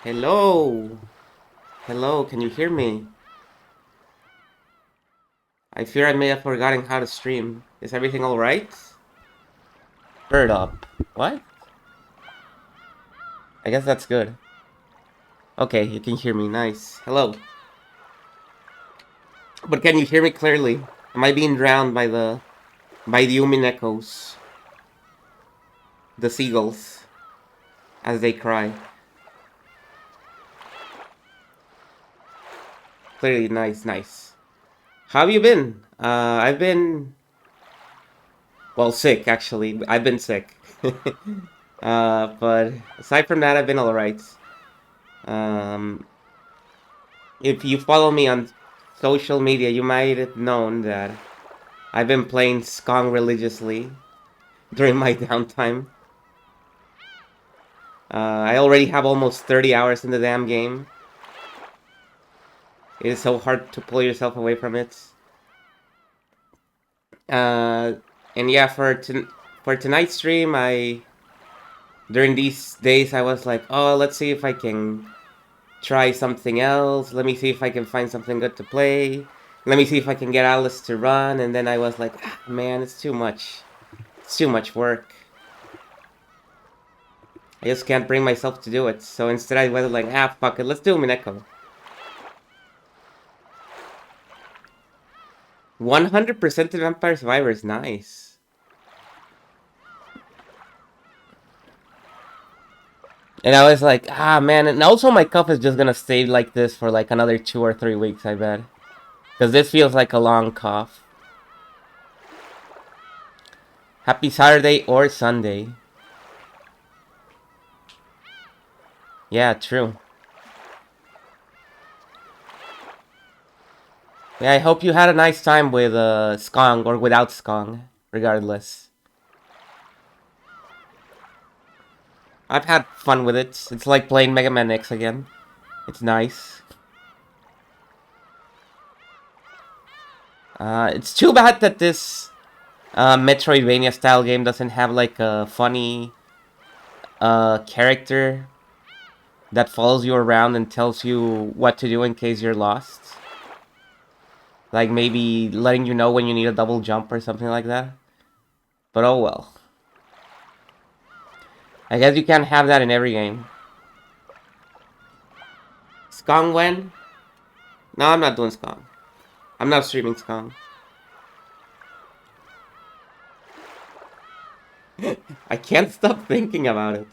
Hello. Hello, can you hear me? I fear I may have forgotten how to stream. Is everything alright? Bird up. What? I guess that's good. Okay, you can hear me. Nice. Hello. But can you hear me clearly? Am I being drowned by the uminekos? The seagulls. As they cry. Clearly, nice. How have you been? I've been... Well, sick, actually. I've been sick. But aside from that, I've been alright. Um, if you follow me on social media, you might have known that I've been playing Skong religiously during my downtime. I already have almost 30 hours in the damn game. It is so hard to pull yourself away from it. Uh, and yeah, for tonight's stream, during these days I was like, oh, let's see if I can try something else. Let me see if I can find something good to play. Let me see if I can get Alice to run. And then I was like, ah, man, it's too much. It's too much work. I just can't bring myself to do it. So instead I was like, ah, fuck it. Let's do Umineko. 100% of Vampire Survivor is nice. And I was like, ah, man. And also my cup is just gonna stay like this for like another 2 or 3 weeks, I bet. Because this feels like a long cough. Happy Saturday or Sunday. Yeah, true. Yeah, I hope you had a nice time with Skong or without Skong, regardless. I've had fun with it. It's like playing Mega Man X again. It's nice. It's too bad that this Metroidvania style game doesn't have like a funny character that follows you around and tells you what to do in case you're lost. Like maybe letting you know when you need a double jump or something like that. But oh well. I guess you can't have that in every game. Skong when? No, I'm not doing Skong. I'm not streaming Skong. I can't stop thinking about it.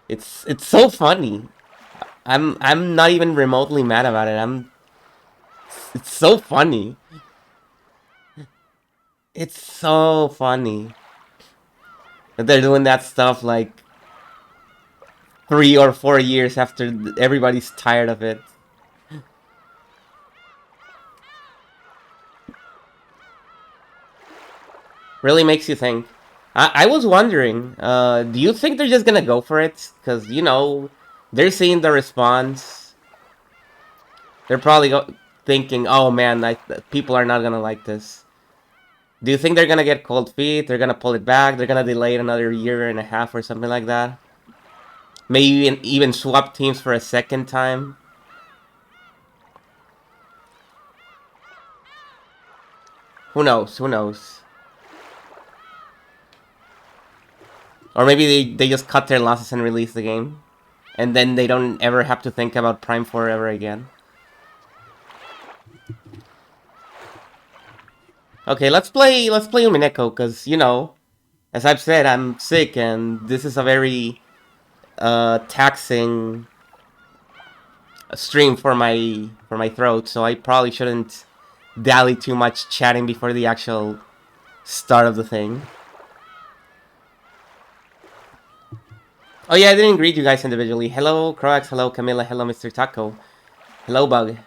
It's so funny. I'm not even remotely mad about it. It's so funny. It's so funny that they're doing that stuff like 3 or 4 years after everybody's tired of it. Really makes you think. I was wondering, do you think they're just gonna go for it? Because, you know, they're seeing the response. They're probably thinking, oh man, people are not gonna like this. Do you think they're gonna get cold feet? They're gonna pull it back? They're gonna delay it another year and a half or something like that? Maybe even swap teams for a second time? Who knows? Who knows? Or maybe they just cut their losses and release the game. And then they don't ever have to think about Prime 4 ever again. Okay, let's play Umineko, because, you know, as I've said, I'm sick, and this is a very taxing stream for my throat, so I probably shouldn't dally too much chatting before the actual start of the thing. Oh yeah, I didn't greet you guys individually. Hello, Croax. Hello, Camilla. Hello, Mr. Taco. Hello, Bug.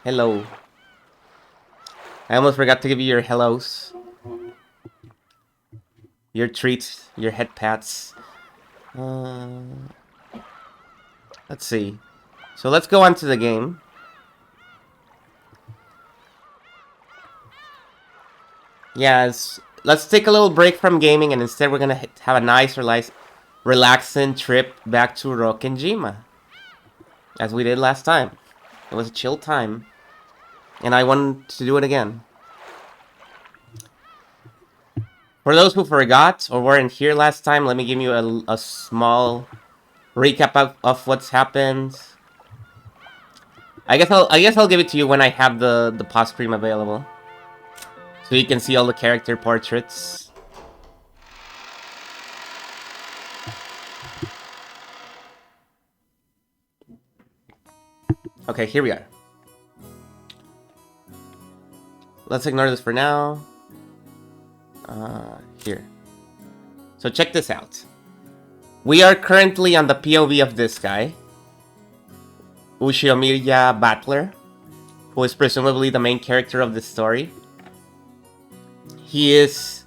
Hello. I almost forgot to give you your hellos. Your treats. Your head pats. Let's see. So let's go on to the game. Yes, let's take a little break from gaming, and instead we're gonna have a nice relaxing trip back to Rokkenjima, as we did last time. It was a chill time, and I wanted to do it again. For those who forgot or weren't here last time, let me give you a small recap of what's happened. I guess I'll give it to you when I have the pause screen available, so you can see all the character portraits. Okay, here we are. Let's ignore this for now. Here. So check this out. We are currently on the POV of this guy, Ushinomiya Battler, who is presumably the main character of this story. He is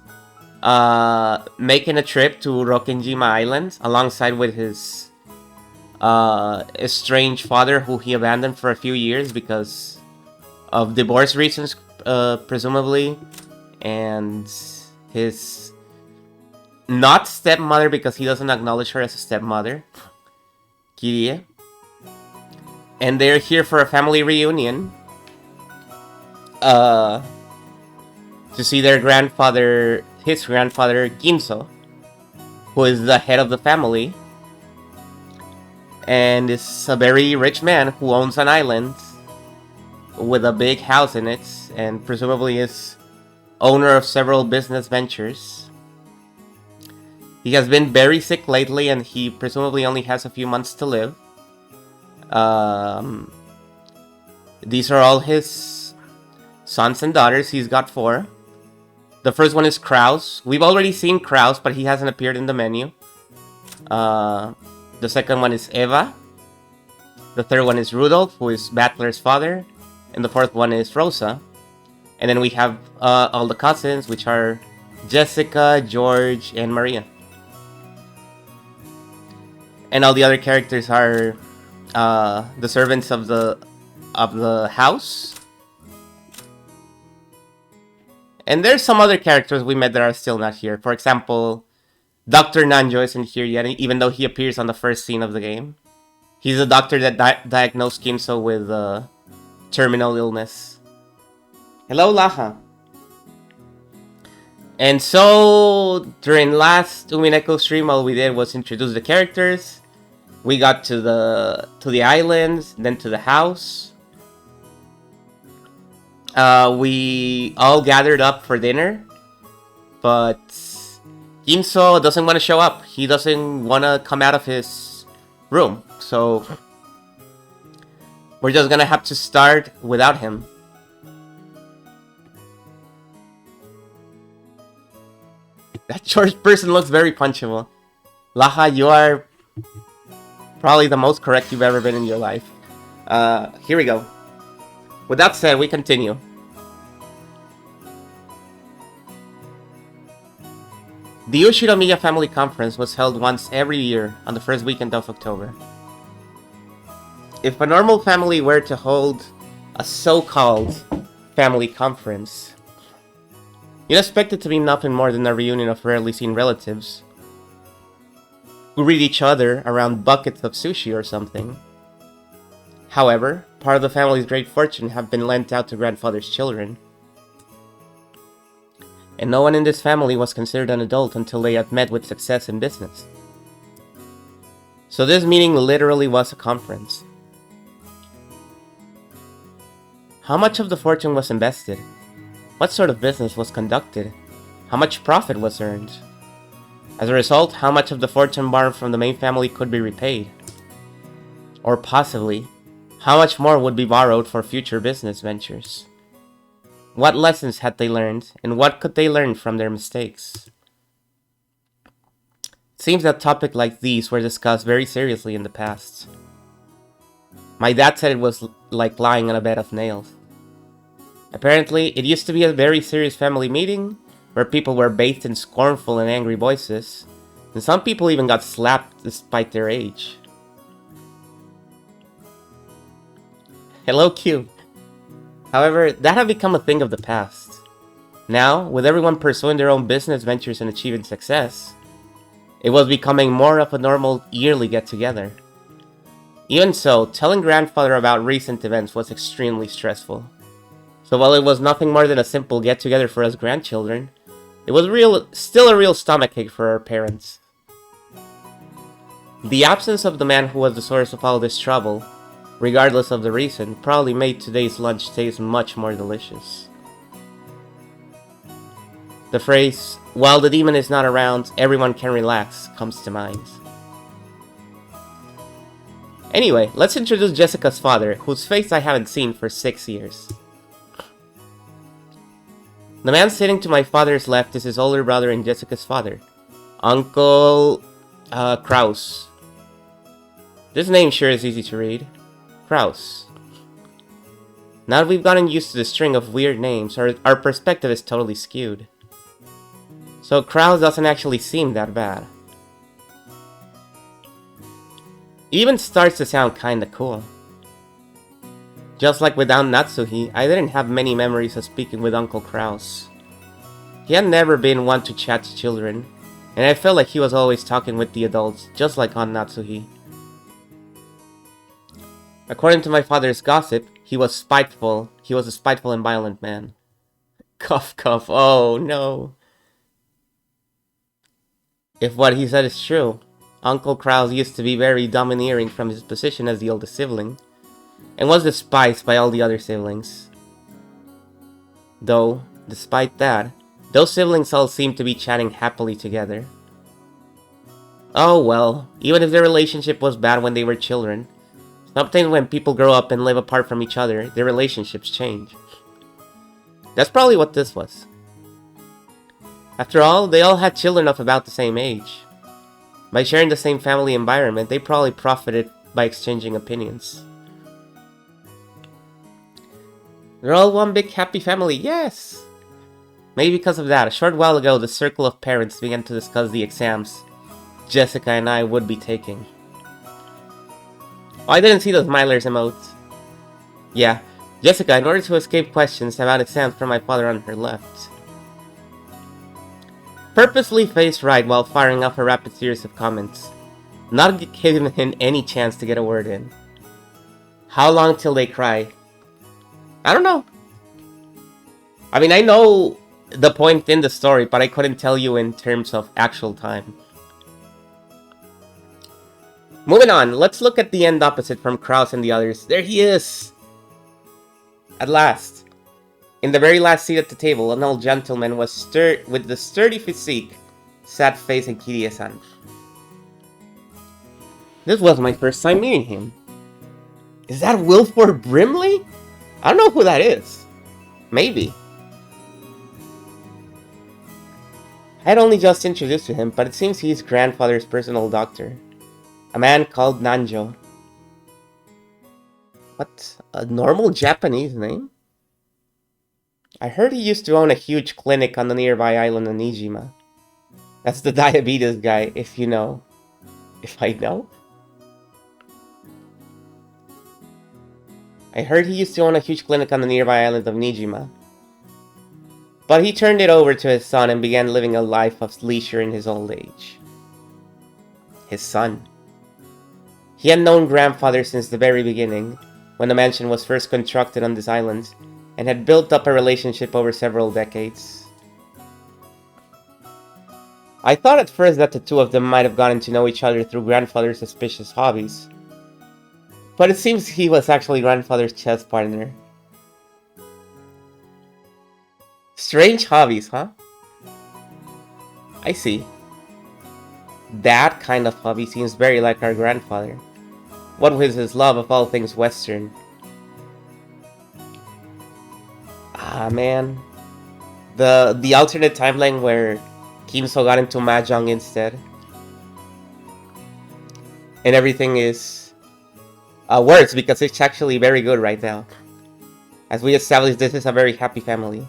making a trip to Rokkenjima Island alongside with his estranged father, who he abandoned for a few years because of divorce reasons, presumably, and his not stepmother, because he doesn't acknowledge her as a stepmother, Kirie. And they're here for a family reunion to see their grandfather, his grandfather Ginso, who is the head of the family and is a very rich man who owns an island with a big house in it, and presumably is owner of several business ventures. He has been very sick lately, and he presumably only has a few months to live. These are all his sons and daughters. He's got 4. The first one is Kraus. We've already seen Kraus, but he hasn't appeared in the menu. The second one is Eva. The third one is Rudolf, who is Battler's father. And the fourth one is Rosa. And then we have all the cousins, which are Jessica, George, and Maria. And all the other characters are the servants of the house. And there's some other characters we met that are still not here. For example, Dr. Nanjo isn't here yet, even though he appears on the first scene of the game. He's a doctor that diagnosed Kimso with terminal illness. Hello, Laha. And so, during last Umineko stream, all we did was introduce the characters. We got to the islands, then to the house. We all gathered up for dinner, but Ginso doesn't want to show up. He doesn't want to come out of his room, so we're just gonna have to start without him. That George person looks very punchable. Laha, you are probably the most correct you've ever been in your life. Here we go. With that said, we continue. The Ushinomiya Family Conference was held once every year on the first weekend of October. If a normal family were to hold a so-called family conference, you'd expect it to be nothing more than a reunion of rarely seen relatives who greet each other around buckets of sushi or something. However, part of the family's great fortune have been lent out to grandfather's children. And no one in this family was considered an adult until they had met with success in business. So this meeting literally was a conference. How much of the fortune was invested? What sort of business was conducted? How much profit was earned? As a result, how much of the fortune borrowed from the main family could be repaid? Or possibly, how much more would be borrowed for future business ventures? What lessons had they learned, and what could they learn from their mistakes? It seems that topics like these were discussed very seriously in the past. My dad said it was like lying on a bed of nails. Apparently, it used to be a very serious family meeting, where people were bathed in scornful and angry voices, and some people even got slapped despite their age. Hello, Q. However, that had become a thing of the past. Now, with everyone pursuing their own business ventures and achieving success, It was becoming more of a normal yearly get-together. Even so, telling grandfather about recent events was extremely stressful. So while it was nothing more than a simple get-together for us grandchildren, it was still a real stomachache for our parents. The absence of the man who was the source of all this trouble, regardless of the reason, probably made today's lunch taste much more delicious. The phrase, "while the demon is not around, everyone can relax," comes to mind. Anyway, let's introduce Jessica's father, whose face I haven't seen for 6 years. The man sitting to my father's left is his older brother and Jessica's father, Uncle Kraus. This name sure is easy to read. Kraus. Now that we've gotten used to the string of weird names, our perspective is totally skewed. So Kraus doesn't actually seem that bad. It even starts to sound kinda cool. Just like with Aunt Natsuhi, I didn't have many memories of speaking with Uncle Kraus. He had never been one to chat to children, and I felt like he was always talking with the adults, just like Aunt Natsuhi. According to my father's gossip, he was spiteful. He was a spiteful and violent man. Cough, cough. Oh, no. If what he said is true, Uncle Kraus used to be very domineering from his position as the oldest sibling, and was despised by all the other siblings. Though, despite that, those siblings all seemed to be chatting happily together. Oh well, even if their relationship was bad when they were children, sometimes when people grow up and live apart from each other, their relationships change. That's probably what this was. After all, they all had children of about the same age. By sharing the same family environment, they probably profited by exchanging opinions. They're all one big happy family, yes! Maybe because of that, a short while ago, the circle of parents began to discuss the exams Jessica and I would be taking. Oh, I didn't see those Milers emotes. Yeah, Jessica, in order to escape questions about exams from my father on her left, purposely faced right while firing off a rapid series of comments, not giving him any chance to get a word in. How long till they cry? I don't know. I mean, I know the point in the story, but I couldn't tell you in terms of actual time. Moving on, let's look at the end opposite from Kraus and the others. There he is! At last. In the very last seat at the table, an old gentleman with the sturdy physique sat facing Kirie-san. This was my first time meeting him. Is that Wilford Brimley? I don't know who that is. Maybe. I had only just introduced to him, but it seems he's grandfather's personal doctor. A man called Nanjo. What? A normal Japanese name? I heard he used to own a huge clinic on the nearby island of Nijima. That's the diabetes guy, if you know. If I know? I heard he used to own a huge clinic on the nearby island of Nijima. But he turned it over to his son and began living a life of leisure in his old age. His son. He had known grandfather since the very beginning, when the mansion was first constructed on this island, and had built up a relationship over several decades. I thought at first that the two of them might have gotten to know each other through grandfather's suspicious hobbies. But it seems he was actually grandfather's chess partner. Strange hobbies, huh? I see. That kind of hobby seems very like our grandfather. What with his love of all things Western. Ah, man. The alternate timeline where Kimso got into Mahjong instead. And everything is worse because it's actually very good right now. As we established, this is a very happy family.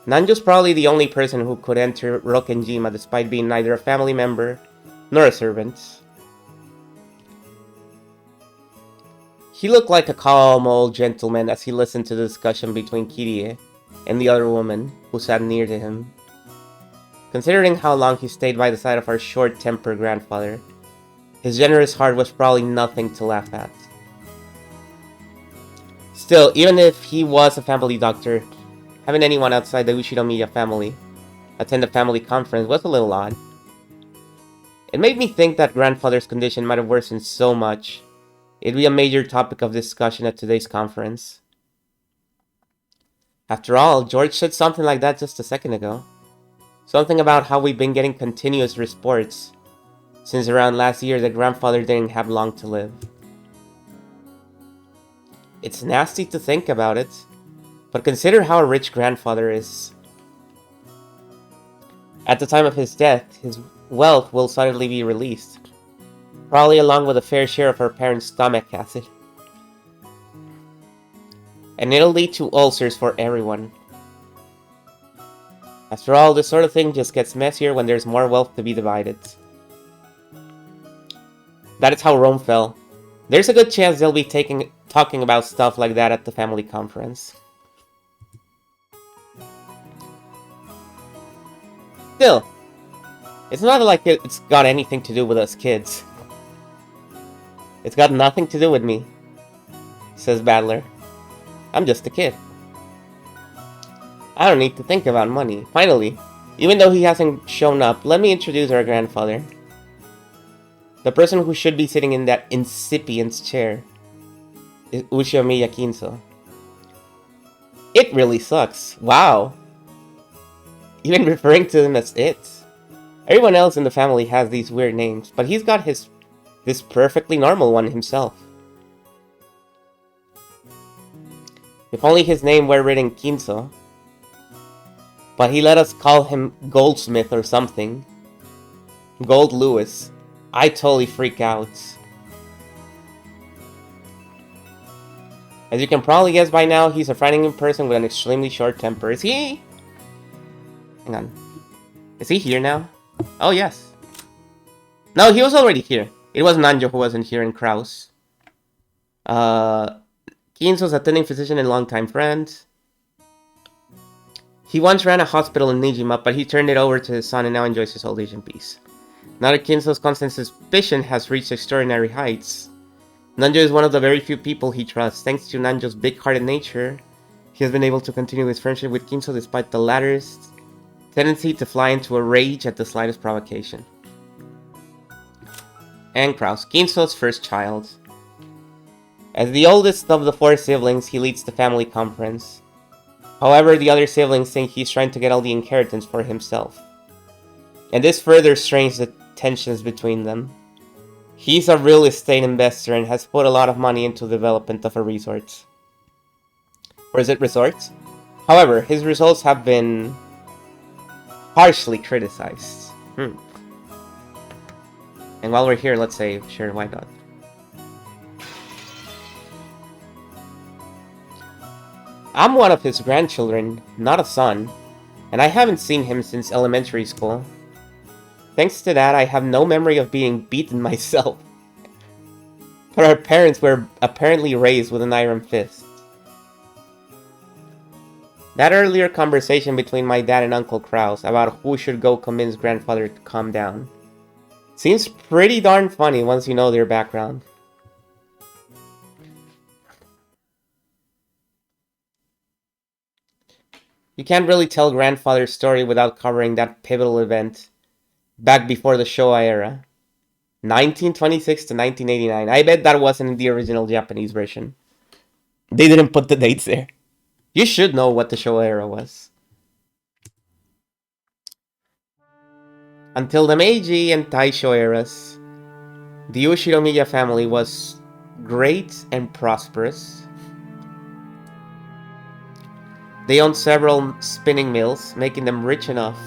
Nanjo's probably the only person who could enter Rokkenjima despite being neither a family member nor a servant. He looked like a calm old gentleman as he listened to the discussion between Kirie and the other woman who sat near to him. Considering how long he stayed by the side of our short-tempered grandfather, his generous heart was probably nothing to laugh at. Still, even if he was a family doctor, having anyone outside the Ushinomiya family attend a family conference was a little odd. It made me think that grandfather's condition might have worsened so much it'd be a major topic of discussion at today's conference. After all, George said something like that just a second ago. Something about how we've been getting continuous reports since around last year that grandfather didn't have long to live. It's nasty to think about it, but consider how rich grandfather is. At the time of his death, his wealth will suddenly be released, probably along with a fair share of her parents' stomach acid. And it'll lead to ulcers for everyone. After all, this sort of thing just gets messier when there's more wealth to be divided. That is how Rome fell. There's a good chance they'll be talking about stuff like that at the family conference. Still, it's not like it's got anything to do with us kids. It's got nothing to do with me, says Battler. I'm just a kid. I don't need to think about money. Finally, even though he hasn't shown up, let me introduce our grandfather. The person who should be sitting in that incipient chair is Ushinomiya Kinso. It really sucks. Wow. Even referring to him as it. Everyone else in the family has these weird names, but he's got this perfectly normal one himself. If only his name were written Kinso. But he let us call him Goldsmith or something. Gold Lewis. I totally freak out. As you can probably guess by now, he's a frightening person with an extremely short temper. Is he? Hang on. Is he here now? Oh, yes. No, he was already here. It was Nanjo who wasn't here and Kraus. Kinso's attending physician and longtime friend. He once ran a hospital in Nijima, but he turned it over to his son and now enjoys his old age in peace. Now that Kinso's constant suspicion has reached extraordinary heights, Nanjo is one of the very few people he trusts. Thanks to Nanjo's big-hearted nature, he has been able to continue his friendship with Kinso despite the latter's tendency to fly into a rage at the slightest provocation. And Kraus, Kinso's first child. As the oldest of the 4 siblings, he leads the family conference. However, the other siblings think he's trying to get all the inheritance for himself. And this further strains the tensions between them. He's a real estate investor and has put a lot of money into the development of a resort. Or is it resort? However, his results have been harshly criticized. And while we're here, let's say, sure, why not? I'm one of his grandchildren, not a son, and I haven't seen him since elementary school. Thanks to that, I have no memory of being beaten myself. But our parents were apparently raised with an iron fist. That earlier conversation between my dad and Uncle Kraus about who should go convince grandfather to calm down seems pretty darn funny once you know their background. You can't really tell grandfather's story without covering that pivotal event back before the Showa era. 1926 to 1989. I bet that wasn't in the original Japanese version. They didn't put the dates there. You should know what the Showa era was. Until the Meiji and Taisho eras, the Ushinomiya family was great and prosperous. They owned several spinning mills, making them rich enough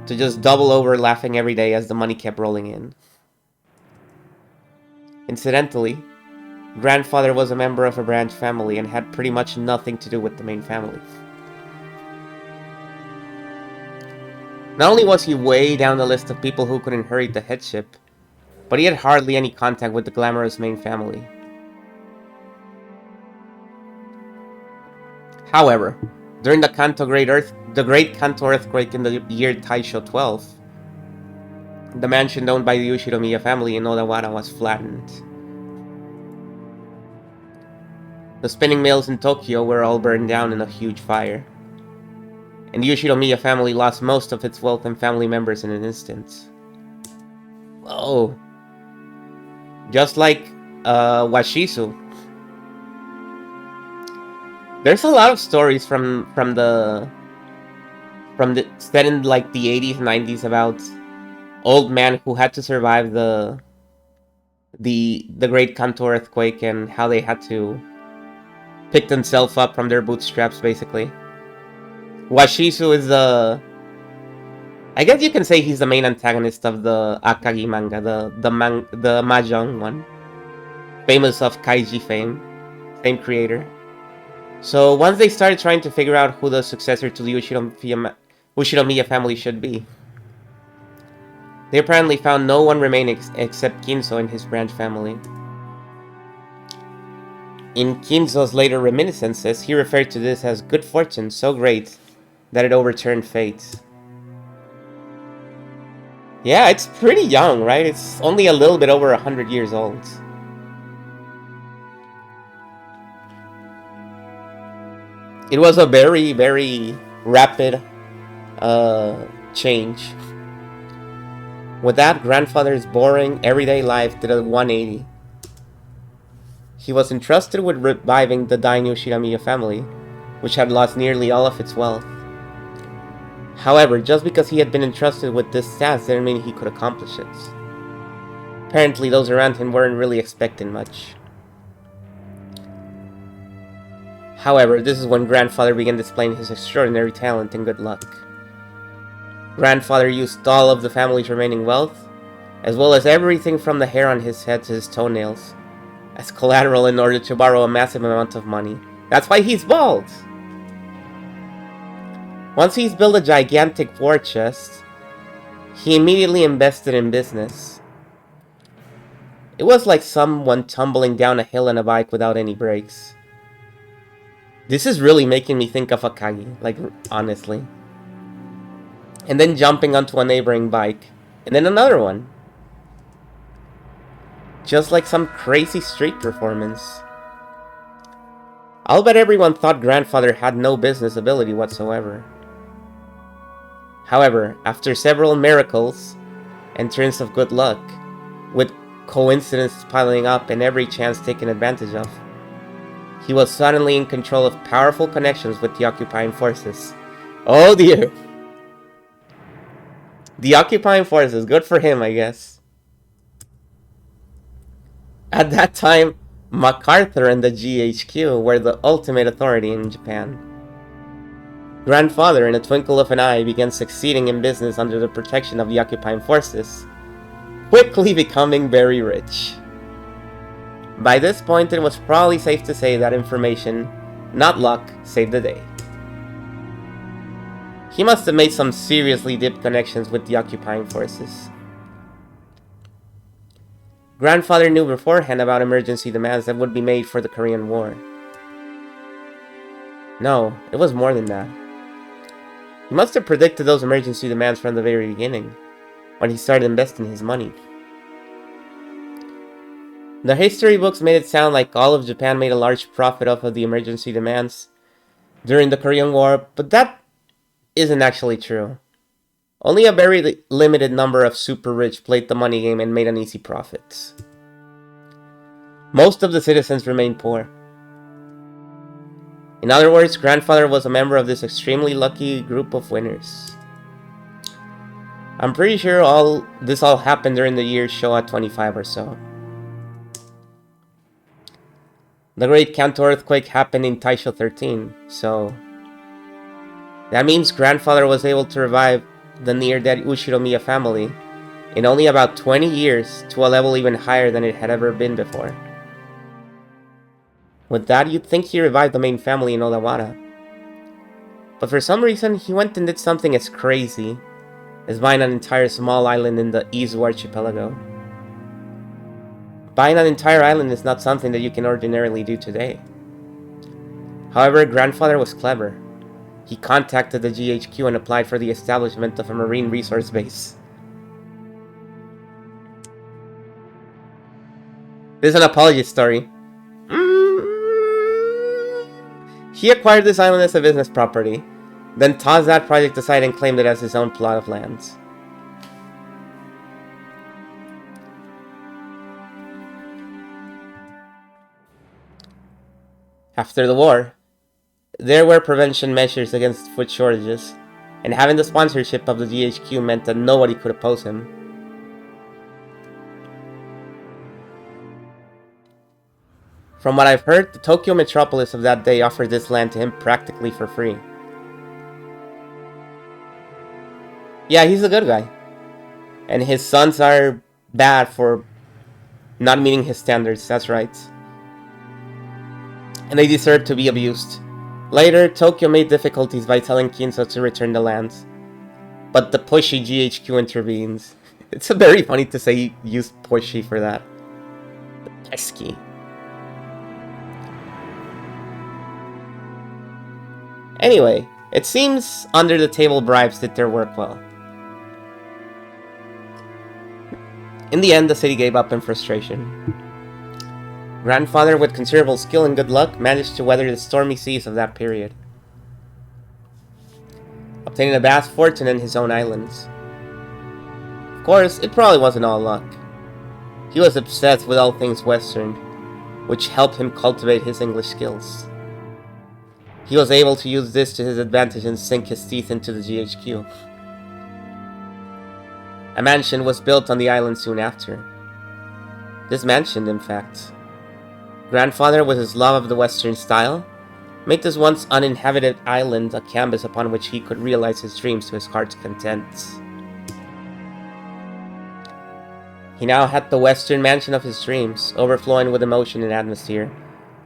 to just double over laughing every day as the money kept rolling in. Incidentally, grandfather was a member of a branch family and had pretty much nothing to do with the main family. Not only was he way down the list of people who could inherit the headship, but he had hardly any contact with the glamorous main family. However, During the Great Kanto earthquake in the year Taisho 12, the mansion owned by the Yoshinomiya family in Odawara was flattened. The spinning mills in Tokyo were all burned down in a huge fire, and the Yoshinomiya family lost most of its wealth and family members in an instant. Oh, just like Washizu. There's a lot of stories from the set in like the 80s, 90s about old men who had to survive the Great Kanto earthquake and how they had to pick themselves up from their bootstraps, basically. Washizu is I guess you can say he's the main antagonist of the Akagi manga, the mahjong one, famous of Kaiji fame, same creator. So once they started trying to figure out who the successor to the Ushinomiya family should be, they apparently found no one remaining except Kinzo and his branch family. In Kinzo's later reminiscences, he referred to this as good fortune so great that it overturned fate. Yeah, it's pretty young, right? It's only a little bit over 100 years old. It was a very, very rapid change. With that, grandfather's boring, everyday life did a 180. He was entrusted with reviving the Daimyo Shiramiya family, which had lost nearly all of its wealth. However, just because he had been entrusted with this task didn't mean he could accomplish it. Apparently, those around him weren't really expecting much. However, this is when grandfather began displaying his extraordinary talent and good luck. Grandfather used all of the family's remaining wealth, as well as everything from the hair on his head to his toenails, as collateral in order to borrow a massive amount of money. That's why he's bald! Once he's built a gigantic war chest, he immediately invested in business. It was like someone tumbling down a hill on a bike without any brakes. This is really making me think of Akagi, like, honestly. And then jumping onto a neighboring bike, and then another one. Just like some crazy street performance. I'll bet everyone thought grandfather had no business ability whatsoever. However, after several miracles and turns of good luck, with coincidences piling up and every chance taken advantage of, he was suddenly in control of powerful connections with the occupying forces. Oh dear! The occupying forces, good for him, I guess. At that time, MacArthur and the GHQ were the ultimate authority in Japan. Grandfather, in a twinkle of an eye, began succeeding in business under the protection of the occupying forces, quickly becoming very rich. By this point, it was probably safe to say that information, not luck, saved the day. He must have made some seriously deep connections with the occupying forces. Grandfather knew beforehand about emergency demands that would be made for the Korean War. No, it was more than that. He must have predicted those emergency demands from the very beginning, when he started investing his money. The history books made it sound like all of Japan made a large profit off of the emergency demands during the Korean War, but that isn't actually true. Only a very limited number of super rich played the money game and made an easy profit. Most of the citizens remained poor. In other words, grandfather was a member of this extremely lucky group of winners. I'm pretty sure this all happened during the year Showa 25 or so. The Great Kanto earthquake happened in Taisho 13, so that means grandfather was able to revive the near-dead Ushinomiya family in only about 20 years to a level even higher than it had ever been before. With that, you'd think he revived the main family in Odawara. But for some reason, he went and did something as crazy as buying an entire small island in the Izu archipelago. Buying an entire island is not something that you can ordinarily do today. However, grandfather was clever. He contacted the GHQ and applied for the establishment of a marine resource base. This is an apology story. He acquired this island as a business property, then tossed that project aside and claimed it as his own plot of land. After the war, there were prevention measures against food shortages, and having the sponsorship of the GHQ meant that nobody could oppose him. From what I've heard, the Tokyo metropolis of that day offered this land to him practically for free. Yeah, he's a good guy. And his sons are bad for not meeting his standards, that's right. And they deserve to be abused. Later, Tokyo made difficulties by telling Kinzo to return the land. But the pushy GHQ intervenes. It's very funny to say he used pushy for that. Pesky. Anyway, it seems under-the-table bribes did their work well. In the end, the city gave up in frustration. Grandfather, with considerable skill and good luck, managed to weather the stormy seas of that period, obtaining a vast fortune in his own islands. Of course, it probably wasn't all luck. He was obsessed with all things Western, which helped him cultivate his English skills. He was able to use this to his advantage and sink his teeth into the GHQ. A mansion was built on the island soon after. This mansion, in fact, Grandfather, with his love of the Western style, made this once uninhabited island a canvas upon which he could realize his dreams to his heart's content. He now had the Western mansion of his dreams, overflowing with emotion and atmosphere,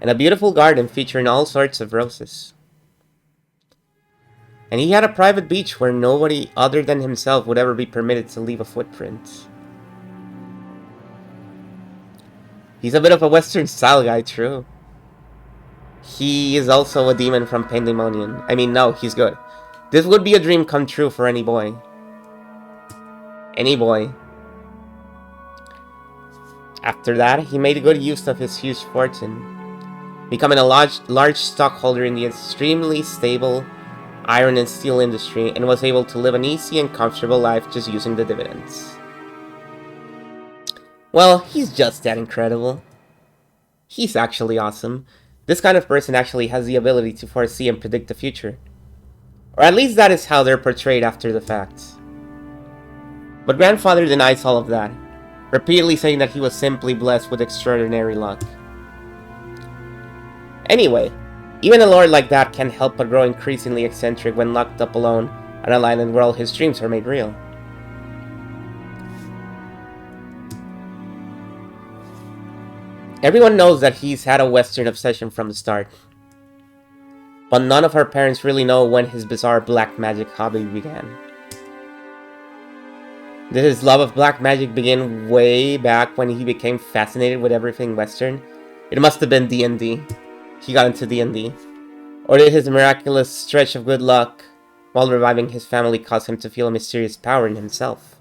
and a beautiful garden featuring all sorts of roses. And he had a private beach where nobody other than himself would ever be permitted to leave a footprint. He's a bit of a Western style guy, true. He is also a demon from Pandemonium. I mean, no, he's good. This would be a dream come true for any boy. Any boy. After that, he made good use of his huge fortune, becoming a large stockholder in the extremely stable iron and steel industry, and was able to live an easy and comfortable life just using the dividends. Well, he's just that incredible. He's actually awesome. This kind of person actually has the ability to foresee and predict the future. Or at least that is how they're portrayed after the fact. But Grandfather denies all of that, repeatedly saying that he was simply blessed with extraordinary luck. Anyway, even a lord like that can't help but grow increasingly eccentric when locked up alone on an island where all his dreams are made real. Everyone knows that he's had a Western obsession from the start, but none of our parents really know when his bizarre black magic hobby began. Did his love of black magic begin way back when he became fascinated with everything Western? It must have been D&D. He got into D&D. Or did his miraculous stretch of good luck while reviving his family cause him to feel a mysterious power in himself?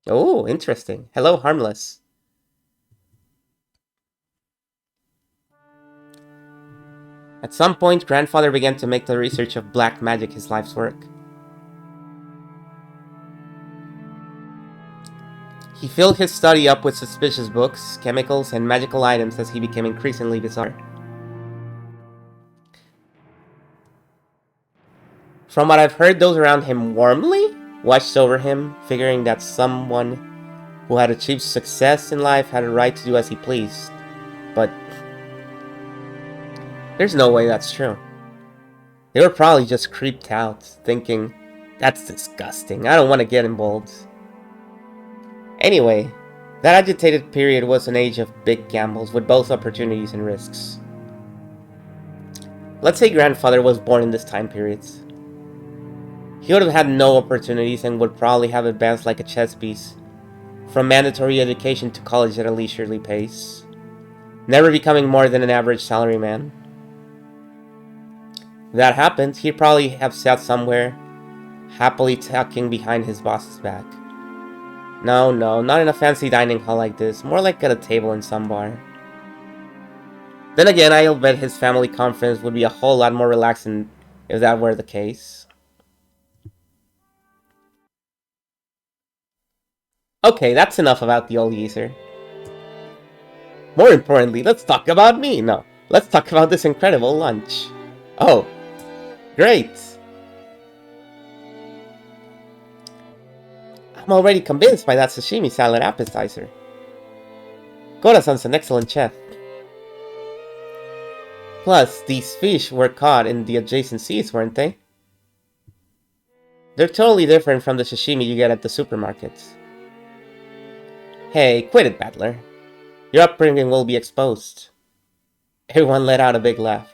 Oh, interesting. Hello, Harmless. At some point, Grandfather began to make the research of black magic his life's work. He filled his study up with suspicious books, chemicals, and magical items as he became increasingly bizarre. From what I've heard, those around him warmly watched over him, figuring that someone who had achieved success in life had a right to do as he pleased. But there's no way that's true. They were probably just creeped out, thinking, that's disgusting, I don't want to get involved. Anyway, that agitated period was an age of big gambles with both opportunities and risks. Let's say Grandfather was born in this time period. He would have had no opportunities and would probably have advanced like a chess piece, from mandatory education to college at a leisurely pace, never becoming more than an average salaryman. That happened, he'd probably have sat somewhere, happily tucking behind his boss's back. No, no, not in a fancy dining hall like this, more like at a table in some bar. Then again, I'll bet his family conference would be a whole lot more relaxing if that were the case. Okay, that's enough about the old geezer. More importantly, let's talk about me. No, let's talk about this incredible lunch. Oh, great. I'm already convinced by that sashimi salad appetizer. Koda-san's an excellent chef. Plus, these fish were caught in the adjacent seas, weren't they? They're totally different from the sashimi you get at the supermarkets. Hey, quit it, Battler. Your upbringing will be exposed. Everyone let out a big laugh.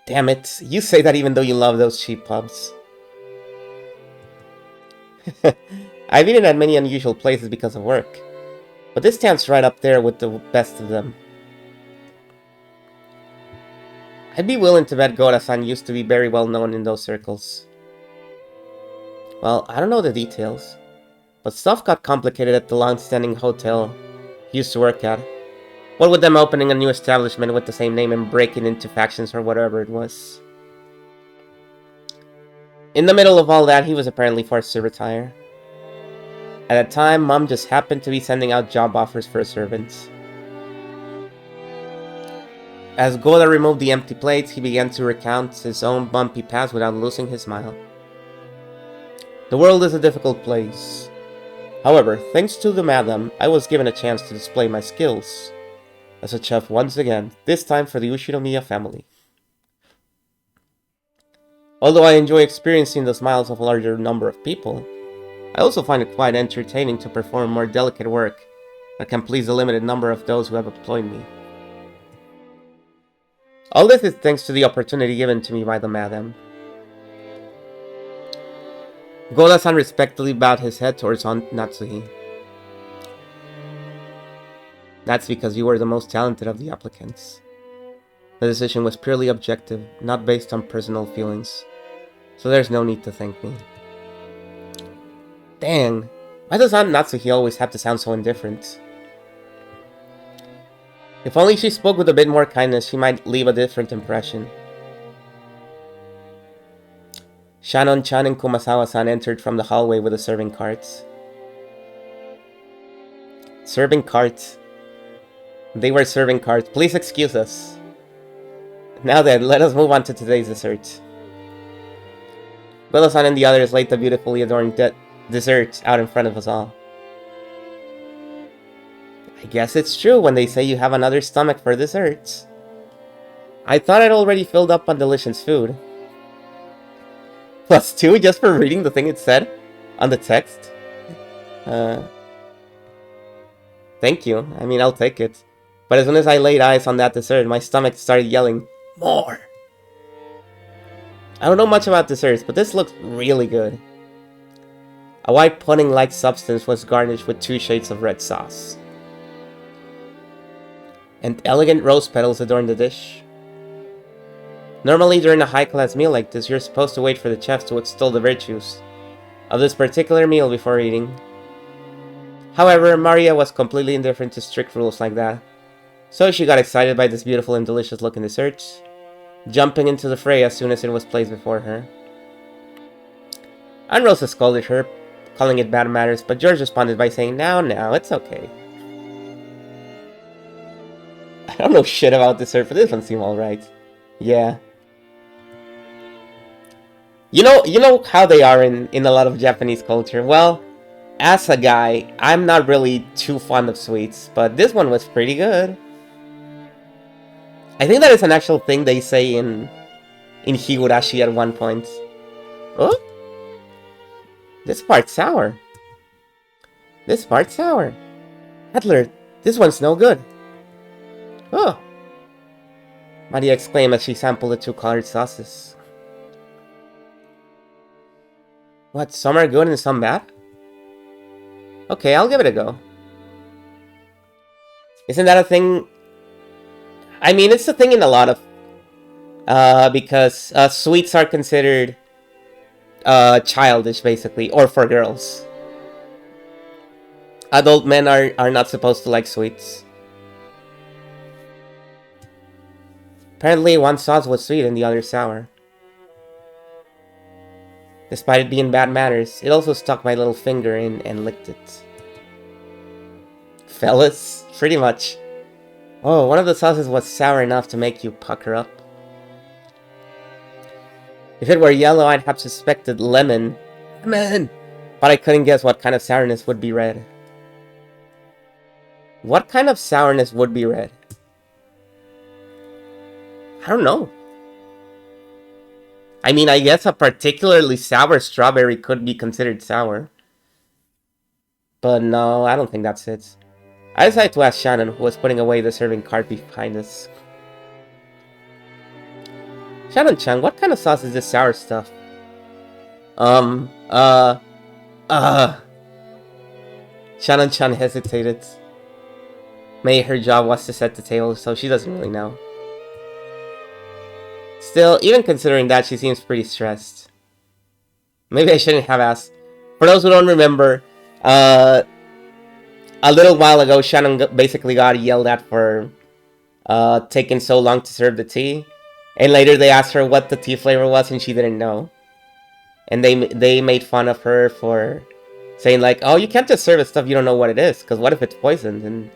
Damn it, you say that even though you love those cheap pubs. I've eaten at many unusual places because of work, but this stands right up there with the best of them. I'd be willing to bet Goda-san used to be very well known in those circles. Well, I don't know the details, but stuff got complicated at the long-standing hotel he used to work at. What with them opening a new establishment with the same name and breaking into factions or whatever it was. In the middle of all that, he was apparently forced to retire. At that time, Mom just happened to be sending out job offers for servants. As Goda removed the empty plates, he began to recount his own bumpy past without losing his smile. The world is a difficult place. However, thanks to the madam, I was given a chance to display my skills as a chef once again, this time for the Ushinomiya family. Although I enjoy experiencing the smiles of a larger number of people, I also find it quite entertaining to perform more delicate work that can please a limited number of those who have employed me. All this is thanks to the opportunity given to me by the madam. Goda-san respectfully bowed his head towards Aunt Natsuhi. That's because you were the most talented of the applicants. The decision was purely objective, not based on personal feelings, so there's no need to thank me. Dang, why does Aunt Natsuhi always have to sound so indifferent? If only she spoke with a bit more kindness, she might leave a different impression. Shannon-chan and Kumasawa-san entered from the hallway with the serving carts. Serving carts? They were serving carts. Please excuse us. Now then, let us move on to today's dessert. Goda-san and the others laid the beautifully adorned dessert out in front of us all. I guess it's true when they say you have another stomach for desserts. I thought I'd already filled up on delicious food. +2 just for reading the thing it said on the text? Thank you. I mean, I'll take it. But as soon as I laid eyes on that dessert, my stomach started yelling, more! I don't know much about desserts, but this looks really good. A white pudding-like substance was garnished with 2 shades of red sauce. And elegant rose petals adorned the dish. Normally, during a high-class meal like this, you're supposed to wait for the chef to extol the virtues of this particular meal before eating. However, Maria was completely indifferent to strict rules like that, so she got excited by this beautiful and delicious-looking dessert, jumping into the fray as soon as it was placed before her. Aunt Rosa scolded her, calling it bad manners, but George responded by saying, now, it's okay. I don't know shit about dessert, but this one seemed alright. Yeah. You know how they are in a lot of Japanese culture. Well, as a guy, I'm not really too fond of sweets, but this one was pretty good. I think that is an actual thing they say in Higurashi at one point. Oh? This part's sour. This part's sour. Adler, this one's no good. Oh! Maria exclaimed as she sampled the 2 colored sauces. What, some are good and some bad? Okay, I'll give it a go. Isn't that a thing? I mean, it's a thing in a lot of Because sweets are considered childish, basically, or for girls. Adult men are not supposed to like sweets. Apparently, one sauce was sweet and the other sour. Despite it being bad manners, it also stuck my little finger in and licked it. Fellas, pretty much. Oh, one of the sauces was sour enough to make you pucker up. If it were yellow, I'd have suspected lemon. Lemon! But I couldn't guess what kind of sourness would be red. What kind of sourness would be red? I don't know. I mean, I guess a particularly sour strawberry could be considered sour. But no, I don't think that's it. I decided to ask Shannon, who was putting away the serving cart behind us. Shannon-chan, what kind of sauce is this sour stuff? Shannon-chan hesitated. Maybe her job was to set the table, so she doesn't really know. Still, even considering that, she seems pretty stressed. Maybe I shouldn't have asked. For those who don't remember, a little while ago, Shannon basically got yelled at for taking so long to serve the tea. And later they asked her what the tea flavor was, and she didn't know. And they made fun of her for saying like, oh, you can't just serve stuff you don't know what it is, because what if it's poisoned? And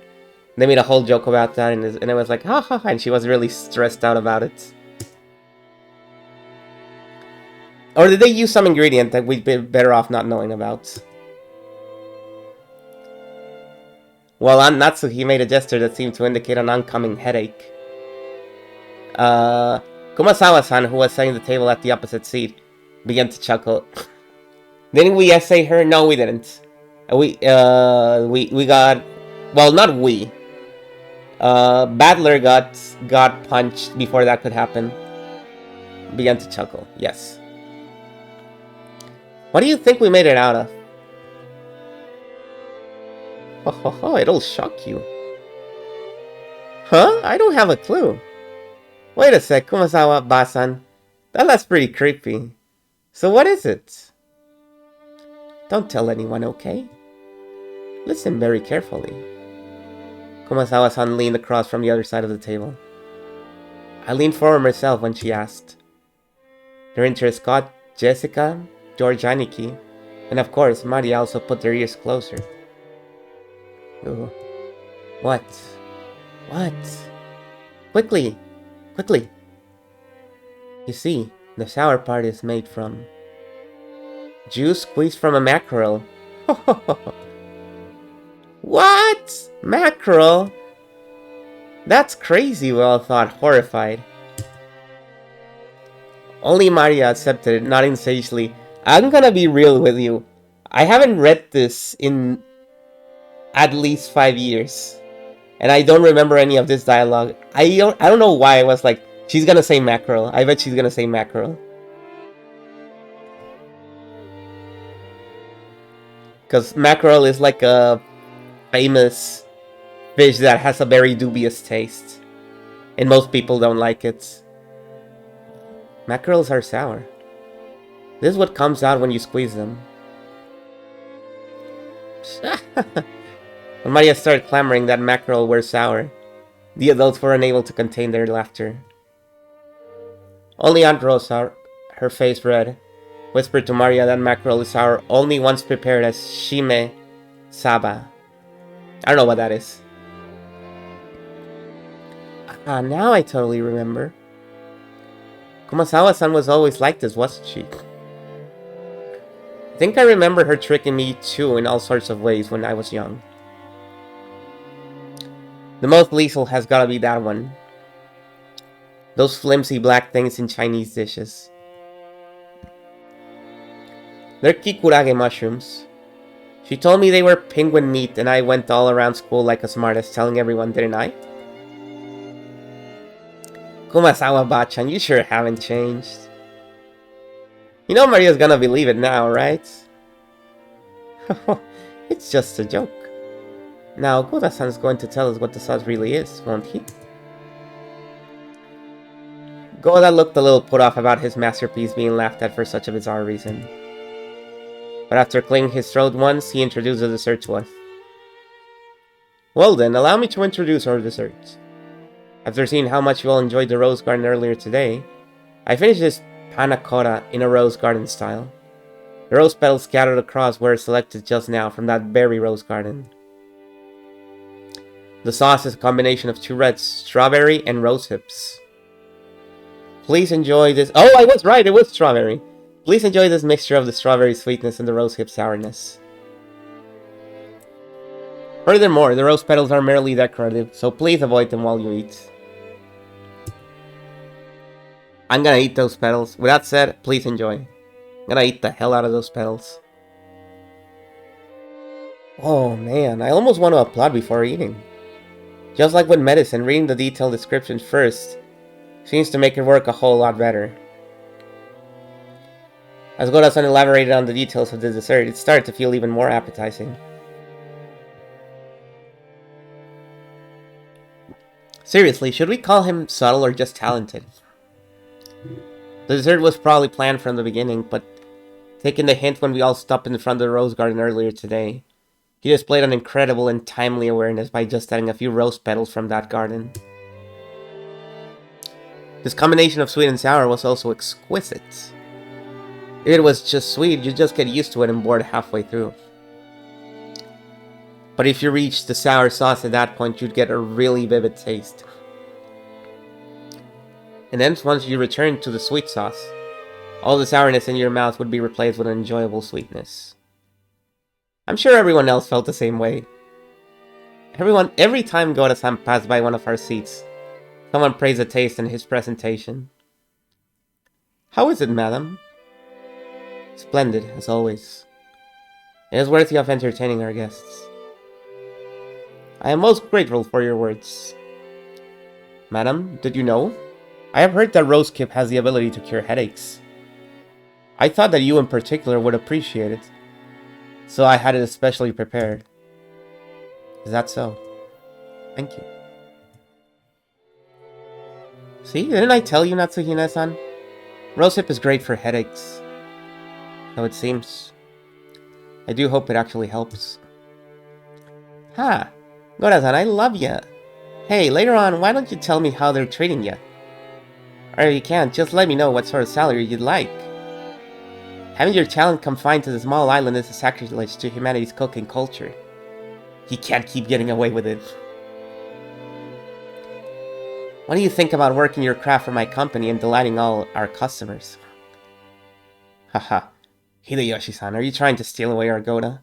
they made a whole joke about that, and it was like, ha ha ha, and she was really stressed out about it. Or did they use some ingredient that we'd be better off not knowing about? Well, on Natsu, he made a gesture that seemed to indicate an oncoming headache. Kumasawa-san, who was sitting at the table at the opposite seat, began to chuckle. Didn't we essay her? No, we didn't. We got... Well, not we. Battler got punched before that could happen. Began to chuckle, yes. What do you think we made it out of? Ho ho ho, it'll shock you. Huh? I don't have a clue. Wait a sec, Kumasawa-basan. That's pretty creepy. So what is it? Don't tell anyone, okay? Listen very carefully. Kumasawa-san leaned across from the other side of the table. I leaned forward myself when she asked. Their interest caught Jessica, George Aniki, and of course, Maria also put their ears closer. Ooh. What? What? Quickly! Quickly! You see, the sour part is made from juice squeezed from a mackerel. What? Mackerel? That's crazy, we all thought, horrified. Only Maria accepted it, nodding sagely. I'm gonna be real with you. I haven't read this in at least 5 years. And I don't remember any of this dialogue. I don't know why I was like, she's gonna say mackerel. I bet she's gonna say mackerel. Because mackerel is like a famous fish that has a very dubious taste. And most people don't like it. Mackerels are sour. This is what comes out when you squeeze them. When Maria started clamoring that mackerel were sour, the adults were unable to contain their laughter. Only Aunt Rosa, her face red, whispered to Maria that mackerel is sour only once prepared as shime saba. I don't know what that is. Ah, now I totally remember. Kumasawa-san was always like this, wasn't she? I think I remember her tricking me too in all sorts of ways when I was young. The most lethal has gotta be that one. Those flimsy black things in Chinese dishes. They're kikurage mushrooms. She told me they were penguin meat and I went all around school like a smartass telling everyone, didn't I? Kumasawa-bachan, you sure haven't changed. You know Maria's gonna believe it now, right? It's just a joke. Now, Goda-san's going to tell us what the sauce really is, won't he? Goda looked a little put off about his masterpiece being laughed at for such a bizarre reason. But after clearing his throat once, he introduced the dessert to us. Well then, allow me to introduce our dessert. After seeing how much you all enjoyed the rose garden earlier today, I finished this panna cotta in a rose garden style. The rose petals scattered across were selected just now from that very rose garden. The sauce is a combination of 2 reds, strawberry and rose hips. Please enjoy this. Oh, I was right, it was strawberry. Please enjoy this mixture of the strawberry sweetness and the rose hip sourness. Furthermore, the rose petals are merely decorative, so please avoid them while you eat. I'm gonna eat those petals. With that said, please enjoy. I'm gonna eat the hell out of those petals. Oh man, I almost want to applaud before eating. Just like with medicine, reading the detailed description first seems to make it work a whole lot better. As Goda-san elaborated on the details of the dessert, it started to feel even more appetizing. Seriously, should we call him subtle or just talented? The dessert was probably planned from the beginning, but taking the hint when we all stopped in front of the rose garden earlier today, he displayed an incredible and timely awareness by just adding a few rose petals from that garden. This combination of sweet and sour was also exquisite. If it was just sweet, you'd just get used to it and bored halfway through. But if you reached the sour sauce at that point, you'd get a really vivid taste. And then once you returned to the sweet sauce, all the sourness in your mouth would be replaced with an enjoyable sweetness. I'm sure everyone else felt the same way. Every time Goda-san passed by one of our seats, someone praised the taste and his presentation. How is it, madam? Splendid, as always. It is worthy of entertaining our guests. I am most grateful for your words. Madam, did you know? I have heard that rosehip has the ability to cure headaches. I thought that you in particular would appreciate it, so I had it especially prepared. Is that so? Thank you. See, didn't I tell you, Natsuhine-san? Rosehip is great for headaches. So it seems. I do hope it actually helps. Ha! Goda-san, I love ya! Hey, later on, why don't you tell me how they're treating ya? Or if you can't, just let me know what sort of salary you'd like. Having your talent confined to the small island is a sacrilege to humanity's cooking culture. You can't keep getting away with it. What do you think about working your craft for my company and delighting all our customers? Haha. Hideyoshi-san, are you trying to steal away our Goda?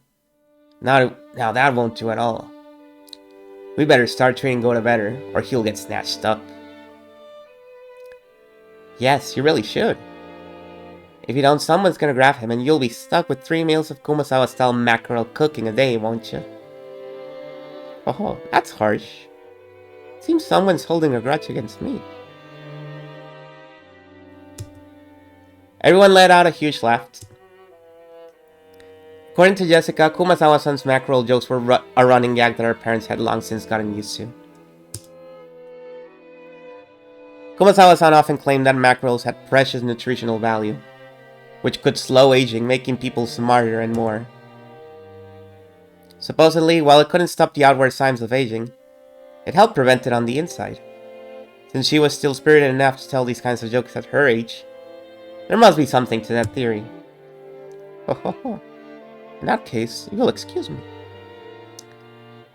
Now that won't do at all. We better start treating Goda better, or he'll get snatched up. Yes, you really should. If you don't, someone's gonna grab him and you'll be stuck with 3 meals of Kumasawa-style mackerel cooking a day, won't you? Oh, that's harsh. Seems someone's holding a grudge against me. Everyone let out a huge laugh. According to Jessica, Kumasawa-san's mackerel jokes were a running gag that our parents had long since gotten used to. Kumasawa-san often claimed that mackerels had precious nutritional value, which could slow aging, making people smarter and more. Supposedly, while it couldn't stop the outward signs of aging, it helped prevent it on the inside. Since she was still spirited enough to tell these kinds of jokes at her age, there must be something to that theory. Ho ho ho. In that case, you will excuse me.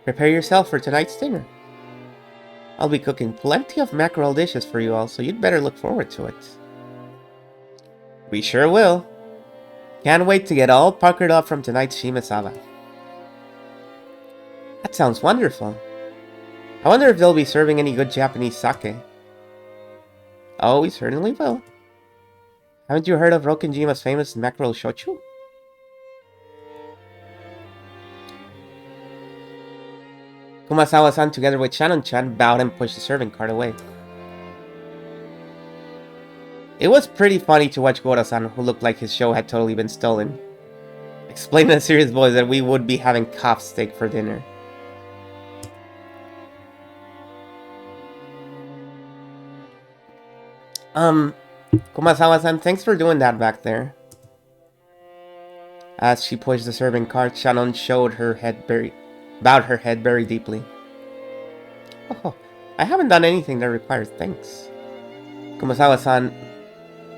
Prepare yourself for tonight's dinner. I'll be cooking plenty of mackerel dishes for you all, so you'd better look forward to it. We sure will. Can't wait to get all puckered up from tonight's shimesawa. That sounds wonderful. I wonder if they'll be serving any good Japanese sake. Oh, we certainly will. Haven't you heard of Rokenjima's famous mackerel shochu? Kumasawa-san, together with Shannon-chan, bowed and pushed the serving cart away. It was pretty funny to watch Goda-san, who looked like his show had totally been stolen, explain in a serious voice that we would be having calf steak for dinner. Um, Kumasawa-san, thanks for doing that back there. As she pushed the serving cart, Shannon bowed her head very deeply. Oh, I haven't done anything that requires thanks. Kumasawa-san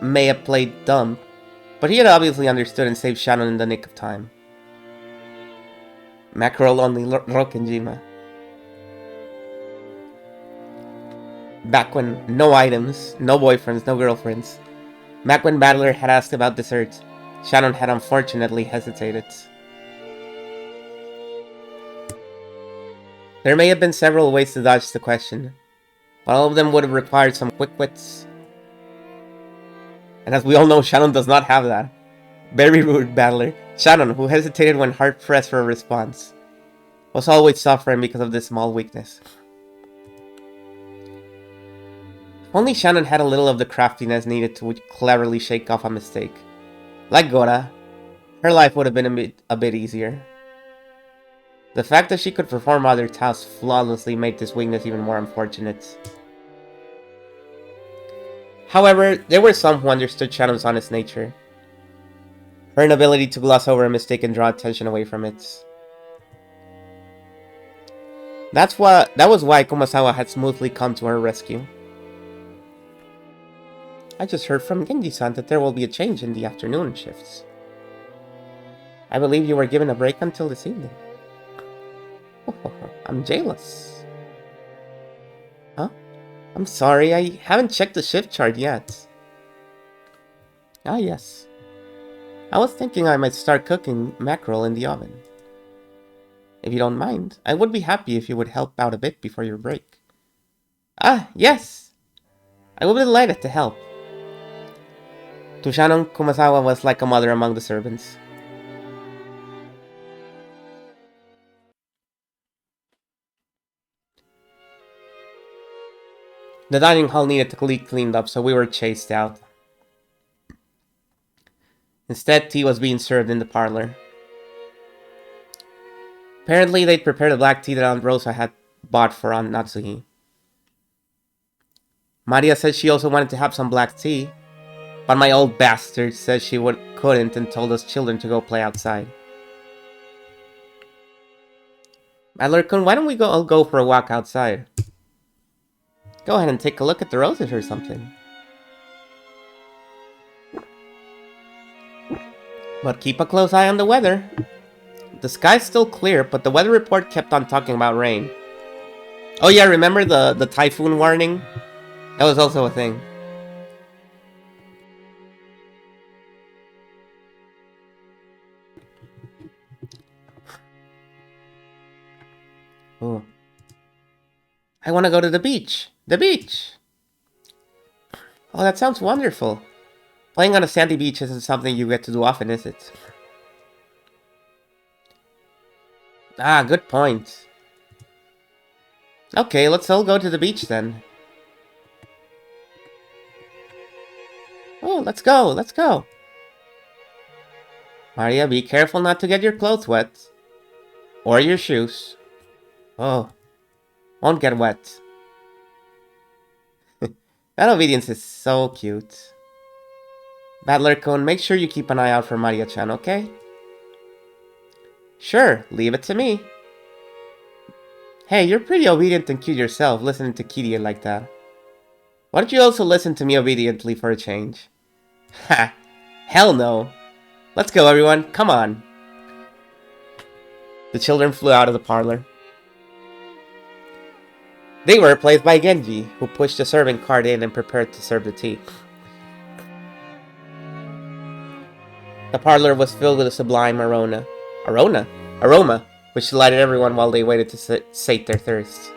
may have played dumb, but he had obviously understood and saved Shannon in the nick of time. Mackerel only Rokenjima. Back when no items, no boyfriends, no girlfriends. Back when Battler had asked about desserts, Shannon had unfortunately hesitated. There may have been several ways to dodge the question, but all of them would have required some quick wits. And as we all know, Shannon does not have that. Very rude Battler. Shannon, who hesitated when hard pressed for a response, was always suffering because of this small weakness. If only Shannon had a little of the craftiness needed to cleverly shake off a mistake. Like Gora, her life would have been a bit easier. The fact that she could perform other tasks flawlessly made this weakness even more unfortunate. However, there were some who understood Shannon's honest nature. Her inability to gloss over a mistake and draw attention away from it. That was why Kumasawa had smoothly come to her rescue. I just heard from Genji-san that there will be a change in the afternoon shifts. I believe you were given a break until this evening. I'm jealous. Huh? I'm sorry, I haven't checked the shift chart yet. Ah, yes. I was thinking I might start cooking mackerel in the oven. If you don't mind, I would be happy if you would help out a bit before your break. Ah, yes! I would be delighted to help. To Shannon, Kumasawa was like a mother among the servants. The dining hall needed to be cleaned up, so we were chased out. Instead, tea was being served in the parlor. Apparently, they'd prepared the black tea that Aunt Rosa had bought for Aunt Natsuhi. Maria said she also wanted to have some black tea, but my old bastard said she couldn't and told us children to go play outside. Adler-kun, why don't we all go for a walk outside? Go ahead and take a look at the roses or something. But keep a close eye on the weather. The sky's still clear, but the weather report kept on talking about rain. Oh yeah, remember the typhoon warning? That was also a thing. Oh. I want to go to the beach. The beach! Oh, that sounds wonderful. Playing on a sandy beach isn't something you get to do often, is it? Ah, good point. Okay, let's all go to the beach then. Oh, let's go, let's go. Maria, be careful not to get your clothes wet. Or your shoes. Oh, won't get wet. That obedience is so cute. Battler-kun, make sure you keep an eye out for Maria-chan, okay? Sure, leave it to me. Hey, you're pretty obedient and cute yourself, listening to Kirie like that. Why don't you also listen to me obediently for a change? Ha! Hell no! Let's go, everyone, come on! The children flew out of the parlor. They were replaced by Genji, who pushed the serving cart in and prepared to serve the tea. The parlor was filled with a sublime aroma, which delighted everyone while they waited to sate their thirst.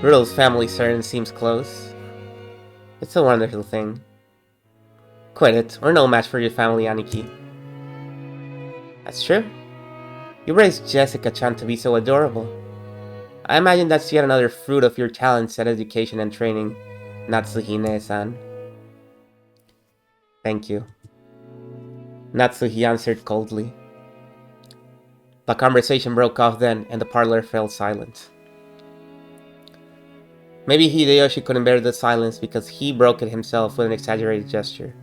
Riddle's family certain seems close. It's a wonderful thing. Quit it, we're no match for your family, Aniki. That's true. You raised Jessica-chan to be so adorable. I imagine that's yet another fruit of your talents at education and training, Natsuhine-san. Thank you. Natsuhi answered coldly. The conversation broke off then, and the parlor fell silent. Maybe Hideyoshi couldn't bear the silence because he broke it himself with an exaggerated gesture.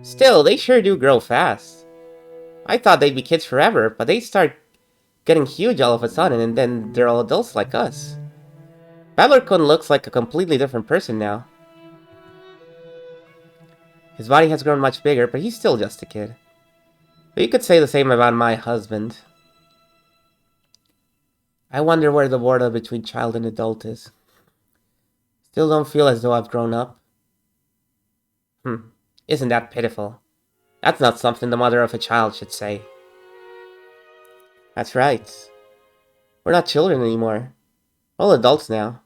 Still, they sure do grow fast. I thought they'd be kids forever, but they start getting huge all of a sudden, and then they're all adults like us. Babbler-kun looks like a completely different person now. His body has grown much bigger, but he's still just a kid. But you could say the same about my husband. I wonder where the border between child and adult is. Still don't feel as though I've grown up. Isn't that pitiful? That's not something the mother of a child should say. That's right. We're not children anymore. We're all adults now.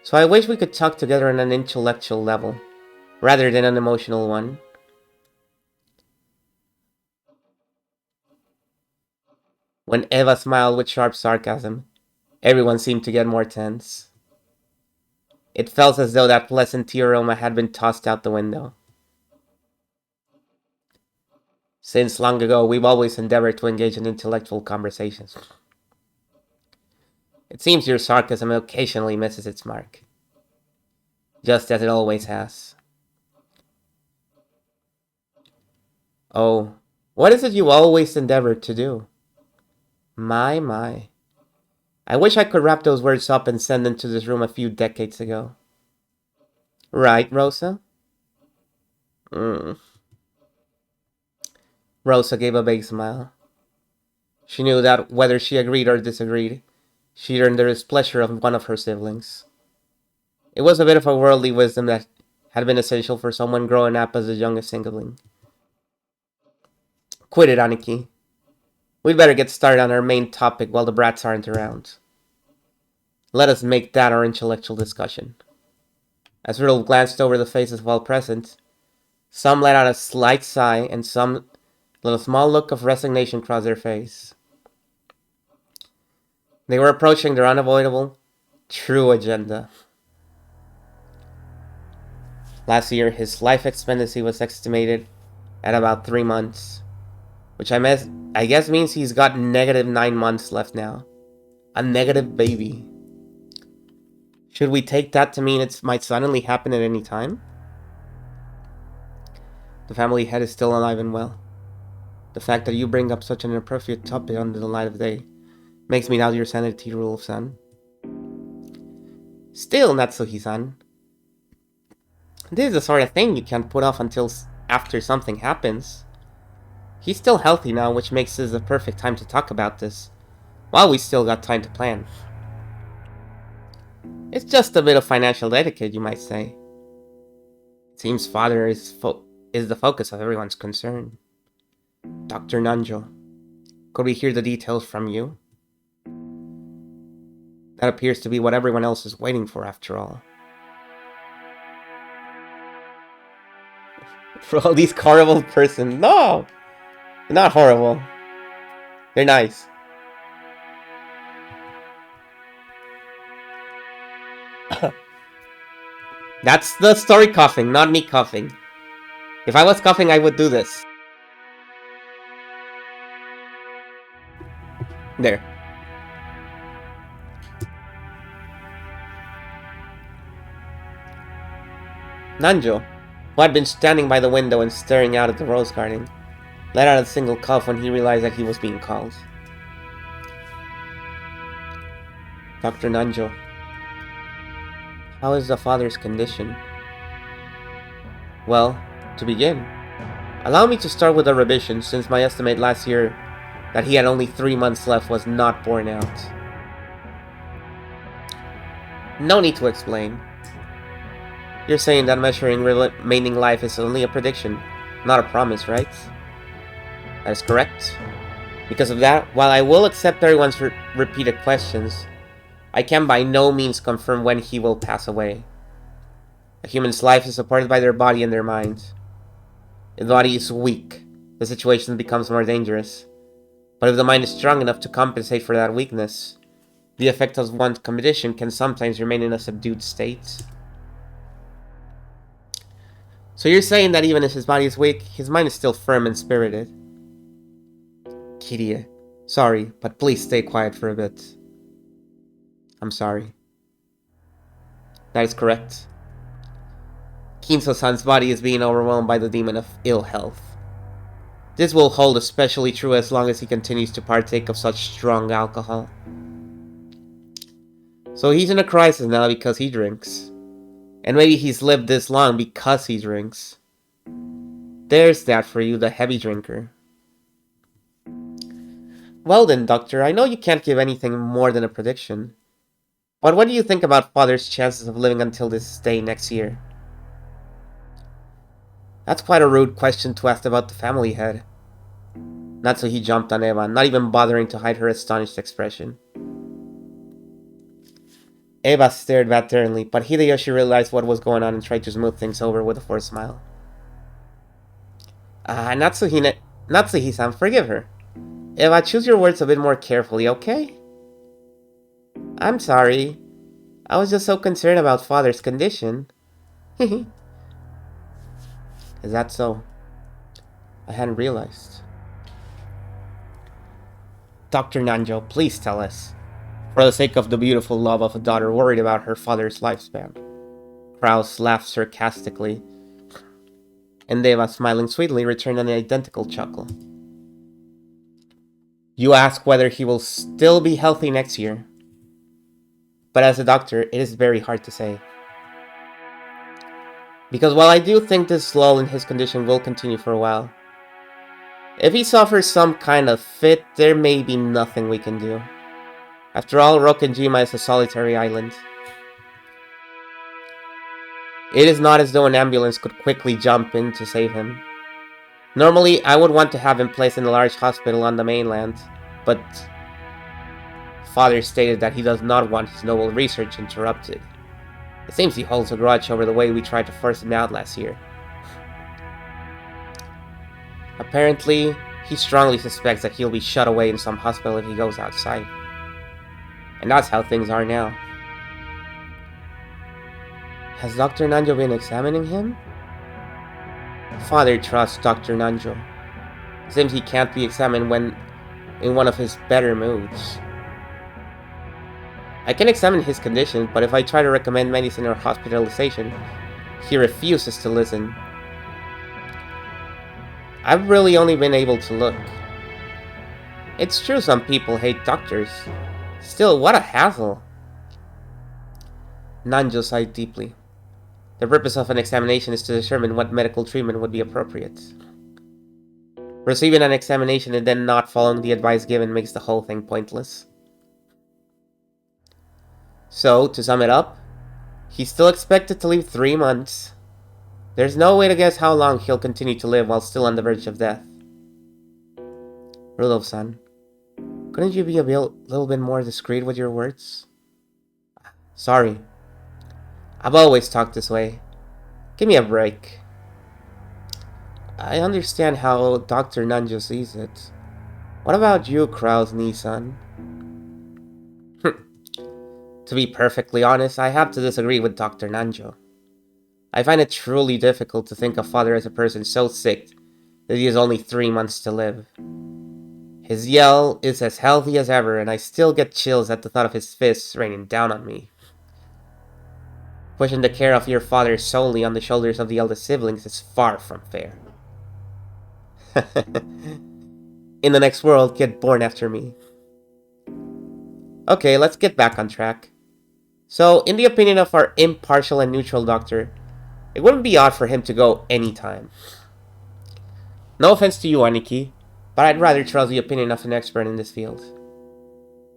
So I wish we could talk together on an intellectual level, rather than an emotional one. When Eva smiled with sharp sarcasm, everyone seemed to get more tense. It felt as though that pleasant tea aroma had been tossed out the window. Since long ago, we've always endeavored to engage in intellectual conversations. It seems your sarcasm occasionally misses its mark. Just as it always has. Oh, what is it you always endeavored to do? My. I wish I could wrap those words up and send them to this room a few decades ago. Right, Rosa? Rosa gave a vague smile. She knew that whether she agreed or disagreed, she'd earned the displeasure of one of her siblings. It was a bit of a worldly wisdom that had been essential for someone growing up as the youngest sibling. Quit it, Aniki. We'd better get started on our main topic while the brats aren't around. Let us make that our intellectual discussion. As Riddle glanced over the faces while present, some let out a slight sigh and some let a small look of resignation cross their face. They were approaching their unavoidable, true agenda. Last year, his life expectancy was estimated at about 3 months, which I guess means he's got negative 9 months left now. A negative baby. Should we take that to mean it might suddenly happen at any time? The family head is still alive and well. The fact that you bring up such an inappropriate topic under the light of day makes me doubt your sanity rule, son. Still, Natsuki-san. This is the sort of thing you can't put off until after something happens. He's still healthy now, which makes this the perfect time to talk about this, while we still got time to plan. It's just a bit of financial etiquette, you might say. It seems father is the focus of everyone's concern. Dr. Nanjo, could we hear the details from you? That appears to be what everyone else is waiting for, after all. For all these horrible persons. No! They're not horrible. They're nice. That's the story coughing, not me coughing. If I was coughing, I would do this. There. Nanjo, who had been standing by the window and staring out at the rose garden, let out a single cough when he realized that he was being called. Dr. Nanjo, how is the father's condition? Well, to begin, allow me to start with a revision, since my estimate last year that he had only 3 months left was not borne out. No need to explain. You're saying that measuring remaining life is only a prediction, not a promise, right? That is correct. Because of that, while I will accept everyone's repeated questions, I can by no means confirm when he will pass away. A human's life is supported by their body and their mind. If the body is weak, the situation becomes more dangerous. But if the mind is strong enough to compensate for that weakness, the effect of one's condition can sometimes remain in a subdued state. So you're saying that even if his body is weak, his mind is still firm and spirited. Kirie, sorry, but please stay quiet for a bit. I'm sorry. That is correct. Kinso-san's body is being overwhelmed by the demon of ill health. This will hold especially true as long as he continues to partake of such strong alcohol. So he's in a crisis now because he drinks. And maybe he's lived this long because he drinks. There's that for you, the heavy drinker. Well then, Doctor, I know you can't give anything more than a prediction. But what do you think about Father's chances of living until this day next year? That's quite a rude question to ask about the family head. Natsuhi jumped on Eva, not even bothering to hide her astonished expression. Eva stared batteringly, but Hideyoshi realized what was going on and tried to smooth things over with a forced smile. Natsuhi-san, forgive her. Eva, choose your words a bit more carefully, okay? I'm sorry. I was just so concerned about Father's condition. Is that so? I hadn't realized. Dr. Nanjo, please tell us. For the sake of the beautiful love of a daughter worried about her father's lifespan. Kraus laughed sarcastically, and Eva, smiling sweetly, returned an identical chuckle. You ask whether he will still be healthy next year. But as a doctor, it is very hard to say. Because while I do think this lull in his condition will continue for a while, if he suffers some kind of fit, there may be nothing we can do. After all, Rokkenjima is a solitary island. It is not as though an ambulance could quickly jump in to save him. Normally, I would want to have him placed in a large hospital on the mainland, but Father stated that he does not want his noble research interrupted. It seems he holds a grudge over the way we tried to force him out last year. Apparently, he strongly suspects that he'll be shut away in some hospital if he goes outside. And that's how things are now. Has Dr. Nanjo been examining him? Father trusts Dr. Nanjo. It seems he can't be examined when in one of his better moods. I can examine his condition, but if I try to recommend medicine or hospitalization, he refuses to listen. I've really only been able to look. It's true some people hate doctors. Still, what a hassle. Nanjo sighed deeply. The purpose of an examination is to determine what medical treatment would be appropriate. Receiving an examination and then not following the advice given makes the whole thing pointless. So, to sum it up, he's still expected to live 3 months. There's no way to guess how long he'll continue to live while still on the verge of death. Rudolph-san, couldn't you be a little bit more discreet with your words? Sorry. I've always talked this way. Give me a break. I understand how Dr. Nanjo sees it. What about you, Kraus Nissan? To be perfectly honest, I have to disagree with Dr. Nanjo. I find it truly difficult to think of Father as a person so sick that he has only 3 months to live. His yell is as healthy as ever, and I still get chills at the thought of his fists raining down on me. Pushing the care of your father solely on the shoulders of the eldest siblings is far from fair. In the next world, get born after me. Okay, let's get back on track. So, in the opinion of our impartial and neutral doctor, it wouldn't be odd for him to go anytime. No offense to you, Aniki, but I'd rather trust the opinion of an expert in this field.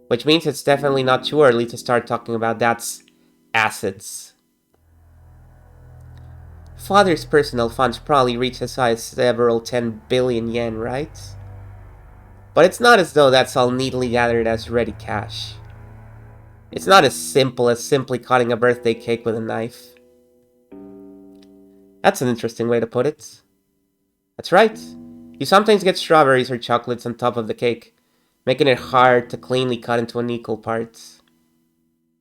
Which means it's definitely not too early to start talking about Dad's assets. Father's personal funds probably reach as high as several 10 billion yen, right? But it's not as though that's all neatly gathered as ready cash. It's not as simple as simply cutting a birthday cake with a knife. That's an interesting way to put it. That's right. You sometimes get strawberries or chocolates on top of the cake, making it hard to cleanly cut into unequal parts.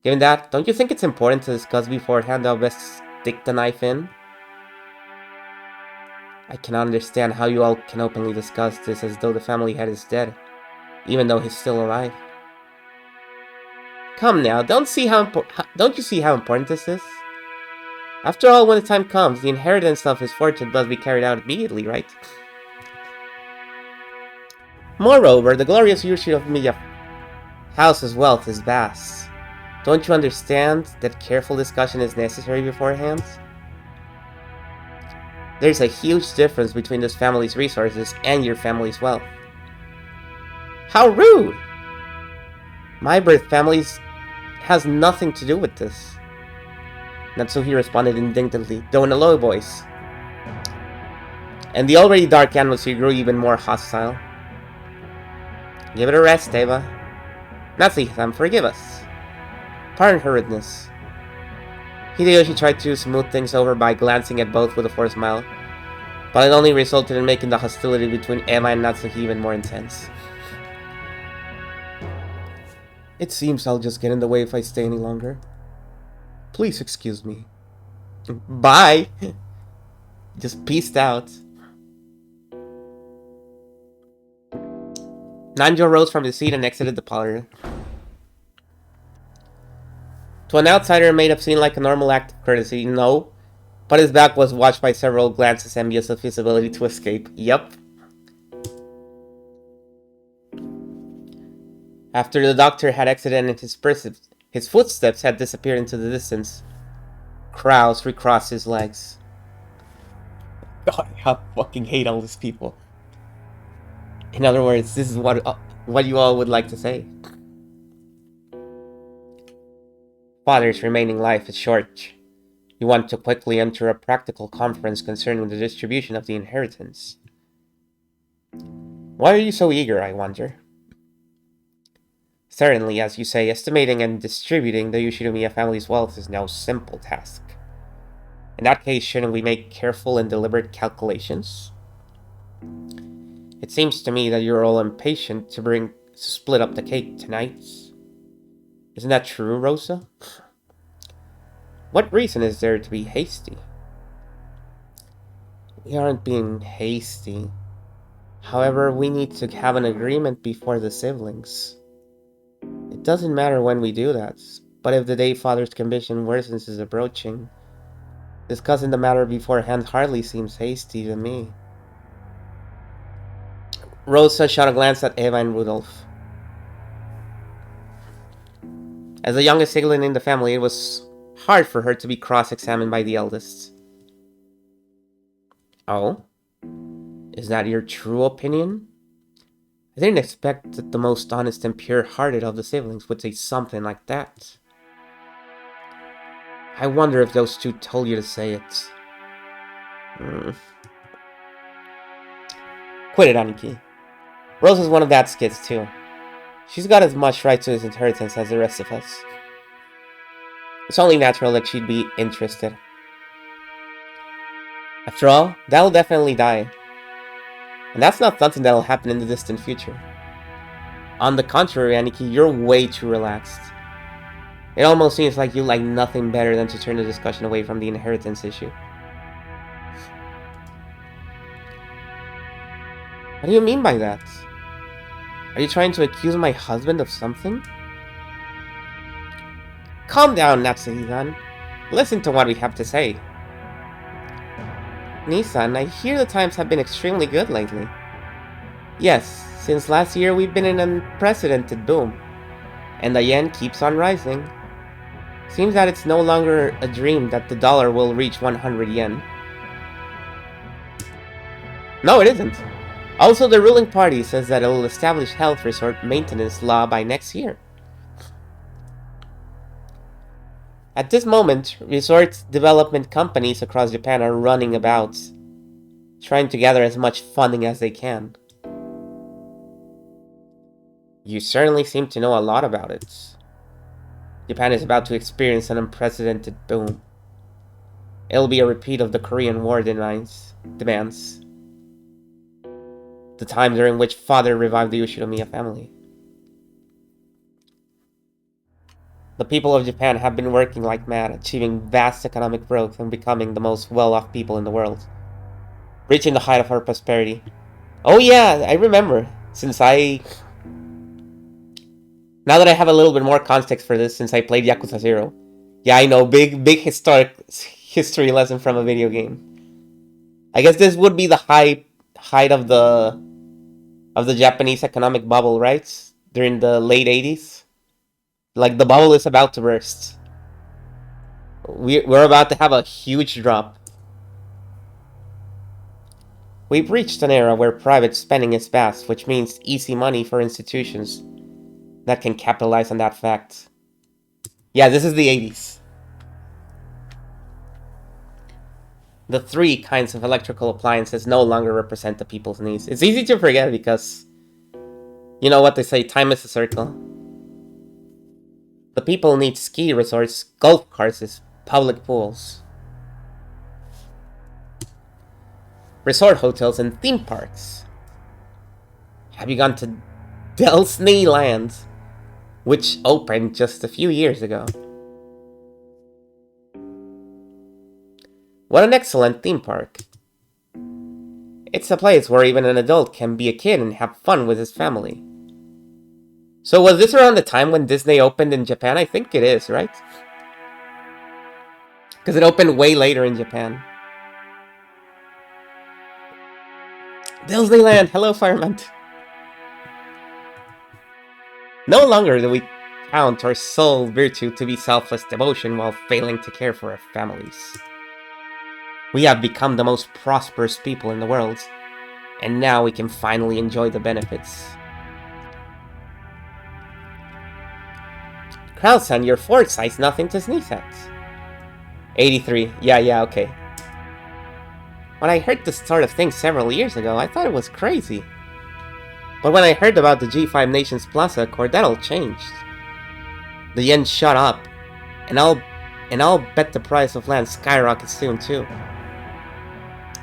Given that, don't you think it's important to discuss beforehand how best to stick the knife in? I cannot understand how you all can openly discuss this as though the family head is dead, even though he's still alive. Come now, don't you see how important this is? After all, when the time comes, the inheritance of his fortune must be carried out immediately, right? Moreover, the glorious Yushi of Miya House's wealth is vast. Don't you understand that careful discussion is necessary beforehand? There's a huge difference between this family's resources and your family's wealth. How rude! My birth family has nothing to do with this. Natsuhi responded indignantly, though in a low voice. And the already dark atmosphere grew even more hostile. Give it a rest, Eva. Natsuhi-san, forgive us. Pardon her rudeness. Hideyoshi tried to smooth things over by glancing at both with a forced smile, but it only resulted in making the hostility between Eva and Natsuhi even more intense. It seems I'll just get in the way if I stay any longer. Please excuse me. Bye! Just peaced out. Nanjo rose from his seat and exited the parlor. To an outsider, it may have seemed like a normal act of courtesy. No, but his back was watched by several glances envious of his ability to escape. Yup. After the doctor had exited and his footsteps had disappeared into the distance, Krause recrossed his legs. God, I fucking hate all these people. In other words, this is what you all would like to say. Father's remaining life is short. You want to quickly enter a practical conference concerning the distribution of the inheritance. Why are you so eager, I wonder? Certainly, as you say, estimating and distributing the Yoshinomiya family's wealth is no simple task. In that case, shouldn't we make careful and deliberate calculations? It seems to me that you're all impatient to split up the cake tonight. Isn't that true, Rosa? What reason is there to be hasty? We aren't being hasty. However, we need to have an agreement before the siblings. It doesn't matter when we do that, but if the day Father's condition worsens is approaching, discussing the matter beforehand hardly seems hasty to me. Rosa shot a glance at Eva and Rudolph. As the youngest sibling in the family, it was hard for her to be cross-examined by the eldest. Oh? Is that your true opinion? I didn't expect that the most honest and pure-hearted of the siblings would say something like that. I wonder if those two told you to say it. Quit it, Aniki. Rose is one of Dad's kids, too. She's got as much right to his inheritance as the rest of us. It's only natural that she'd be interested. After all, Dad'll definitely die. And that's not something that'll happen in the distant future. On the contrary, Aniki, you're way too relaxed. It almost seems like you like nothing better than to turn the discussion away from the inheritance issue. What do you mean by that? Are you trying to accuse my husband of something? Calm down, Natsuhi-san. Listen to what we have to say. Nissan, I hear the times have been extremely good lately. Yes, since last year we've been in an unprecedented boom, and the yen keeps on rising. Seems that it's no longer a dream that the dollar will reach 100 yen. No, it isn't. Also, the ruling party says that it will establish health resort maintenance law by next year. At this moment, resort development companies across Japan are running about, trying to gather as much funding as they can. You certainly seem to know a lot about it. Japan is about to experience an unprecedented boom. It'll be a repeat of the Korean War demands. The time during which Father revived the Yoshinomiya family. The people of Japan have been working like mad, achieving vast economic growth and becoming the most well-off people in the world, reaching the height of our prosperity. Oh yeah, I remember. Now that I have a little bit more context for this, since I played Yakuza 0. Yeah, I know, big history lesson from a video game. I guess this would be the height of the Japanese economic bubble, right? During the late 80s. Like, the bubble is about to burst. We're about to have a huge drop. We've reached an era where private spending is vast, which means easy money for institutions that can capitalize on that fact. Yeah, this is the 80s. The three kinds of electrical appliances no longer represent the people's needs. It's easy to forget because, you know what they say, time is a circle. The people need ski resorts, golf courses, public pools, resort hotels, and theme parks. Have you gone to Disneyland, which opened just a few years ago? What an excellent theme park. It's a place where even an adult can be a kid and have fun with his family. So was this around the time when Disney opened in Japan? I think it is, right? Because it opened way later in Japan. Disneyland! Hello, fireman! No longer do we count our sole virtue to be selfless devotion while failing to care for our families. We have become the most prosperous people in the world, and now we can finally enjoy the benefits. Krausan, your foresight's nothing to sneeze at. 83. Yeah, okay. When I heard the start of things several years ago, I thought it was crazy. But when I heard about the G5 Nations Plaza Accord, that all changed. The yen shot up, and I'll bet the price of land skyrockets soon too.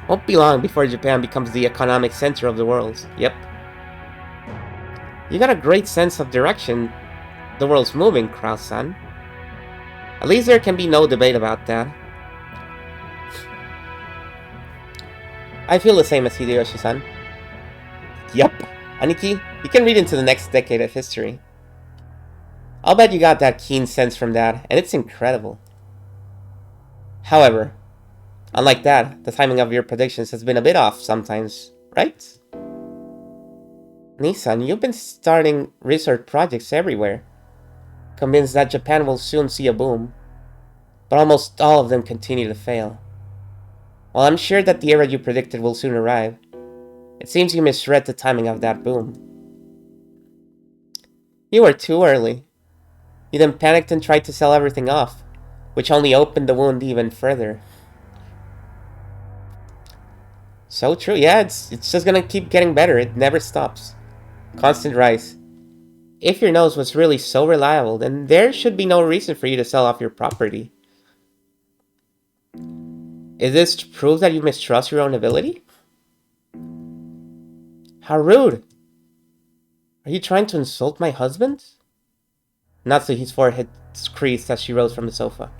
Won't be long before Japan becomes the economic center of the world. Yep. You got a great sense of direction the world's moving, Kraus-san. At least there can be no debate about that. I feel the same as Hideyoshi-san. Yep. Aniki, you can read into the next decade of history. I'll bet you got that keen sense from that, and it's incredible. However, unlike that, the timing of your predictions has been a bit off sometimes, right? Nissan, you've been starting research projects everywhere, convinced that Japan will soon see a boom, but almost all of them continue to fail. While I'm sure that the era you predicted will soon arrive, it seems you misread the timing of that boom. You were too early. You then panicked and tried to sell everything off, which only opened the wound even further. So true, yeah, it's just gonna keep getting better, it never stops. Constant rise. If your nose was really so reliable, then there should be no reason for you to sell off your property. Is this to prove that you mistrust your own ability? How rude! Are you trying to insult my husband? Natsuhi's forehead creased as she rose from the sofa.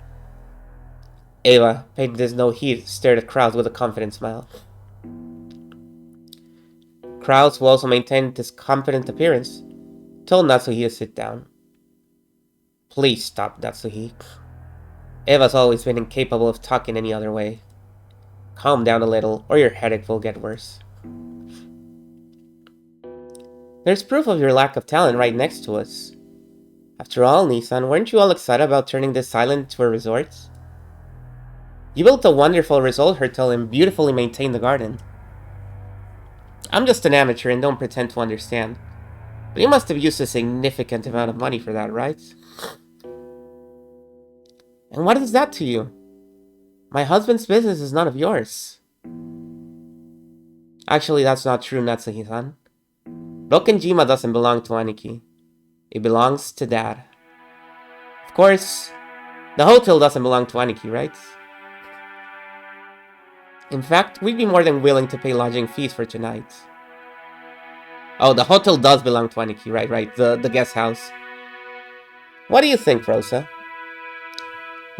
Eva, paying this no heed, stared at Kraus with a confident smile. Kraus, who also maintained his confident appearance, told Natsuhi to sit down. Please stop, Natsuhi. Eva's always been incapable of talking any other way. Calm down a little, or your headache will get worse. There's proof of your lack of talent right next to us. After all, Nissan, weren't you all excited about turning this island into a resort? You built a wonderful resort hotel and beautifully maintained the garden. I'm just an amateur and don't pretend to understand. But you must have used a significant amount of money for that, right? And what is that to you? My husband's business is none of yours. Actually, that's not true, Natsuhi-san. Rokenjima doesn't belong to Aniki. It belongs to Dad. Of course, the hotel doesn't belong to Aniki, right? In fact, we'd be more than willing to pay lodging fees for tonight. Oh, the hotel does belong to Aniki, right, the guest house. What do you think, Rosa?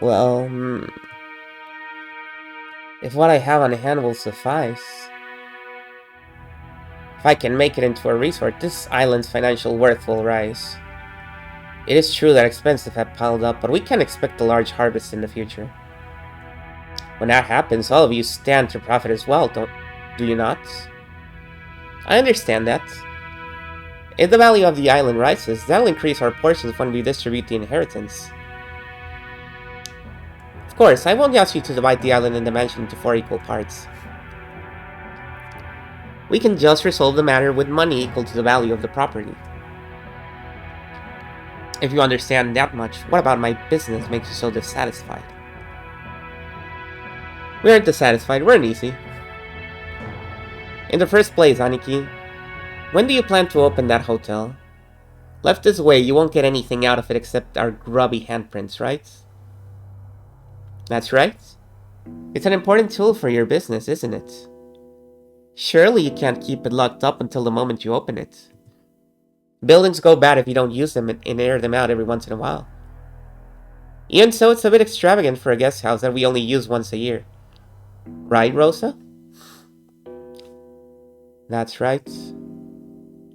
Well, if what I have on hand will suffice. If I can make it into a resort, this island's financial worth will rise. It is true that expenses have piled up, but we can expect a large harvest in the future. When that happens, all of you stand to profit as well, do you not? I understand that. If the value of the island rises, that'll increase our portions when we distribute the inheritance. Of course, I won't ask you to divide the island and the mansion into 4 equal parts. We can just resolve the matter with money equal to the value of the property. If you understand that much, what about my business makes you so dissatisfied? We aren't dissatisfied, we're uneasy. In the first place, Aniki, when do you plan to open that hotel? Left this way, you won't get anything out of it except our grubby handprints, right? That's right. It's an important tool for your business, isn't it? Surely you can't keep it locked up until the moment you open it. Buildings go bad if you don't use them and air them out every once in a while. Even so, it's a bit extravagant for a guest house that we only use once a year. Right, Rosa? That's right.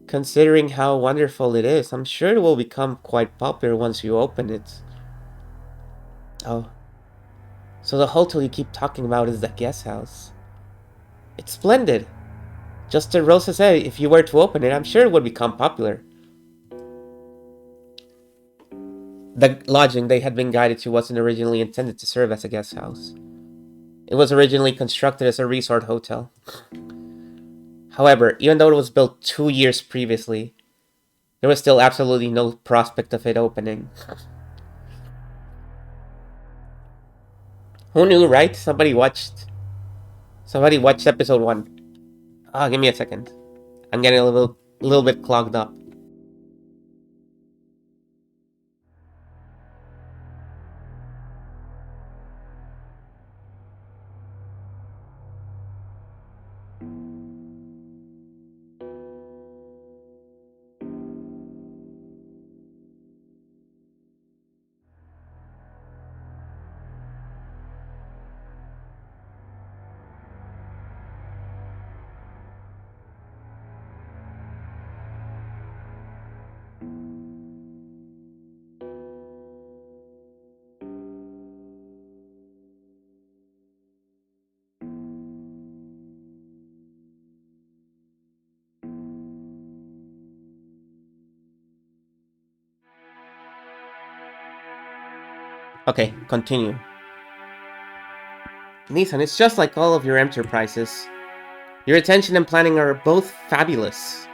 Considering how wonderful it is, I'm sure it will become quite popular once you open it. Oh, so the hotel you keep talking about is the guest house. It's splendid. Just as Rosa said, if you were to open it, I'm sure it would become popular. The lodging they had been guided to wasn't originally intended to serve as a guest house. It was originally constructed as a resort hotel. However, even though it was built 2 years previously, there was still absolutely no prospect of it opening. Who knew, right? Somebody watched episode 1. Ah, give me a second. I'm getting a little bit clogged up. Okay, continue. Nissan, it's just like all of your enterprises. Your attention and planning are both fabulous.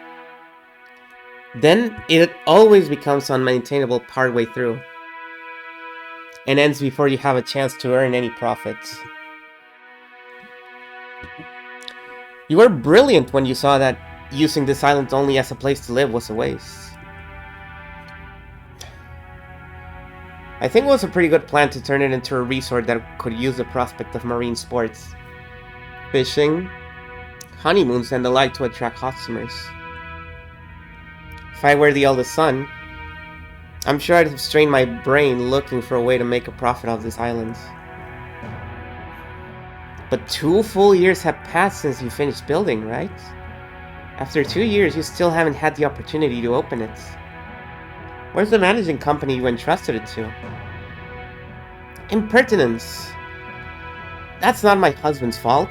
Then it always becomes unmaintainable partway through, and ends before you have a chance to earn any profits. You were brilliant when you saw that using this island only as a place to live was a waste. I think it was a pretty good plan to turn it into a resort that could use the prospect of marine sports, fishing, honeymoons, and the like to attract customers. If I were the eldest son, I'm sure I'd have strained my brain looking for a way to make a profit off this island. But 2 full years have passed since you finished building, right? After 2 years, you still haven't had the opportunity to open it. Where's the managing company you entrusted it to? Impertinence! That's not my husband's fault.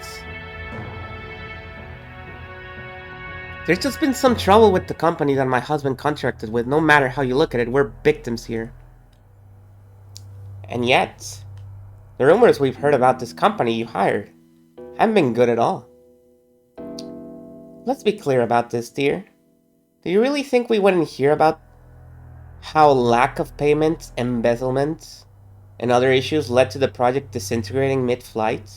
There's just been some trouble with the company that my husband contracted with. No matter how you look at it, we're victims here. And yet, the rumors we've heard about this company you hired haven't been good at all. Let's be clear about this, dear. Do you really think we wouldn't hear about how lack of payment, embezzlement, and other issues led to the project disintegrating mid-flight?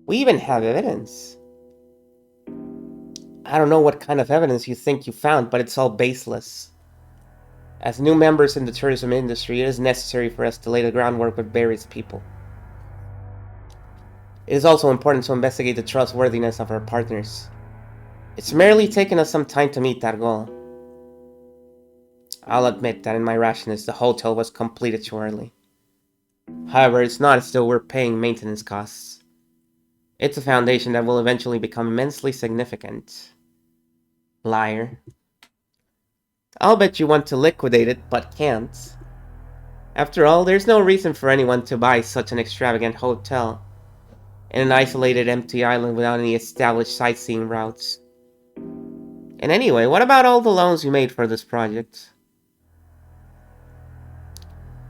We even have evidence. I don't know what kind of evidence you think you found, but it's all baseless. As new members in the tourism industry, it is necessary for us to lay the groundwork with various people. It is also important to investigate the trustworthiness of our partners. It's merely taken us some time to meet that goal. I'll admit that in my rashness, the hotel was completed too early. However, it's not as though we're paying maintenance costs. It's a foundation that will eventually become immensely significant. Liar. I'll bet you want to liquidate it, but can't. After all, there's no reason for anyone to buy such an extravagant hotel in an isolated empty island without any established sightseeing routes. And anyway, what about all the loans you made for this project?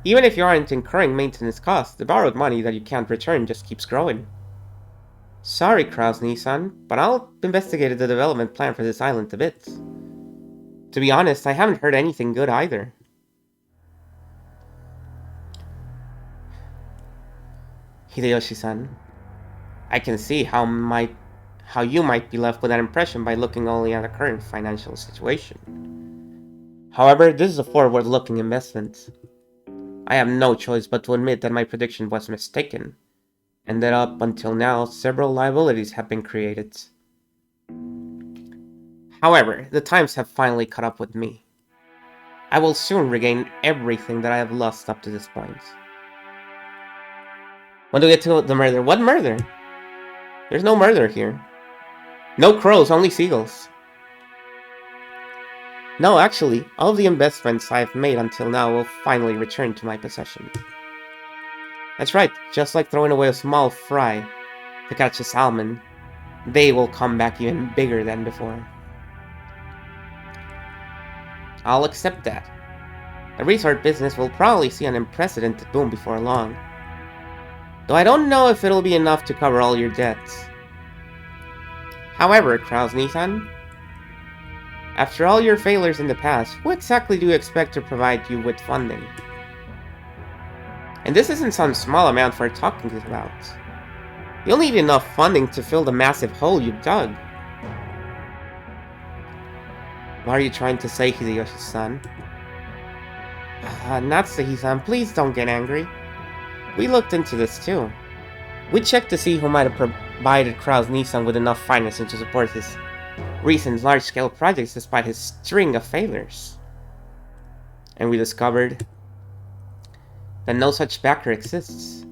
Even if you aren't incurring maintenance costs, the borrowed money that you can't return just keeps growing. Sorry, Krasny-san, but I'll investigate the development plan for this island a bit. To be honest, I haven't heard anything good either. Hideyoshi-san, I can see how you might be left with that impression by looking only at the current financial situation. However, this is a forward-looking investment. I have no choice but to admit that my prediction was mistaken, and that up until now, several liabilities have been created. However, the times have finally caught up with me. I will soon regain everything that I have lost up to this point. When do we get to the murder? What murder? There's no murder here. No crows, only seagulls. No, actually, all of the investments I've made until now will finally return to my possession. That's right, just like throwing away a small fry to catch a salmon, they will come back even bigger than before. I'll accept that. The resort business will probably see an unprecedented boom before long. Though I don't know if it'll be enough to cover all your debts. However, Krasny-san, after all your failures in the past, who exactly do you expect to provide you with funding? And this isn't some small amount we're talking about. You'll need enough funding to fill the massive hole you've dug. What are you trying to say, Hideyoshi-san? Natsuhi-san, please don't get angry. We looked into this too. We checked to see who might have provided Krasny-san with enough financing to support his recent large-scale projects despite his string of failures. And we discovered that no such backer exists.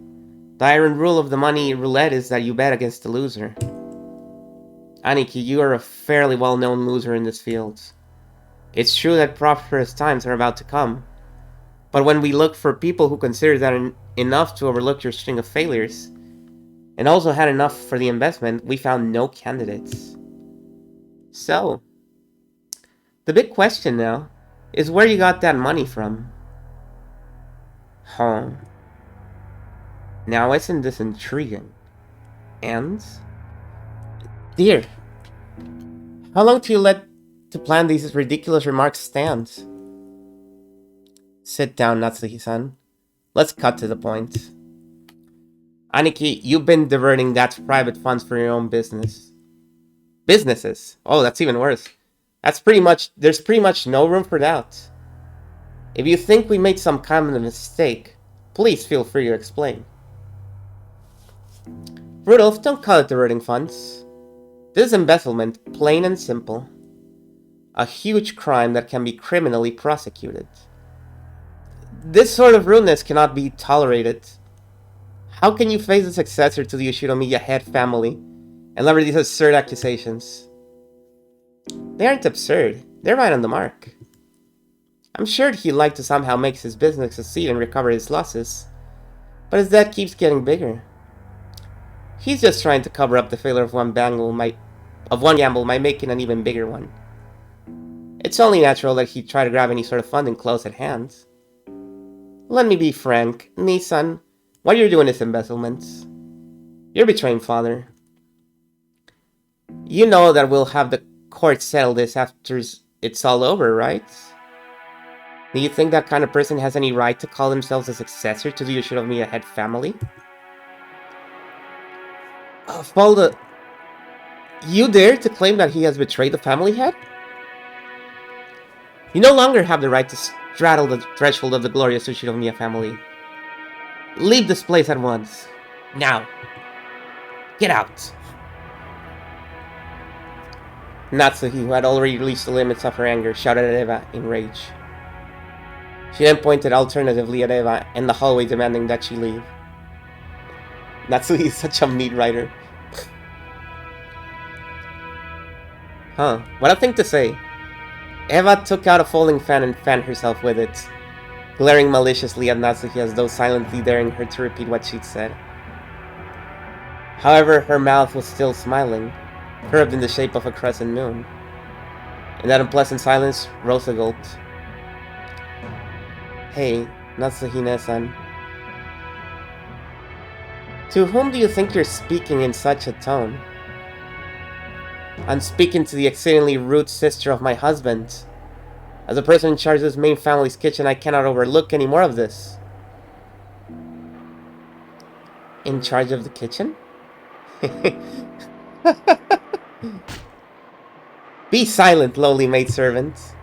The iron rule of the money roulette is that you bet against the loser. Aniki, you are a fairly well-known loser in this field. It's true that prosperous times are about to come, but when we look for people who consider that enough to overlook your string of failures, and also had enough for the investment, we found no candidates. So, the big question now is where you got that money from. Huh. Now isn't this intriguing? And? Dear, how long do you let to plan these ridiculous remarks stand? Sit down, Natsuhi-san. Let's cut to the point. Aniki, you've been diverting that private funds for your own business. Businesses? Oh, that's even worse. There's pretty much no room for doubt. If you think we made some kind of mistake, please feel free to explain. Rudolph, don't call it diverting funds. This is embezzlement, plain and simple. A huge crime that can be criminally prosecuted. This sort of rudeness cannot be tolerated. How can you face the successor to the Yoshinomiya head family and lever these absurd accusations? They aren't absurd, they're right on the mark. I'm sure he'd like to somehow make his business succeed and recover his losses, but his debt keeps getting bigger. He's just trying to cover up the failure of one gamble by making an even bigger one. It's only natural that he'd try to grab any sort of funding close at hand. Let me be frank, Nissan, what you're doing is embezzlement. You're betraying father. You know that we'll have the court settle this after it's all over, right? Do you think that kind of person has any right to call themselves a successor to the Yoshinomiya head family? Falda, you dare to claim that he has betrayed the family head? You no longer have the right to straddle the threshold of the glorious Yoshinomiya family. Leave this place at once. Now. Get out. Natsuhi, who had already reached the limits of her anger, shouted at Eva in rage. She then pointed alternatively at Eva in the hallway, demanding that she leave. Natsuhi is such a meat writer. Huh, what a thing to say. Eva took out a folding fan and fanned herself with it. glaring maliciously at Natsuki as though silently daring her to repeat what she'd said. However, her mouth was still smiling, curved in the shape of a crescent moon. In that unpleasant silence, Rosa gulped. Hey, Natsuhine-san. To whom do you think you're speaking in such a tone? I'm speaking to the exceedingly rude sister of my husband. As a person in charge of this main family's kitchen, I cannot overlook any more of this. In charge of the kitchen? Be silent, lowly maidservant.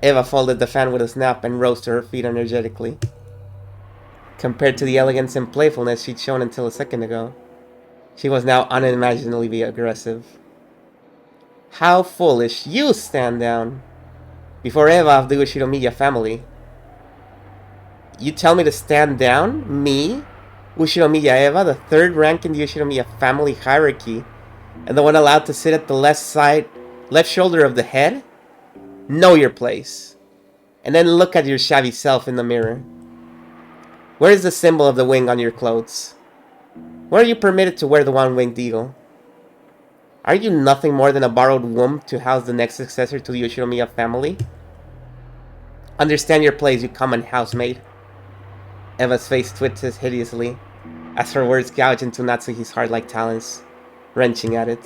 Eva folded the fan with a snap and rose to her feet energetically. Compared to the elegance and playfulness she'd shown until a second ago, she was now unimaginably aggressive. How foolish! You stand down! Before Eva of the Ushinomiya family. You tell me to stand down? Me? Ushinomiya Eva, the third rank in the Ushinomiya family hierarchy, and the one allowed to sit at the left shoulder of the head? Know your place. And then look at your shabby self in the mirror. Where is the symbol of the wing on your clothes? Where are you permitted to wear the one-winged eagle? Are you nothing more than a borrowed womb to house the next successor to the Ushinomiya family? Understand your place, you common housemaid. Eva's face twisted hideously, as her words gouged into Natsuhi's heart like talons, wrenching at it.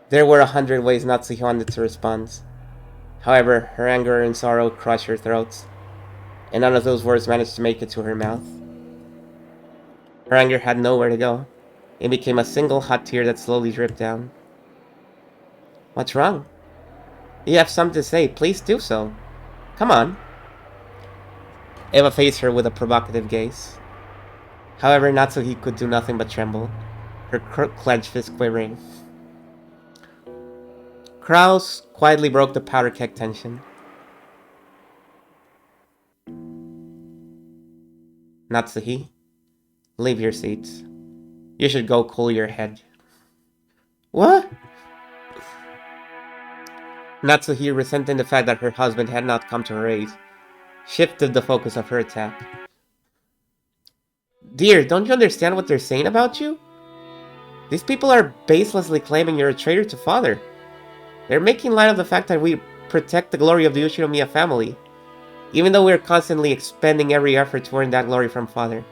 There were 100 ways Natsuhi wanted to respond. However, her anger and sorrow crushed her throat, and none of those words managed to make it to her mouth. Her anger had nowhere to go. It became a single hot tear that slowly dripped down. What's wrong? You have something to say, please do so. Come on. Eva faced her with a provocative gaze. However, Natsuhi could do nothing but tremble, her clenched fist quivering. Kraus quietly broke the powder keg tension. Natsuhi, leave your seat. You should go cool your head. What? Natsuhi, resenting the fact that her husband had not come to her aid, shifted the focus of her attack. Dear, don't you understand what they're saying about you? These people are baselessly claiming you're a traitor to father. They're making light of the fact that we protect the glory of the Ushinomiya family, even though we're constantly expending every effort to earn that glory from father.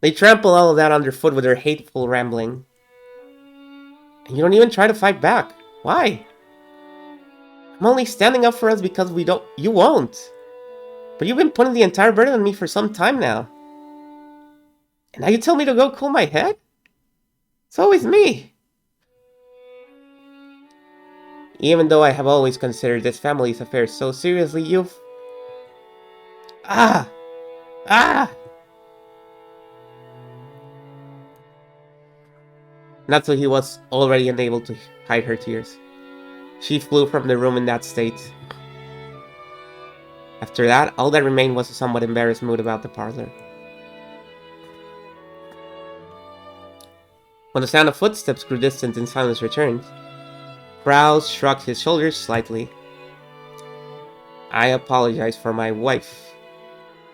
They trample all of that underfoot with their hateful rambling. And you don't even try to fight back. Why? I'm only standing up for us because you won't. But you've been putting the entire burden on me for some time now. And now you tell me to go cool my head? It's always me. Even though I have always considered this family's affairs so seriously, you've... Ah! Natsuhi was already unable to hide her tears. She flew from the room in that state. After that, all that remained was a somewhat embarrassed mood about the parlor. When the sound of footsteps grew distant and silence returned, Krause shrugged his shoulders slightly. I apologize for my wife.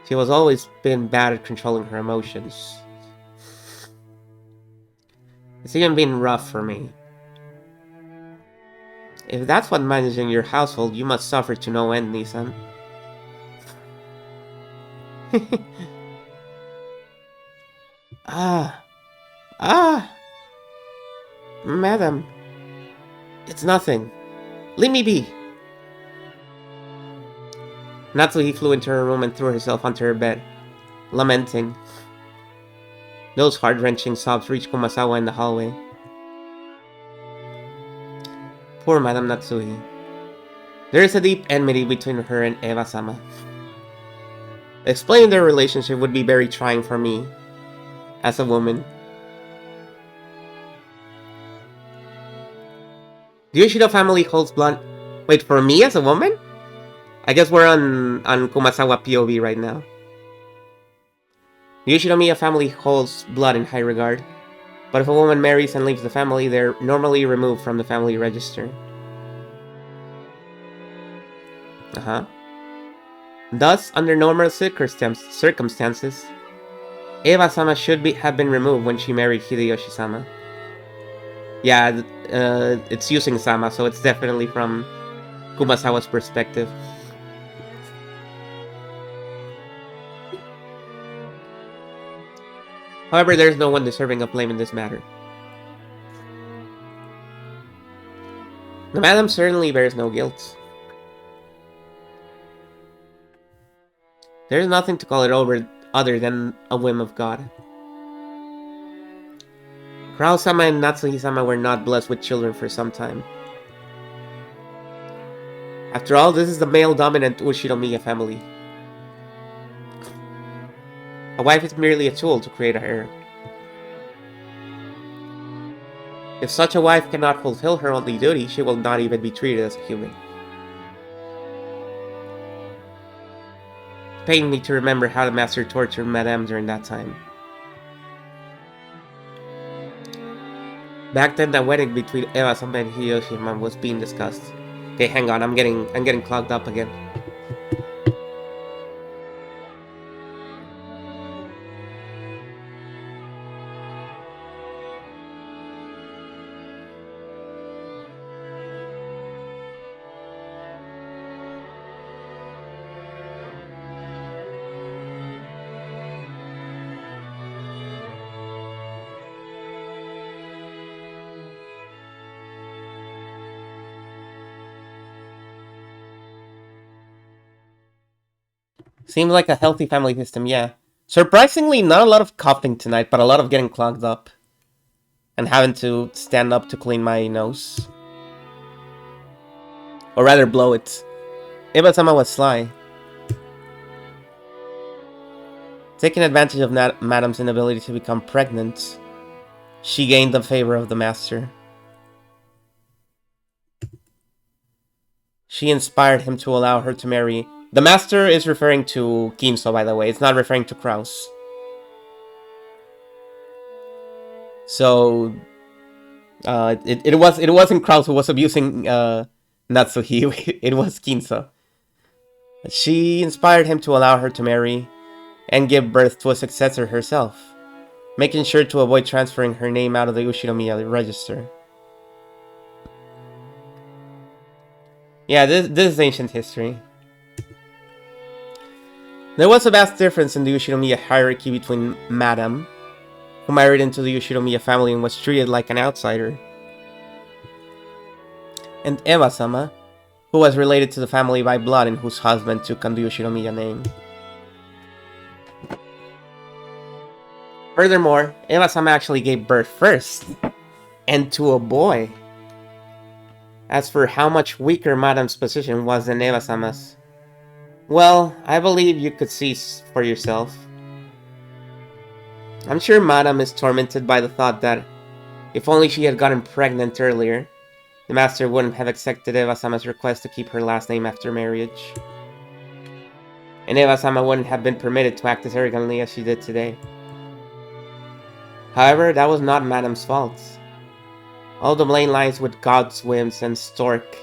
She has always been bad at controlling her emotions. It's even been rough for me. If that's what managing your household, you must suffer to no end, Nissan. Madam. It's nothing. Leave me be. Natsuhi flew into her room and threw herself onto her bed, lamenting. Those heart-wrenching sobs reached Kumasawa in the hallway. Poor Madame Natsuhi. There is a deep enmity between her and Eva-sama. Explaining their relationship would be very trying for me, as a woman. The Yoshida family holds blood... Wait, for me as a woman? I guess we're on Kumasawa POV right now. The Yoshinomiya family holds blood in high regard, but if a woman marries and leaves the family, they're normally removed from the family register. Uh-huh. Thus, under normal circumstances, Eva-sama should have been removed when she married Hideyoshi-sama. Yeah, it's using Sama, so it's definitely from Kumasawa's perspective. However, there's no one deserving of blame in this matter. The madam certainly bears no guilt. There's nothing to call it over other than a whim of God. Kurao-sama and Natsuhi-sama were not blessed with children for some time. After all, this is the male-dominant Ushinomiya family. A wife is merely a tool to create a heir. If such a wife cannot fulfill her only duty, she will not even be treated as a human. It pained me to remember how the master tortured Madame during that time. Back then, the wedding between Eva-sama and Hideyoshi-sama was being discussed. Okay, hang on, I'm getting clogged up again. Seems like a healthy family system, yeah. Surprisingly, not a lot of coughing tonight, but a lot of getting clogged up. And having to stand up to clean my nose. Or rather, blow it. Eva-sama was sly. Taking advantage of Madame's inability to become pregnant, she gained the favor of the master. She inspired him to allow her to marry. The master is referring to Kinso, by the way. It's not referring to Kraus. So, it wasn't Kraus who was abusing Natsuhi. It was Kinso. She inspired him to allow her to marry and give birth to a successor herself, making sure to avoid transferring her name out of the Ushinomiya register. Yeah, this is ancient history. There was a vast difference in the Ushinomiya hierarchy between Madame, who married into the Ushinomiya family and was treated like an outsider, and Eva-sama, who was related to the family by blood and whose husband took on the Ushinomiya name. Furthermore, Eva-sama actually gave birth first, and to a boy. As for how much weaker Madame's position was than Eva-sama's, well, I believe you could see for yourself. I'm sure Madame is tormented by the thought that if only she had gotten pregnant earlier, the master wouldn't have accepted Eva-sama's request to keep her last name after marriage. And Eva-sama wouldn't have been permitted to act as arrogantly as she did today. However, that was not Madame's fault. All the blame lies with God's whims and Stork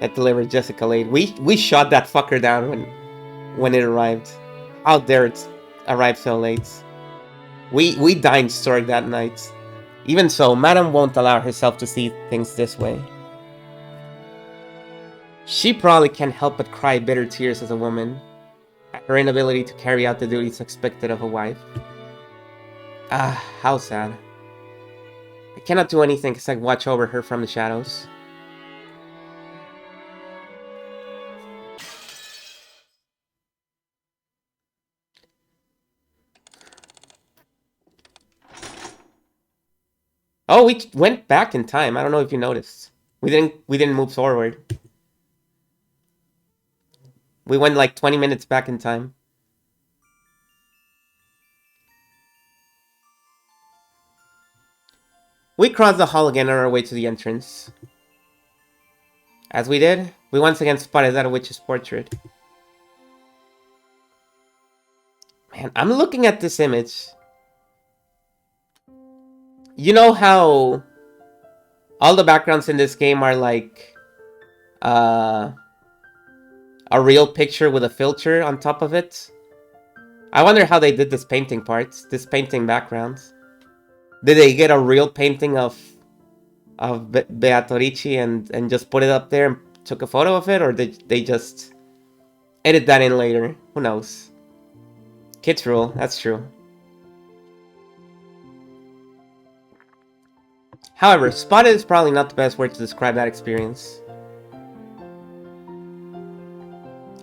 that delivered Jessica late. We shot that fucker down when it arrived. How dare it arrive so late? We dined Stork that night. Even so, Madame won't allow herself to see things this way. She probably can't help but cry bitter tears as a woman at her inability to carry out the duties expected of a wife. Ah, how sad. I cannot do anything except watch over her from the shadows. Oh, we went back in time. I don't know if you noticed. We didn't move forward. We went like 20 minutes back in time. We crossed the hall again on our way to the entrance. As we did, we once again spotted that witch's portrait. Man, I'm looking at this image. You know how all the backgrounds in this game are like a real picture with a filter on top of it. I wonder how they did this painting part, this painting background. Did they get a real painting of Beatrice and just put it up there and took a photo of it, or did they just edit that in later? Who knows? Kids rule, that's true. However, spotted is probably not the best word to describe that experience.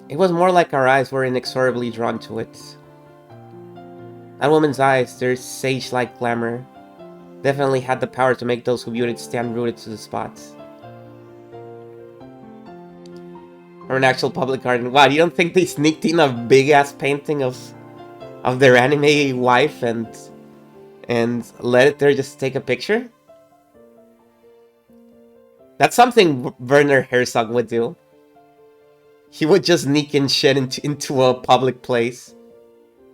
It was more like our eyes were inexorably drawn to it. That woman's eyes, their sage-like glamour, definitely had the power to make those who viewed it stand rooted to the spot. Or an actual public garden. Wow, you don't think they sneaked in a big-ass painting of their anime wife and let it there just to take a picture? That's something Werner Herzog would do. He would just sneak in shit into a public place.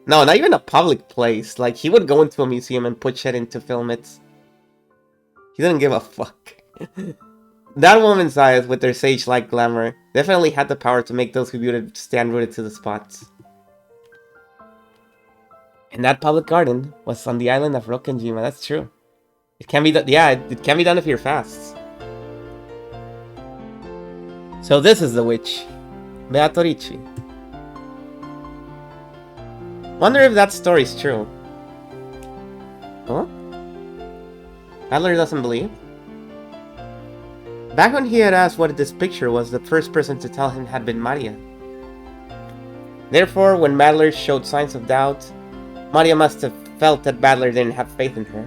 No, not even a public place. Like, he would go into a museum and put shit in to film it. He didn't give a fuck. That woman's eyes, with their sage-like glamour, definitely had the power to make those who viewed it stand rooted to the spot. And that public garden was on the island of Rokkenjima, that's true. It can be done, yeah, it can be done if you're fast. So this is the witch, Beatrice. Wonder if that story's true. Huh? Adler doesn't believe? Back when he had asked what this picture was, the first person to tell him had been Maria. Therefore, when Badler showed signs of doubt, Maria must have felt that Badler didn't have faith in her.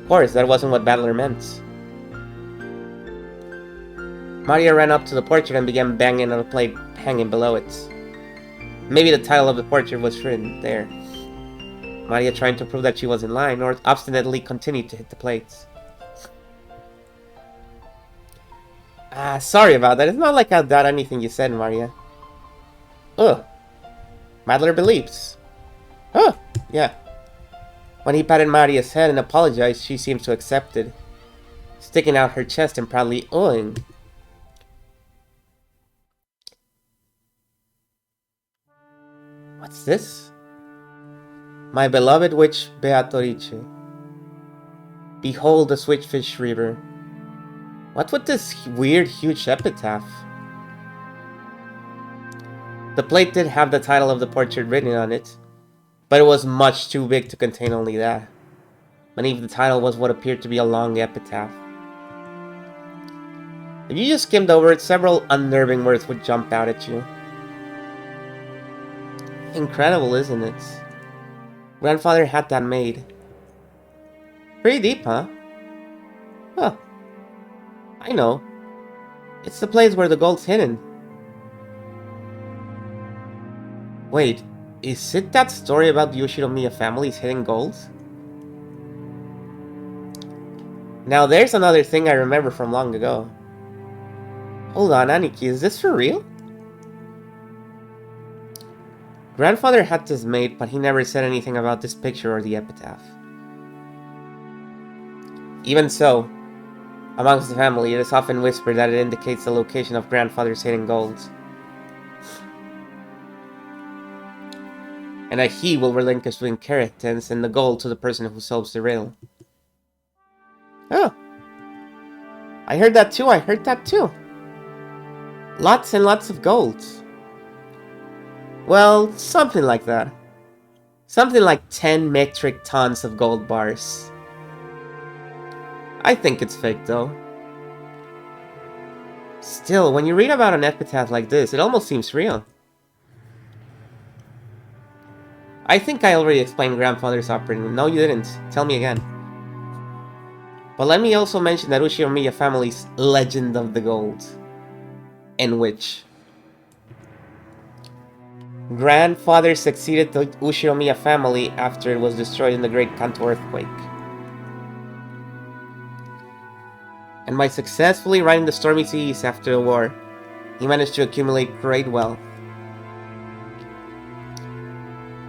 Of course, that wasn't what Badler meant. Maria ran up to the portrait and began banging on the plate hanging below it. Maybe the title of the portrait was written there. Maria, trying to prove that she was in line, or obstinately continued to hit the plates. Sorry about that. It's not like I doubt anything you said, Maria. Ugh. Madler believes. Oh, yeah. When he patted Maria's head and apologized, she seemed to accept it, sticking out her chest and proudly oohing. What's this? My beloved witch Beatrice. Behold the Switchfish River. What with this weird, huge epitaph? The plate did have the title of the portrait written on it, but it was much too big to contain only that. Beneath the title was what appeared to be a long epitaph. If you just skimmed over it, several unnerving words would jump out at you. Incredible, isn't it? Grandfather had that made. Pretty deep, huh? Huh. I know. It's the place where the gold's hidden. Wait, is it that story about the Ushinomiya family's hidden gold? Now there's another thing I remember from long ago. Hold on, Aniki, is this for real? Grandfather had this made, but he never said anything about this picture or the epitaph. Even so, amongst the family, it is often whispered that it indicates the location of Grandfather's hidden gold. And that he will relinquish the inheritance and the gold to the person who solves the riddle. Oh. I heard that too. Lots and lots of gold. Well, something like that. Something like 10 metric tons of gold bars. I think it's fake though. Still, when you read about an epitaph like this, it almost seems real. I think I already explained Grandfather's upbringing. No, you didn't. Tell me again. But let me also mention that Ushinomiya family's Legend of the Gold. In which Grandfather succeeded the Ushinomiya family after it was destroyed in the Great Kanto earthquake. And by successfully riding the stormy seas after the war, he managed to accumulate great wealth.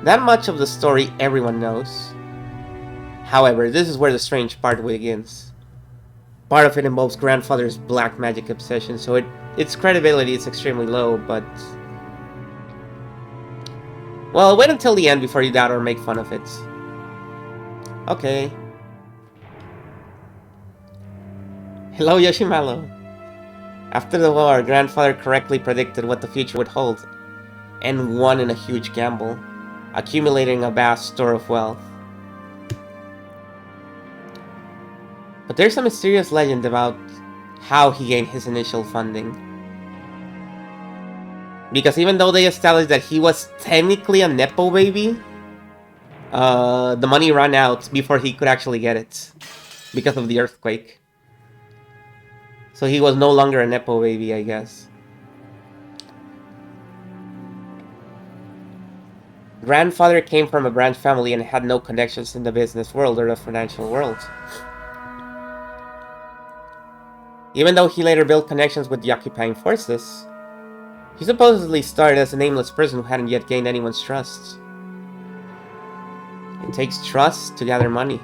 That much of the story everyone knows. However, this is where the strange part begins. Part of it involves Grandfather's black magic obsession, so it its credibility is extremely low, but... Well, wait until the end before you doubt or make fun of it. Okay. Hello, Yoshimalo. After the war, grandfather correctly predicted what the future would hold, and won in a huge gamble, accumulating a vast store of wealth. But there's a mysterious legend about how he gained his initial funding. Because even though they established that he was technically a Nepo baby, the money ran out before he could actually get it, because of the earthquake. So he was no longer a Nepo baby, I guess. Grandfather came from a branch family and had no connections in the business world or the financial world. Even though he later built connections with the occupying forces, he supposedly started as a nameless person who hadn't yet gained anyone's trust. It takes trust to gather money.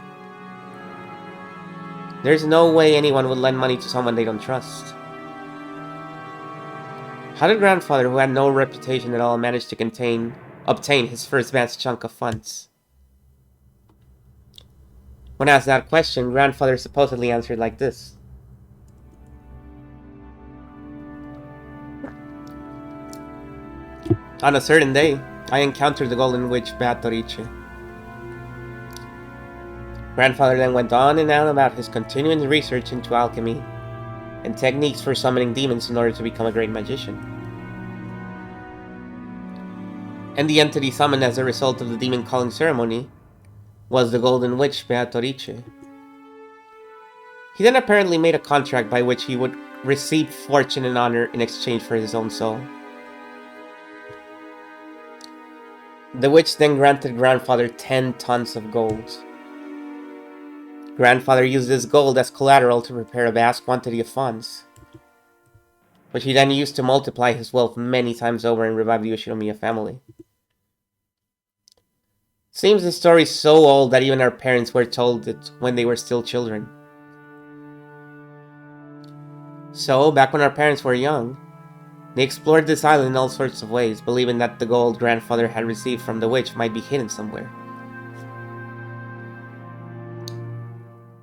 There's no way anyone would lend money to someone they don't trust. How did grandfather, who had no reputation at all, manage to obtain his first vast chunk of funds? When asked that question, grandfather supposedly answered like this. On a certain day, I encountered the golden witch Beatrice. Grandfather then went on and on about his continuing research into alchemy and techniques for summoning demons in order to become a great magician. And the entity summoned as a result of the demon calling ceremony was the golden witch Beatrice. He then apparently made a contract by which he would receive fortune and honor in exchange for his own soul. The witch then granted grandfather 10 tons of gold. Grandfather used this gold as collateral to prepare a vast quantity of funds, which he then used to multiply his wealth many times over and revive the Ushinomiya family. Seems the story is so old that even our parents were told it when they were still children. So, back when our parents were young, they explored this island in all sorts of ways, believing that the gold grandfather had received from the witch might be hidden somewhere.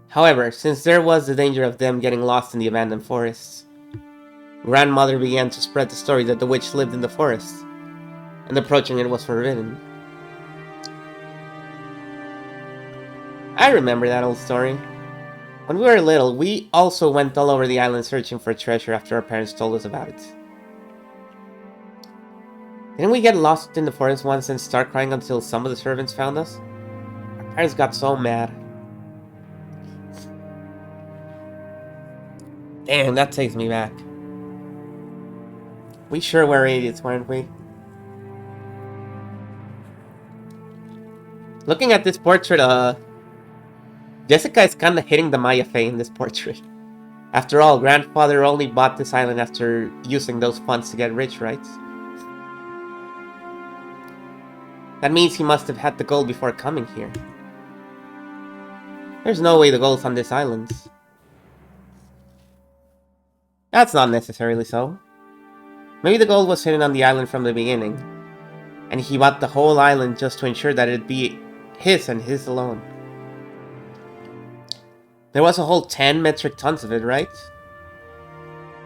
However, since there was the danger of them getting lost in the abandoned forests, grandmother began to spread the story that the witch lived in the forest, and approaching it was forbidden. I remember that old story. When we were little, we also went all over the island searching for treasure after our parents told us about it. Didn't we get lost in the forest once and start crying until some of the servants found us? Our parents got so mad. Damn, that takes me back. We sure were idiots, weren't we? Looking at this portrait, Jessica is kinda hitting the Maya Fey in this portrait. After all, grandfather only bought this island after using those funds to get rich, right? That means he must have had the gold before coming here. There's no way the gold's on this island. That's not necessarily so. Maybe the gold was hidden on the island from the beginning, and he bought the whole island just to ensure that it'd be his and his alone. There was a whole 10 metric tons of it, right?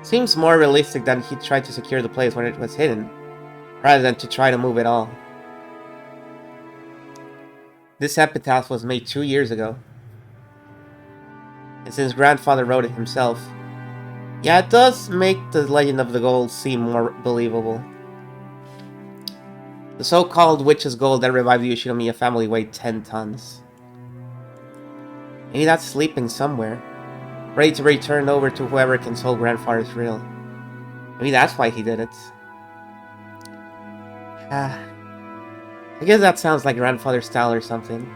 Seems more realistic that he tried to secure the place when it was hidden, rather than to try to move it all. This epitaph was made 2 years ago. And since grandfather wrote it himself, yeah, it does make the legend of the gold seem more believable. The so-called witch's gold that revived the Ushinomiya family weighed 10 tons. Maybe that's sleeping somewhere, ready to be turned over to whoever can solve grandfather's riddle. Maybe that's why he did it. I guess that sounds like grandfather's style or something.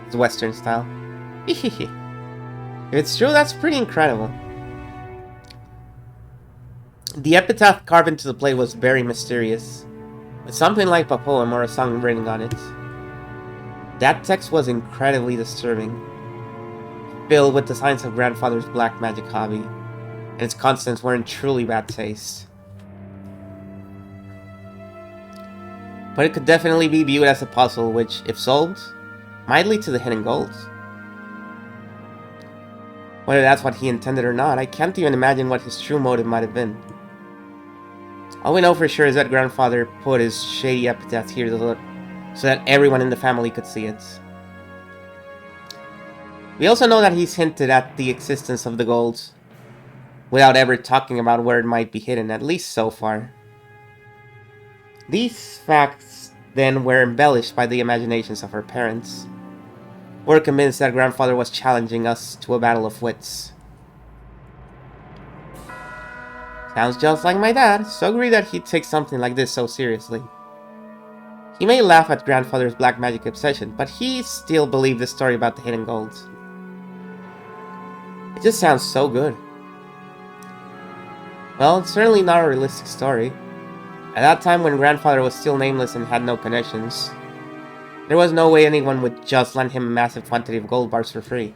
It's Western style. If it's true, that's pretty incredible. The epitaph carved into the plate was very mysterious, with something like a poem or a song written on it. That text was incredibly disturbing, filled with the signs of grandfather's black magic hobby, and its contents were in truly bad taste. But it could definitely be viewed as a puzzle which, if solved, might lead to the hidden gold. Whether that's what he intended or not, I can't even imagine what his true motive might have been. All we know for sure is that grandfather put his shady epitaph here so that everyone in the family could see it. We also know that he's hinted at the existence of the gold, without ever talking about where it might be hidden, at least so far. These facts then were embellished by the imaginations of our parents. We're convinced that grandfather was challenging us to a battle of wits. Sounds just like my dad, so agree that he'd take something like this so seriously. He may laugh at grandfather's black magic obsession, but he still believed the story about the hidden gold. It just sounds so good. Well, it's certainly not a realistic story. At that time when grandfather was still nameless and had no connections, there was no way anyone would just lend him a massive quantity of gold bars for free.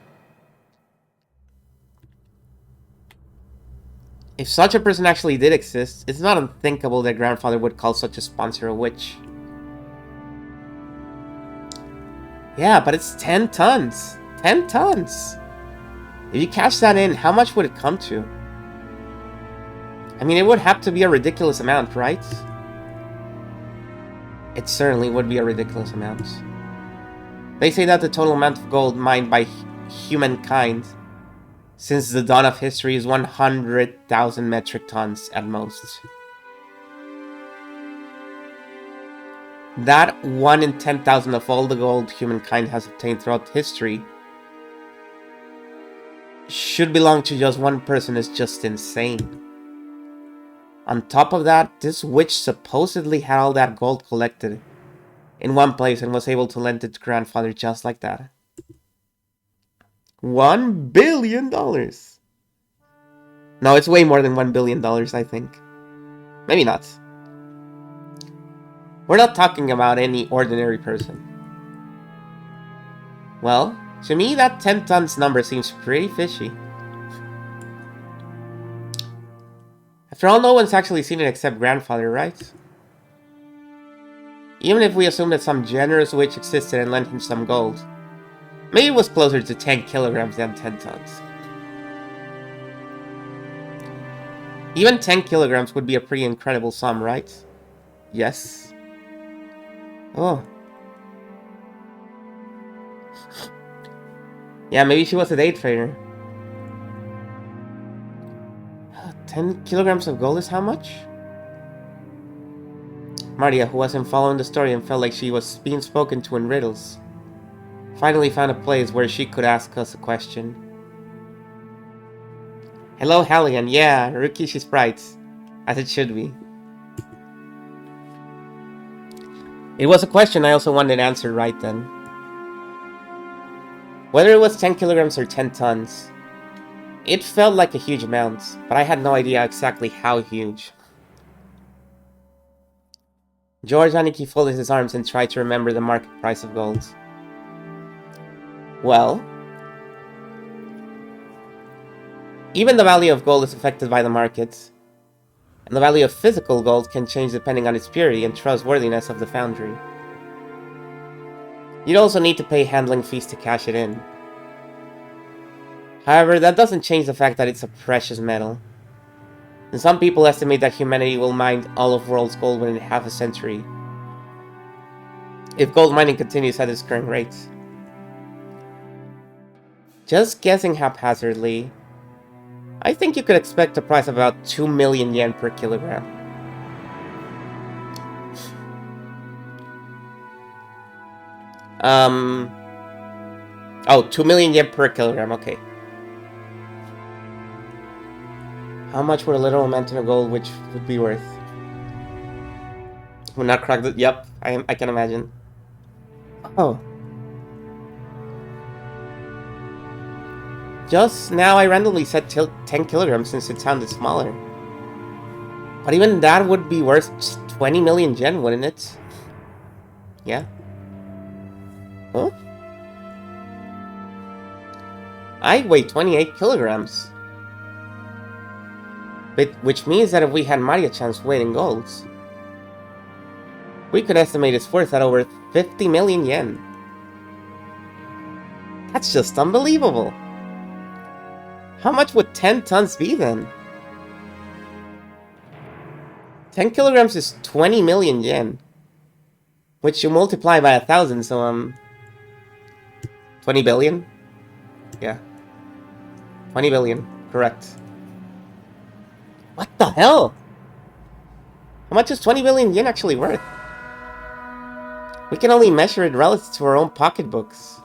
If such a person actually did exist, it's not unthinkable that grandfather would call such a sponsor a witch. Yeah, but it's 10 tons! 10 tons! If you cash that in, how much would it come to? I mean, it would have to be a ridiculous amount, right? It certainly would be a ridiculous amount. They say that the total amount of gold mined by humankind since the dawn of history is 100,000 metric tons at most. That 1 in 10,000 of all the gold humankind has obtained throughout history should belong to just one person is just insane. On top of that, this witch supposedly had all that gold collected in one place and was able to lend it to grandfather just like that. $1 billion! No, it's way more than $1 billion, I think. Maybe not. We're not talking about any ordinary person. Well, to me that 10 tons number seems pretty fishy. After all, no one's actually seen it except grandfather, right? Even if we assume that some generous witch existed and lent him some gold, maybe it was closer to 10 kilograms than 10 tons. Even 10 kilograms would be a pretty incredible sum, right? Yes. Oh. Yeah, maybe she was a day trader. 10 kilograms of gold is how much? Maria, who wasn't following the story and felt like she was being spoken to in riddles, finally found a place where she could ask us a question. Hello, Halligan. Yeah, Rikishi sprites. As it should be. It was a question I also wanted answered right then. Whether it was 10 kilograms or 10 tons, it felt like a huge amount, but I had no idea exactly how huge. George Aniki folded his arms and tried to remember the market price of gold. Well, even the value of gold is affected by the market, and the value of physical gold can change depending on its purity and trustworthiness of the foundry. You'd also need to pay handling fees to cash it in. However, that doesn't change the fact that it's a precious metal. And some people estimate that humanity will mine all of world's gold within half a century, if gold mining continues at its current rates. Just guessing haphazardly, I think you could expect a price of about 2 million yen per kilogram. Oh, 2 million yen per kilogram, okay. How much would a literal mountain of gold which would be worth? Would not crack the... Yep, I can imagine. Oh. Just now I randomly said 10 kilograms since it sounded smaller. But even that would be worth 20 million yen, wouldn't it? Yeah. Huh? I weigh 28 kilograms. which means that if we had Maria Chan's weight in gold, we could estimate its worth at over 50 million yen. That's just unbelievable. How much would 10 tons be then? 10 kilograms is 20 million yen. Which you multiply by 1,000, so 20 billion? Yeah. 20 billion, correct. What the hell? How much is 20 billion yen actually worth? We can only measure it relative to our own pocketbooks.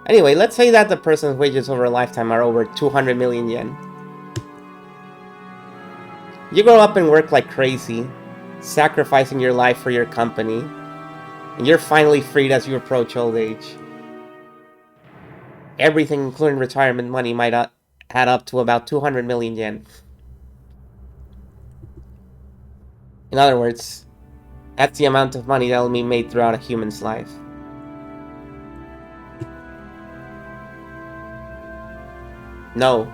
Anyway, let's say that the person's wages over a lifetime are over 200 million yen. You grow up and work like crazy, sacrificing your life for your company, and you're finally freed as you approach old age. Everything, including retirement money, might add up to about 200 million yen. In other words, that's the amount of money that will be made throughout a human's life. No,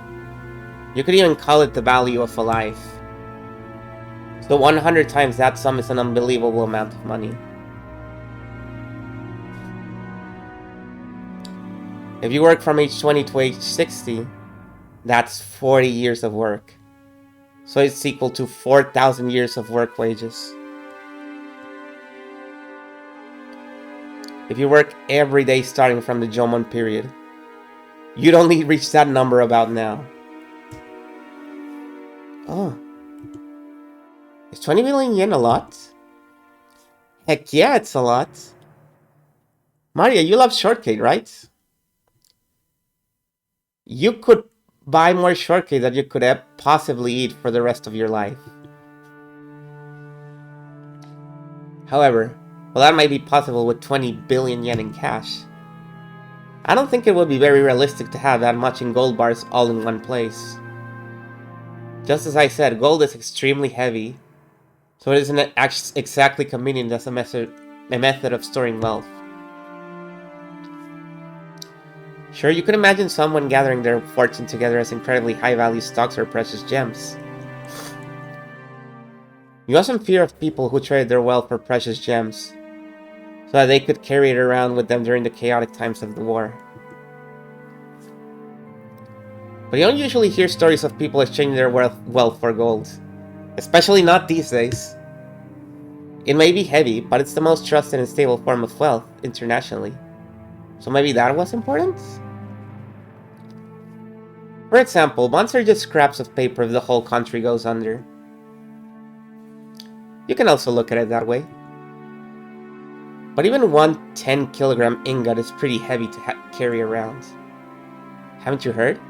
you could even call it the value of a life. So 100 times that sum is an unbelievable amount of money. If you work from age 20 to age 60, that's 40 years of work. So it's equal to 4,000 years of work wages. If you work every day starting from the Jomon period, you'd only reach that number about now. Oh. Is 20 million yen a lot? Heck yeah, it's a lot. Maria, you love shortcake, right? You could buy more shortcake than you could possibly eat for the rest of your life. However, well, that might be possible with 20 billion yen in cash. I don't think it would be very realistic to have that much in gold bars all in one place. Just as I said, gold is extremely heavy, so it isn't exactly convenient as a method of storing wealth. Sure, you could imagine someone gathering their fortune together as incredibly high-value stocks or precious gems. You often fear of people who trade their wealth for precious gems, so that they could carry it around with them during the chaotic times of the war. But you don't usually hear stories of people exchanging their wealth for gold. Especially not these days. It may be heavy, but it's the most trusted and stable form of wealth internationally. So maybe that was important? For example, bonds are just scraps of paper if the whole country goes under. You can also look at it that way. But even one 10 kilogram ingot is pretty heavy to carry around. Haven't you heard?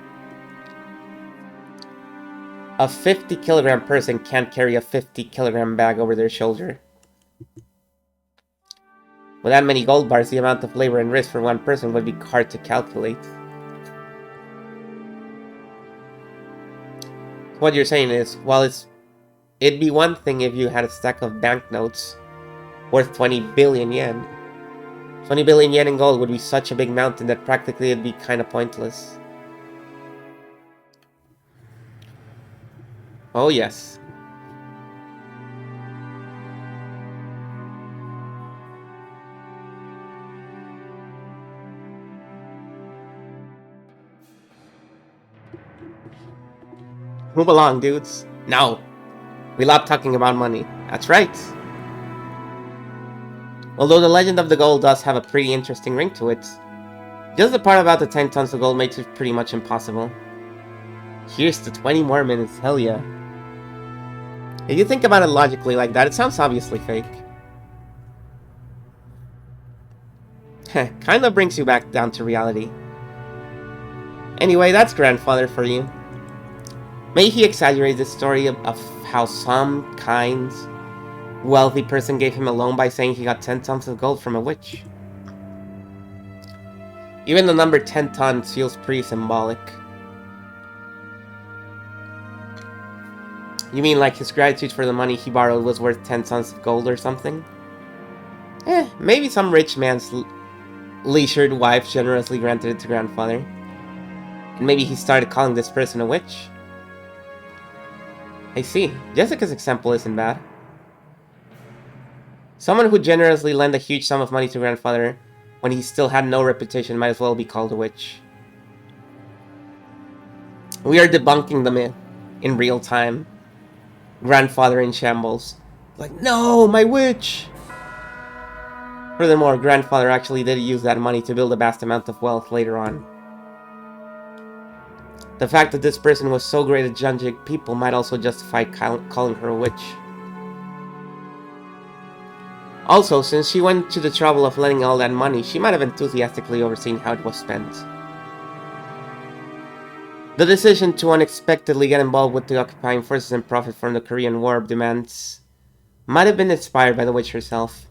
A 50 kilogram person can't carry a 50 kilogram bag over their shoulder. With that many gold bars, the amount of labor and risk for one person would be hard to calculate. What you're saying is, while it'd be one thing if you had a stack of banknotes worth 20 billion yen. 20 billion yen in gold would be such a big mountain that practically it'd be kinda pointless. Oh yes. Move along, dudes. No. We love talking about money. That's right. Although the legend of the gold does have a pretty interesting ring to it, just the part about the 10 tons of gold makes it pretty much impossible. Here's to 20 more minutes, hell yeah. If you think about it logically like that, it sounds obviously fake. Kinda brings you back down to reality. Anyway, that's grandfather for you. May he exaggerate the story of how some kind, wealthy person gave him a loan by saying he got 10 tons of gold from a witch. Even the number 10 tons feels pretty symbolic. You mean like his gratitude for the money he borrowed was worth 10 tons of gold or something? Maybe some rich man's leisured wife generously granted it to grandfather. And maybe he started calling this person a witch. I see. Jessica's example isn't bad. Someone who generously lent a huge sum of money to grandfather when he still had no reputation might as well be called a witch. We are debunking the myth in real time. Grandfather in shambles. Like, no, my witch! Furthermore, grandfather actually did use that money to build a vast amount of wealth later on. The fact that this person was so great at judging people might also justify calling her a witch. Also, since she went to the trouble of lending all that money, she might have enthusiastically overseen how it was spent. The decision to unexpectedly get involved with the occupying forces and profit from the Korean War demands might have been inspired by the witch herself.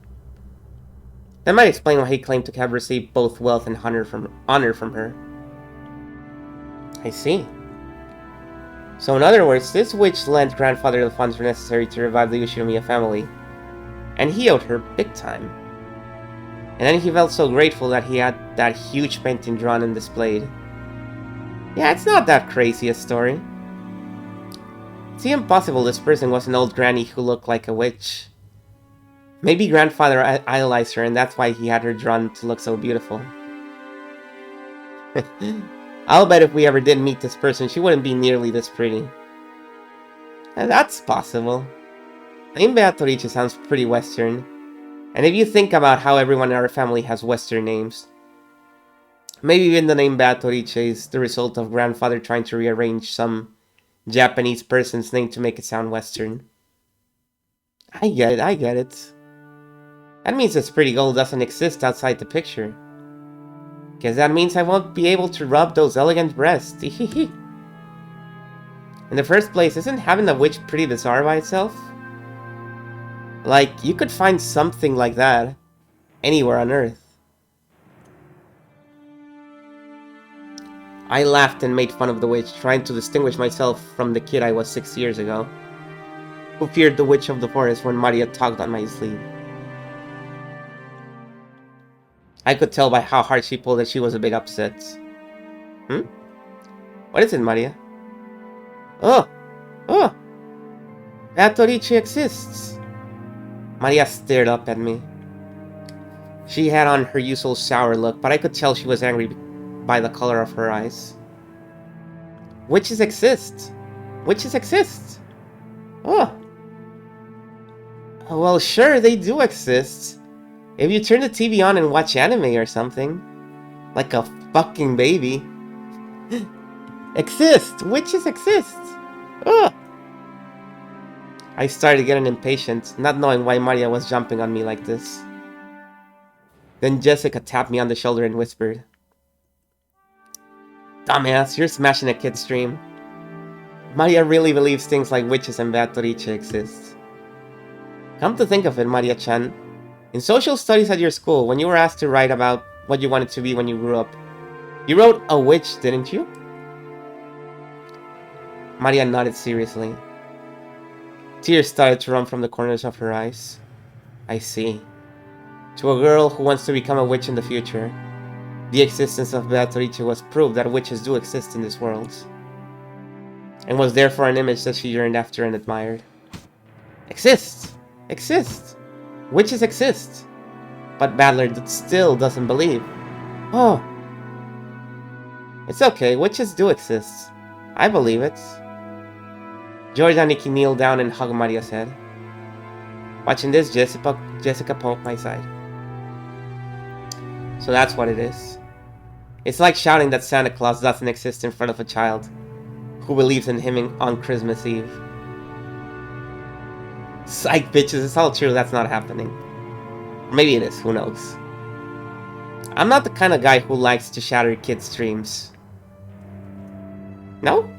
That might explain why he claimed to have received both wealth and honor from her. I see. So in other words, this witch lent grandfather the funds necessary to revive the Yoshinomiya family, and he owed her big time. And then he felt so grateful that he had that huge painting drawn and displayed. Yeah, it's not that crazy a story. It's even possible this person was an old granny who looked like a witch. Maybe grandfather idolized her and that's why he had her drawn to look so beautiful. I'll bet if we ever did meet this person, she wouldn't be nearly this pretty. And that's possible. Name Beatrice sounds pretty Western. And if you think about how everyone in our family has Western names, maybe even the name Beatrice is the result of grandfather trying to rearrange some Japanese person's name to make it sound Western. I get it. That means this pretty girl doesn't exist outside the picture. Guess that means I won't be able to rub those elegant breasts. In the first place, isn't having a witch pretty bizarre by itself? Like, you could find something like that anywhere on Earth. I laughed and made fun of the witch, trying to distinguish myself from the kid I was 6 years ago, who feared the witch of the forest when Maria tugged on my sleeve. I could tell by how hard she pulled that she was a bit upset. What is it, Maria? Oh! Beatrice exists! Maria stared up at me. She had on her usual sour look, but I could tell she was angry by the color of her eyes. Witches exist! Witches exist! Oh! Well, sure, they do exist. If you turn the TV on and watch anime or something. Like a fucking baby. Exist! Witches exist! Ugh! I started getting impatient, not knowing why Maria was jumping on me like this. Then Jessica tapped me on the shoulder and whispered, "Dumbass, you're smashing a kid's dream. Maria really believes things like witches and Beatrice exist." Come to think of it, Maria-chan, in social studies at your school, when you were asked to write about what you wanted to be when you grew up, you wrote a witch, didn't you? Maria nodded seriously. Tears started to run from the corners of her eyes. I see. To a girl who wants to become a witch in the future, the existence of Beatrice was proof that witches do exist in this world, and was therefore an image that she yearned after and admired. Exist! Exist! Witches exist! But Battler still doesn't believe. Oh! It's okay, witches do exist. I believe it. George and Nikki kneeled down and hugged Maria's head. Watching this, Jessica poked my side. So that's what it is. It's like shouting that Santa Claus doesn't exist in front of a child who believes in him on Christmas Eve. Psych, bitches, it's all true, that's not happening. Or maybe it is, who knows. I'm not the kind of guy who likes to shatter kids' dreams. No?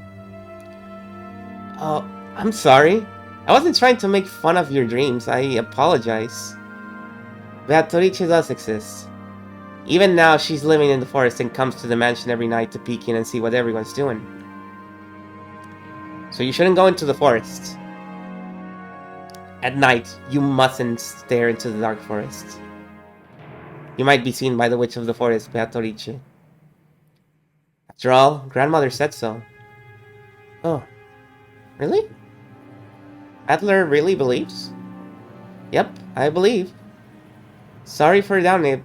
Oh, I'm sorry. I wasn't trying to make fun of your dreams, I apologize. Beatrice does exist. Even now, she's living in the forest and comes to the mansion every night to peek in and see what everyone's doing. So you shouldn't go into the forest. At night, you mustn't stare into the dark forest. You might be seen by the witch of the forest, Beatrice. After all, grandmother said so. Oh, really? Adler really believes? Yep, I believe. Sorry for down it.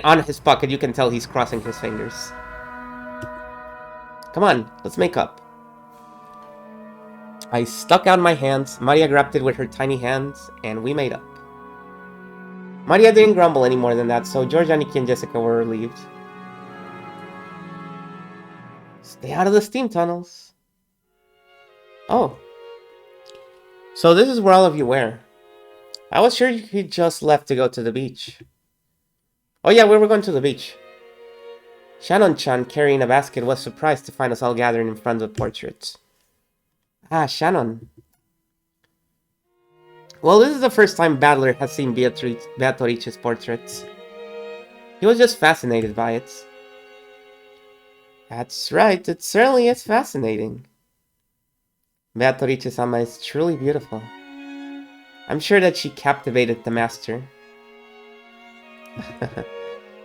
On his pocket, you can tell he's crossing his fingers. Come on, let's make up. I stuck out my hands, Maria grabbed it with her tiny hands, and we made up. Maria didn't grumble any more than that, so George, Aniki, and Jessica were relieved. Stay out of the steam tunnels. Oh. So this is where all of you were. I was sure you just left to go to the beach. Oh yeah, we were going to the beach. Shannon-chan, carrying a basket, was surprised to find us all gathering in front of the portraits. Ah, Shannon. Well, this is the first time Battler has seen Beatrice's portraits. He was just fascinated by it. That's right, it certainly is fascinating. Beatrice-sama is truly beautiful. I'm sure that she captivated the master.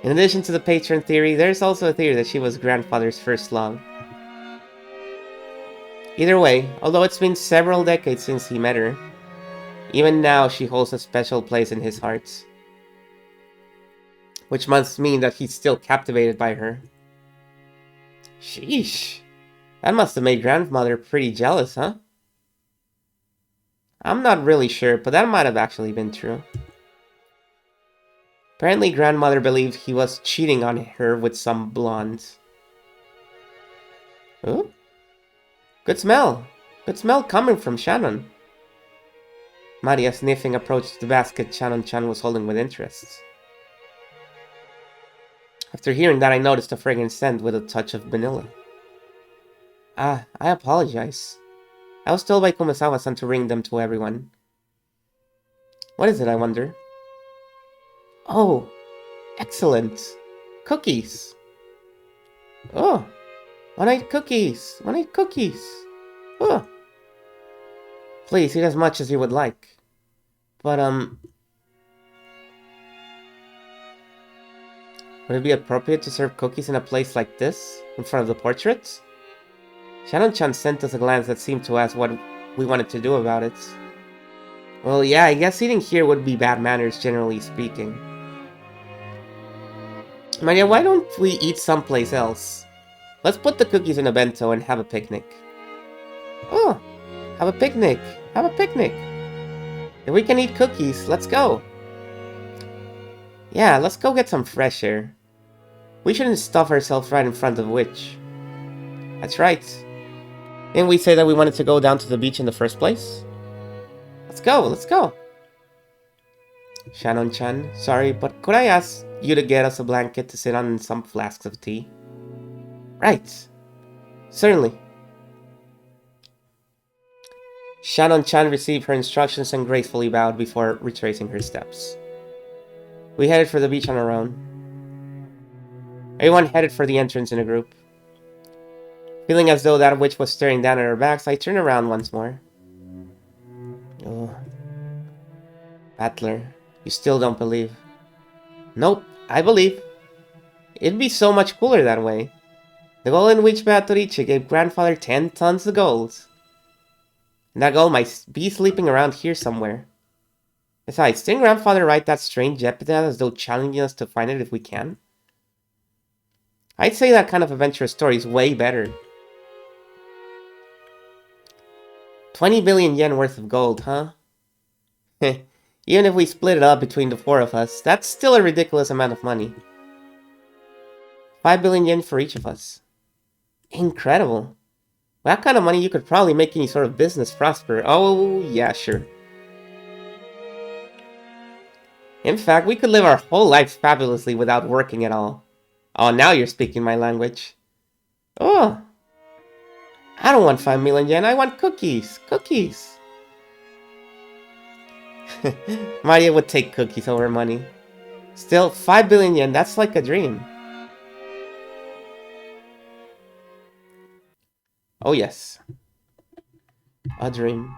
In addition to the patron theory, there's also a theory that she was grandfather's first love. Either way, although it's been several decades since he met her, even now she holds a special place in his heart. Which must mean that he's still captivated by her. Sheesh. That must have made grandmother pretty jealous, huh? I'm not really sure, but that might have actually been true. Apparently grandmother believed he was cheating on her with some blonde. Ooh? Good smell. Good smell coming from Shannon. Maria, sniffing, approached the basket Shannon-chan was holding with interest. After hearing that, I noticed a fragrant scent with a touch of vanilla. Ah, I apologize. I was told by Kumasawa-san to bring them to everyone. What is it, I wonder? Oh, excellent. Cookies. Oh, one-eyed cookies. One-eyed cookies. Oh. Please, eat as much as you would like. But, would it be appropriate to serve cookies in a place like this, in front of the portraits? Shannon-chan sent us a glance that seemed to ask what we wanted to do about it. Well, yeah, I guess eating here would be bad manners, generally speaking. Maria, why don't we eat someplace else? Let's put the cookies in a bento and have a picnic. Oh, have a picnic. Have a picnic. If we can eat cookies, let's go. Yeah, let's go get some fresh air. We shouldn't stuff ourselves right in front of Witch. That's right. Didn't we say that we wanted to go down to the beach in the first place? Let's go, let's go. Shannon-chan, sorry, but could I ask you to get us a blanket to sit on and some flasks of tea? Right. Certainly. Shannon-chan received her instructions and gracefully bowed before retracing her steps. We headed for the beach on our own. Everyone headed for the entrance in a group. Feeling as though that witch was staring down at our backs, I turned around once more. Oh. Battler, you still don't believe? Nope, I believe. It'd be so much cooler that way. The Golden Witch Beatrice gave grandfather 10 tons of gold. And that gold might be sleeping around here somewhere. Besides, didn't grandfather write that strange epitaph as though challenging us to find it if we can? I'd say that kind of adventurous story is way better. 20 billion yen worth of gold, huh? Even if we split it up between the four of us, that's still a ridiculous amount of money. 5 billion yen for each of us. Incredible. With that kind of money, you could probably make any sort of business prosper. Oh, yeah, sure. In fact, we could live our whole lives fabulously without working at all. Oh, now you're speaking my language. Oh. I don't want 5 million yen, I want cookies. Cookies. Maria would take cookies over money. Still, 5 billion yen, that's like a dream. Oh yes. A dream.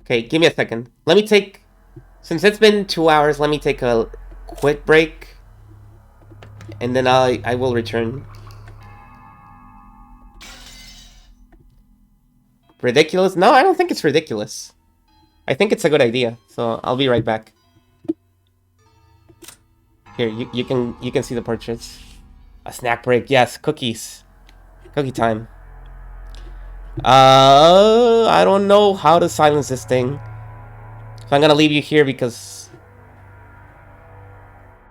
Okay, give me a second. Let me take... Since it's been 2 hours, let me take a quick break. And then I will return. Ridiculous? No, I don't think it's ridiculous. I think it's a good idea. So I'll be right back. Here, you can see the portraits. A snack break, yes, cookies. Cookie time. I don't know how to silence this thing. So I'm gonna leave you here because...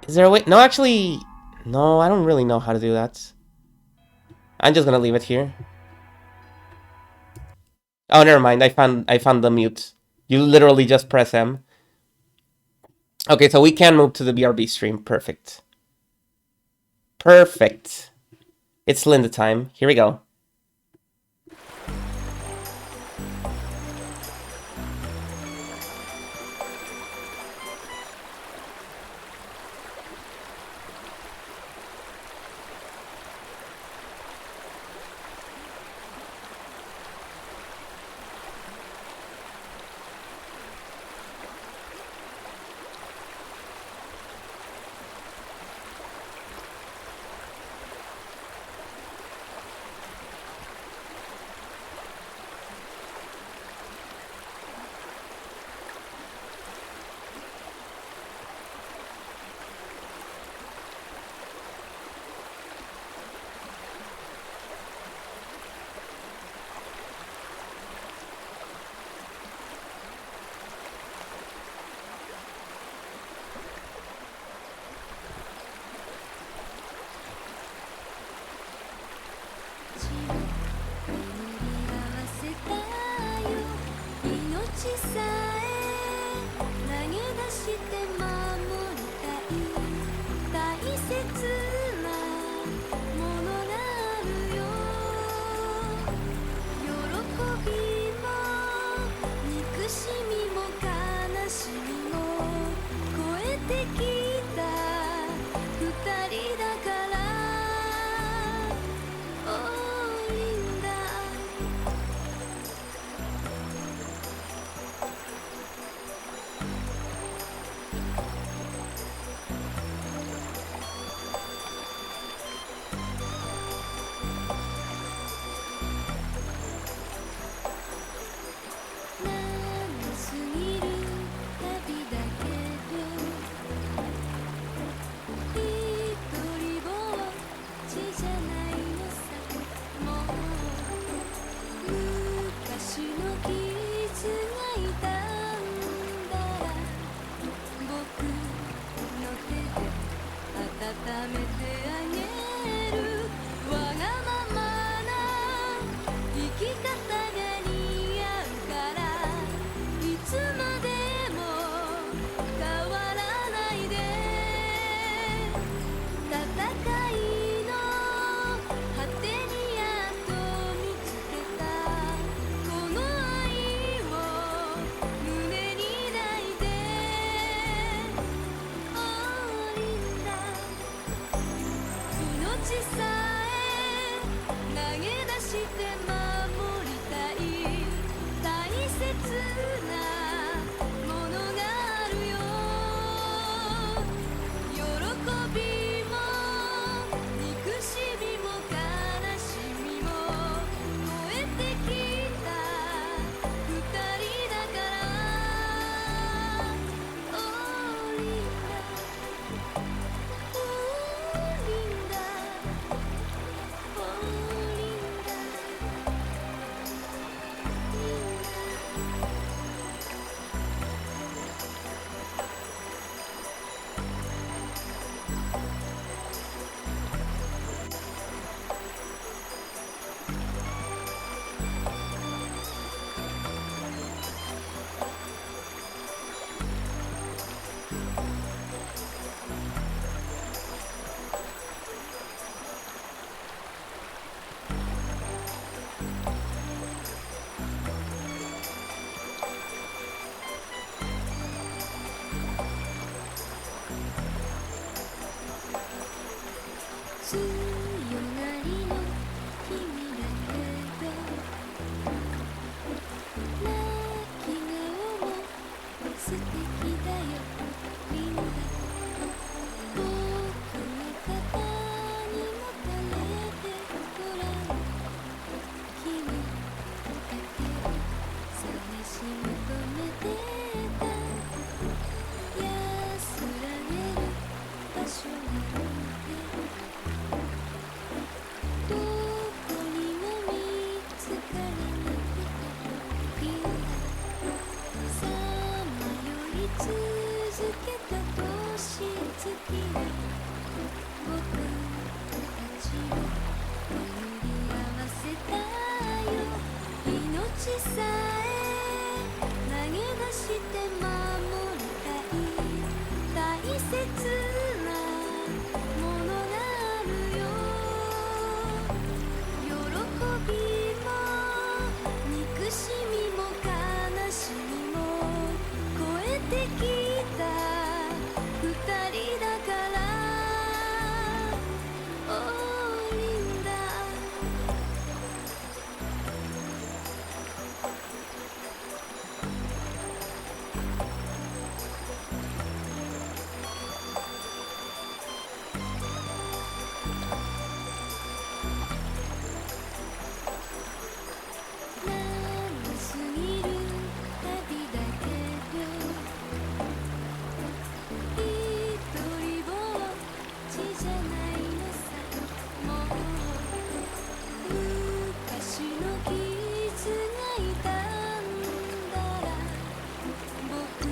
Is there a way? No, actually... No, I don't really know how to do that. I'm just gonna leave it here. Oh, never mind. I found the mute. You literally just press M. Okay, so we can move to the BRB stream. Perfect. Perfect. It's Linda time. Here we go.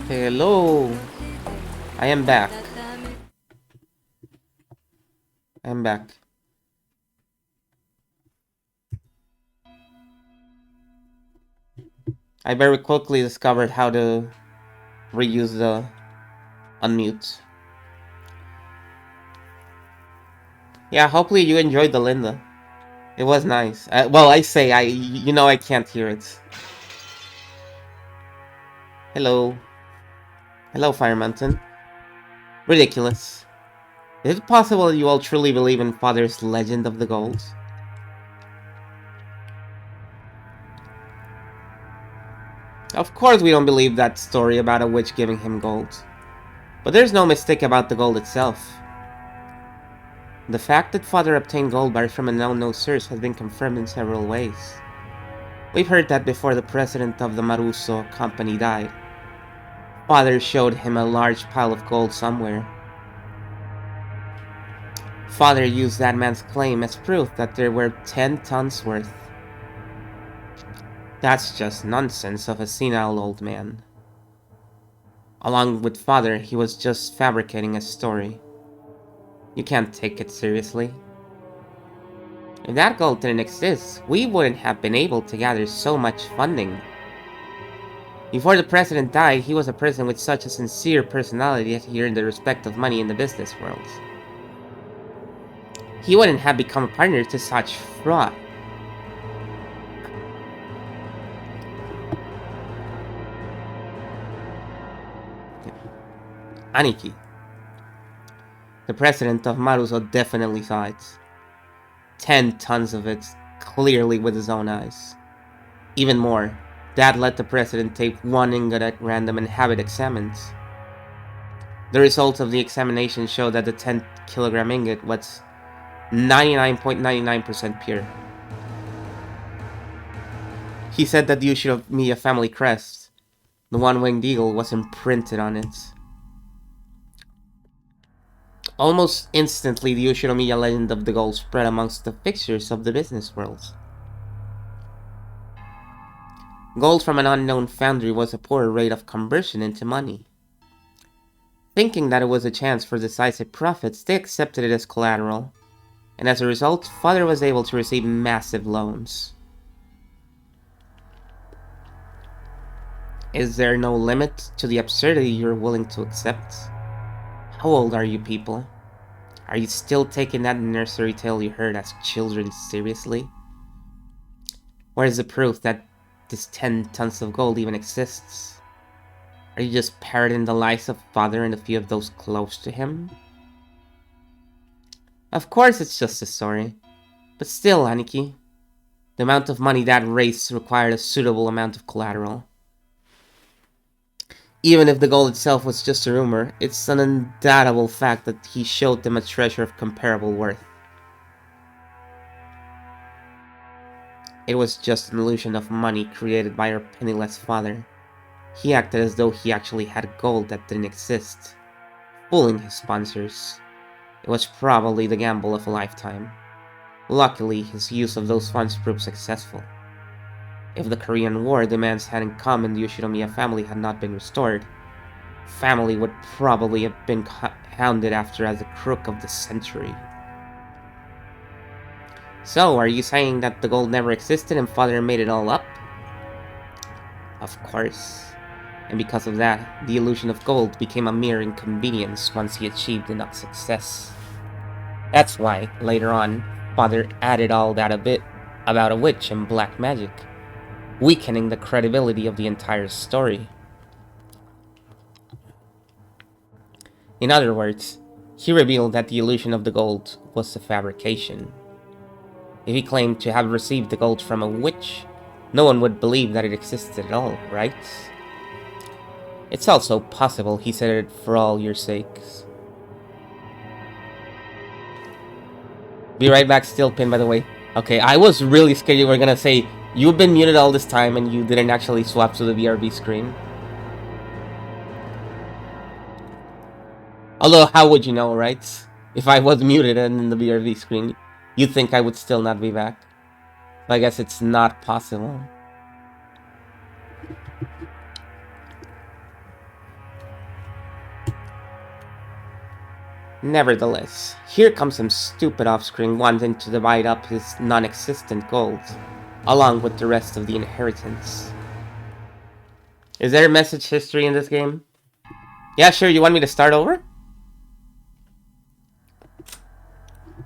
Hello. I am back. I am back. I very quickly discovered how to reuse the unmute. Yeah, hopefully you enjoyed the Linda. It was nice. Well, I say, I can't hear it. Hello. Hello, Fire Mountain. Ridiculous. Is it possible you all truly believe in Father's legend of the gold? Of course we don't believe that story about a witch giving him gold. But there's no mistake about the gold itself. The fact that Father obtained gold bars from an unknown source has been confirmed in several ways. We've heard that before the president of the Maruso company died, Father showed him a large pile of gold somewhere. Father used that man's claim as proof that there were 10 tons worth. That's just nonsense of a senile old man. Along with Father, he was just fabricating a story. You can't take it seriously. If that gold didn't exist, we wouldn't have been able to gather so much funding. Before the president died, he was a person with such a sincere personality that he earned the respect of many in the business world. He wouldn't have become a partner to such fraud. Aniki. The president of Maruso definitely saw it. 10 tons of it, clearly with his own eyes. Even more, Dad let the president take one ingot at random and have it examined. The results of the examination showed that the 10-kilogram ingot was 99.99% pure. He said that the Ushinomiya family crest, the one-winged eagle, was imprinted on it. Almost instantly, the Ushinomiya legend of the gold spread amongst the fixtures of the business world. Gold from an unknown foundry was a poor rate of conversion into money. Thinking that it was a chance for decisive profits, they accepted it as collateral, and as a result, Father was able to receive massive loans. Is there no limit to the absurdity you're willing to accept? How old are you people? Are you still taking that nursery tale you heard as children seriously? Where is the proof that this 10 tons of gold even exists? Are you just parroting the lies of Father and a few of those close to him? Of course it's just a story. But still, Aniki, the amount of money that raised required a suitable amount of collateral. Even if the gold itself was just a rumor, it's an undoubtable fact that he showed them a treasure of comparable worth. It was just an illusion of money created by our penniless father. He acted as though he actually had gold that didn't exist, fooling his sponsors. It was probably the gamble of a lifetime. Luckily, his use of those funds proved successful. If the Korean War demands hadn't come and the Ushinomiya family had not been restored, family would probably have been hounded after as the crook of the century. So, are you saying that the gold never existed and father made it all up? Of course. And because of that, the illusion of gold became a mere inconvenience once he achieved enough success. That's why, later on, father added all that a bit about a witch and black magic, weakening the credibility of the entire story. In other words, he revealed that the illusion of the gold was a fabrication. If he claimed to have received the gold from a witch, no one would believe that it existed at all, right? It's also possible he said it for all your sakes. Be right back, still pinned, by the way. Okay, I was really scared you were gonna say you've been muted all this time and you didn't actually swap to the BRB screen. Although, how would you know, right? If I was muted and in the BRB screen, you'd think I would still not be back. But I guess it's not possible. Nevertheless, here comes some stupid offspring wanting to divide up his non-existent gold, along with the rest of the inheritance. Is there a message history in this game? Yeah, sure, you want me to start over?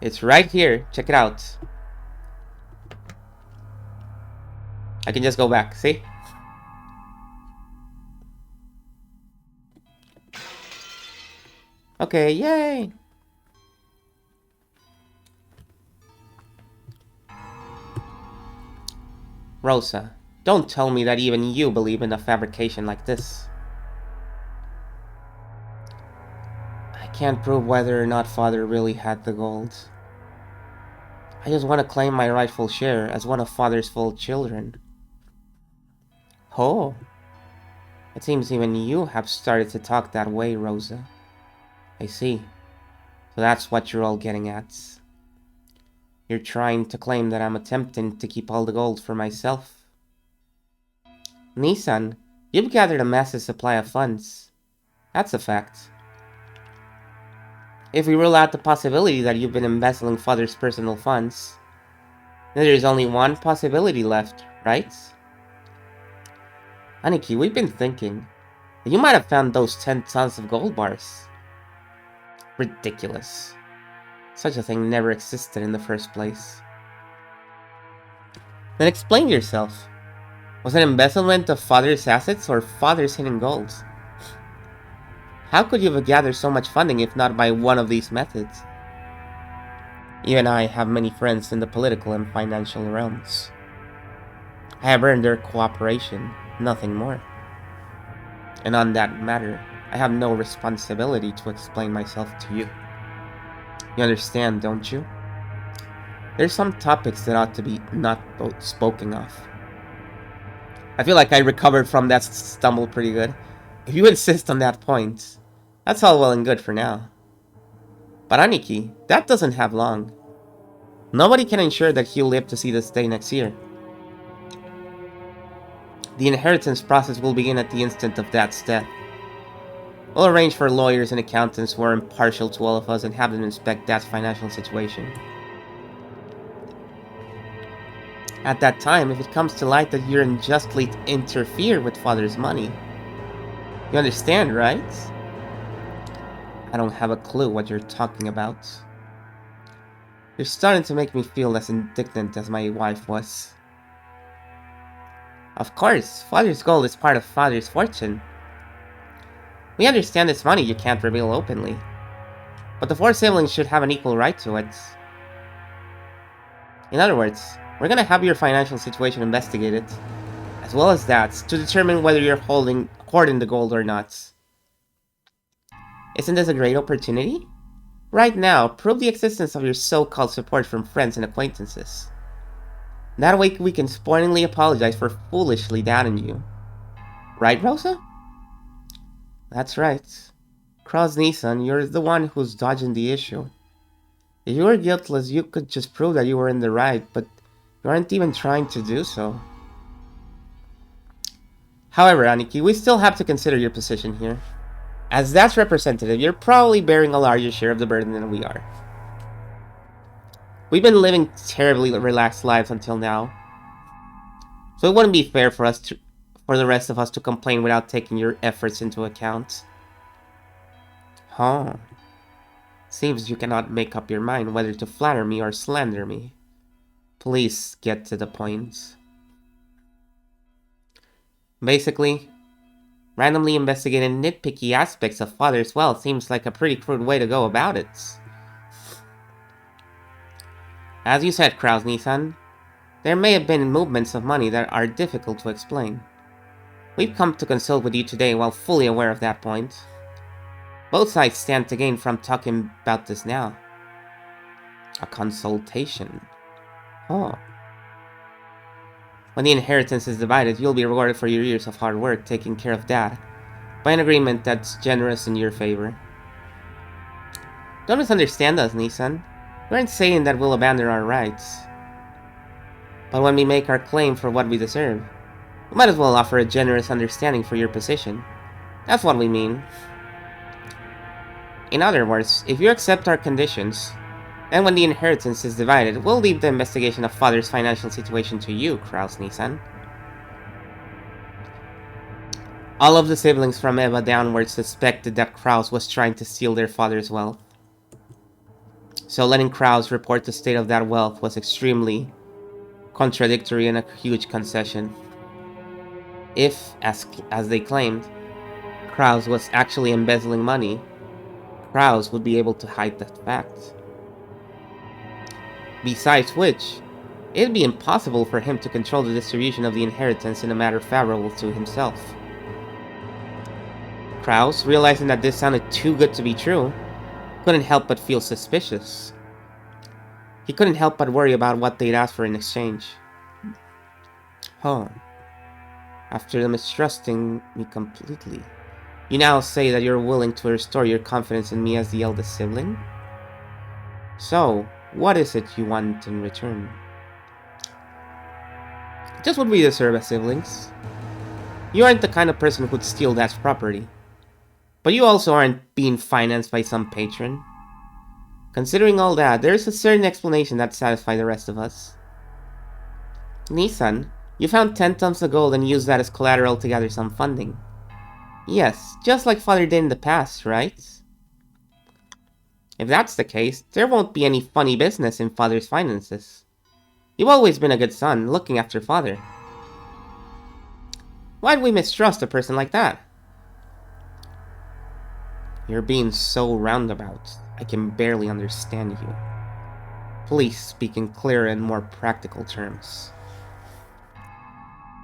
It's right here, check it out. I can just go back, see? Okay, yay! Rosa, don't tell me that even you believe in a fabrication like this. I can't prove whether or not father really had the gold. I just want to claim my rightful share as one of father's full children. Oh, it seems even you have started to talk that way, Rosa. I see. So that's what you're all getting at. You're trying to claim that I'm attempting to keep all the gold for myself. Nissan, you've gathered a massive supply of funds. That's a fact. If we rule out the possibility that you've been embezzling father's personal funds, then there's only one possibility left, right? Aniki, we've been thinking that you might have found those 10 tons of gold bars. Ridiculous. Such a thing never existed in the first place. Then explain yourself. Was it embezzlement of father's assets or father's hidden gold? How could you have gathered so much funding if not by one of these methods? Even I have many friends in the political and financial realms. I have earned their cooperation, nothing more. And on that matter, I have no responsibility to explain myself to you. You understand, don't you? There's some topics that ought to be not spoken of. I feel like I recovered from that stumble pretty good. If you insist on that point, that's all well and good for now. But Aniki, that doesn't have long. Nobody can ensure that he'll live to see this day next year. The inheritance process will begin at the instant of Dad's death. We'll arrange for lawyers and accountants who are impartial to all of us and have them inspect Dad's financial situation. At that time, if it comes to light that you're unjustly interfered with Father's money, you understand, right? I don't have a clue what you're talking about. You're starting to make me feel as indignant as my wife was. Of course, Father's gold is part of Father's fortune. We understand it's money you can't reveal openly, but the four siblings should have an equal right to it. In other words, we're gonna have your financial situation investigated, as well as that, to determine whether you're hoarding the gold or not. Isn't this a great opportunity? Right now, prove the existence of your so-called support from friends and acquaintances. That way we can spoilingly apologize for foolishly doubting you. Right, Rosa? That's right. Cross Nissan, you're the one who's dodging the issue. If you were guiltless, you could just prove that you were in the right, but you aren't even trying to do so. However, Aniki, we still have to consider your position here. As that's representative, you're probably bearing a larger share of the burden than we are. We've been living terribly relaxed lives until now, so it wouldn't be fair for the rest of us to complain without taking your efforts into account. Huh. Seems you cannot make up your mind whether to flatter me or slander me. Please get to the point. Basically, randomly investigating nitpicky aspects of Father's wealth seems like a pretty crude way to go about it. As you said, Krasny-san, there may have been movements of money that are difficult to explain. We've come to consult with you today while fully aware of that point. Both sides stand to gain from talking about this now. A consultation. Oh. When the inheritance is divided, you'll be rewarded for your years of hard work taking care of Dad, by an agreement that's generous in your favor. Don't misunderstand us, Nissan. We aren't saying that we'll abandon our rights. But when we make our claim for what we deserve, we might as well offer a generous understanding for your position. That's what we mean. In other words, if you accept our conditions, then when the inheritance is divided, we'll leave the investigation of Father's financial situation to you, Krasny-san. All of the siblings from Eva downwards suspected that Kraus was trying to steal their father's wealth. So letting Kraus report the state of that wealth was extremely contradictory and a huge concession. If, as they claimed, Kraus was actually embezzling money, Kraus would be able to hide that fact. Besides which, it'd be impossible for him to control the distribution of the inheritance in a manner favorable to himself. Kraus, realizing that this sounded too good to be true, couldn't help but feel suspicious. He couldn't help but worry about what they'd ask for in exchange. Huh. After mistrusting me completely, you now say that you're willing to restore your confidence in me as the eldest sibling? So, what is it you want in return? Just what we deserve as siblings. You aren't the kind of person who'd steal Dad's property. But you also aren't being financed by some patron. Considering all that, there's a certain explanation that satisfies the rest of us. Nissan, you found 10 tons of gold and used that as collateral to gather some funding. Yes, just like Father did in the past, right? If that's the case, there won't be any funny business in Father's finances. You've always been a good son, looking after Father. Why'd we mistrust a person like that? You're being so roundabout, I can barely understand you. Please speak in clearer and more practical terms.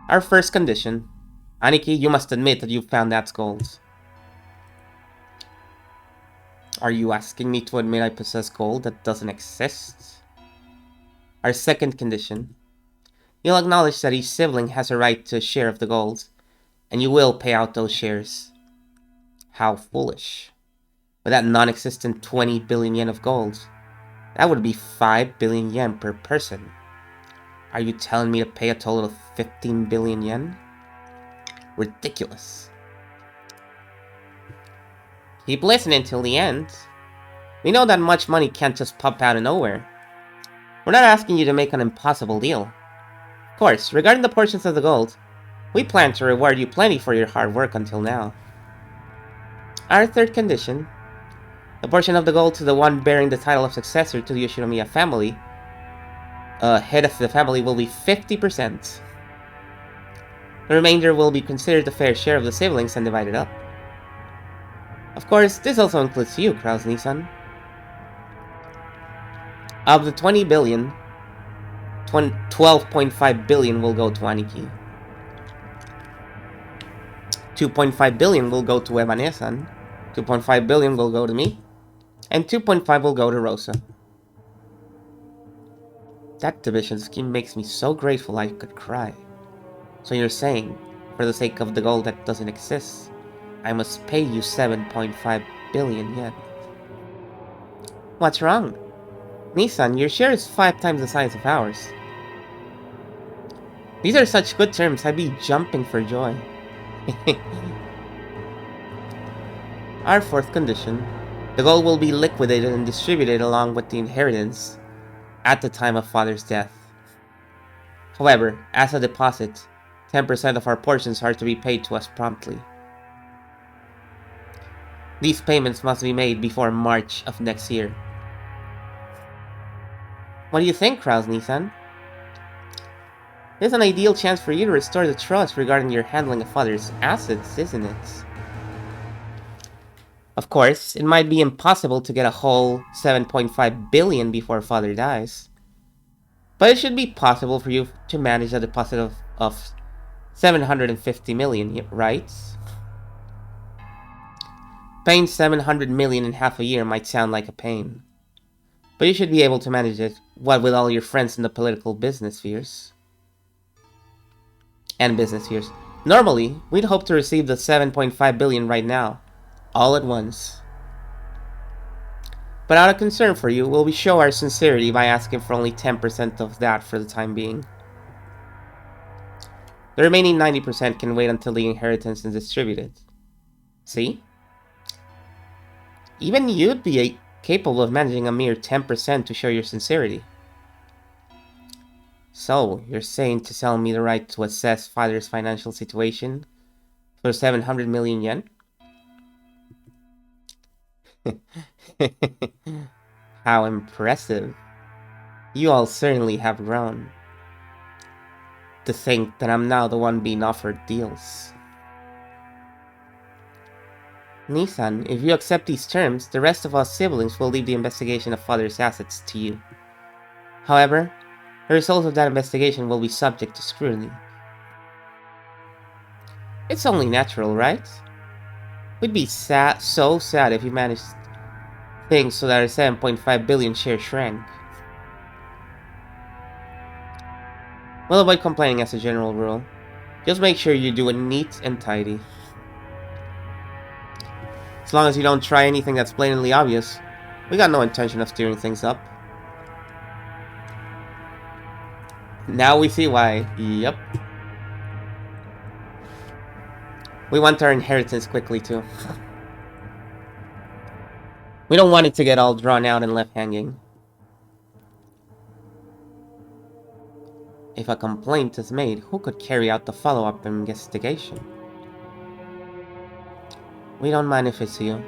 Our first condition. Aniki, you must admit that you found that gold. Are you asking me to admit I possess gold that doesn't exist? Our second condition. You'll acknowledge that each sibling has a right to a share of the gold, and you will pay out those shares. How foolish. With that non-existent 20 billion yen of gold, that would be 5 billion yen per person. Are you telling me to pay a total of 15 billion yen? Ridiculous. Keep listening till the end. We know that much money can't just pop out of nowhere. We're not asking you to make an impossible deal. Of course, regarding the portions of the gold, we plan to reward you plenty for your hard work until now. Our third condition. The portion of the gold to the one bearing the title of successor to the Yoshinomiya family, head of the family, will be 50%. The remainder will be considered the fair share of the siblings and divided up. Of course, this also includes you, Krasny-san. Of the 20 billion, 12.5 billion will go to Aniki. 2.5 billion will go to Evanesan. 2.5 billion will go to me. And 2.5 will go to Rosa. That division scheme makes me so grateful I could cry. So you're saying, for the sake of the gold that doesn't exist, I must pay you 7.5 billion yen. What's wrong? Nissan, your share is 5 times the size of ours. These are such good terms, I'd be jumping for joy. Our fourth condition. The gold will be liquidated and distributed along with the inheritance at the time of father's death. However, as a deposit, 10% of our portions are to be paid to us promptly. These payments must be made before March of next year. What do you think, Kraus-Nissan? There's an ideal chance for you to restore the trust regarding your handling of father's assets, isn't it? Of course, it might be impossible to get a whole 7.5 billion before father dies. But it should be possible for you to manage a deposit of 750 million, right? Paying 700 million in half a year might sound like a pain. But you should be able to manage it, what with all your friends in the political business spheres. And business spheres. Normally, we'd hope to receive the 7.5 billion right now, all at once. But out of concern for you, we'll show our sincerity by asking for only 10% of that for the time being. The remaining 90% can wait until the inheritance is distributed. See? Even you'd be capable of managing a mere 10% to show your sincerity. So, you're saying to sell me the right to assess father's financial situation for 700 million yen? How impressive. You all certainly have grown. To think that I'm now the one being offered deals. Nissan, if you accept these terms, the rest of us siblings will leave the investigation of father's assets to you. However, the results of that investigation will be subject to scrutiny. It's only natural, right? We'd be so sad if you managed things so that our 7.5 billion share shrank. We'll avoid complaining as a general rule. Just make sure you do it neat and tidy. As long as you don't try anything that's blatantly obvious, we got no intention of steering things up. Now we see why. Yep. We want our inheritance quickly too. We don't want it to get all drawn out and left hanging. If a complaint is made, who could carry out the follow-up investigation? We don't mind if it's you.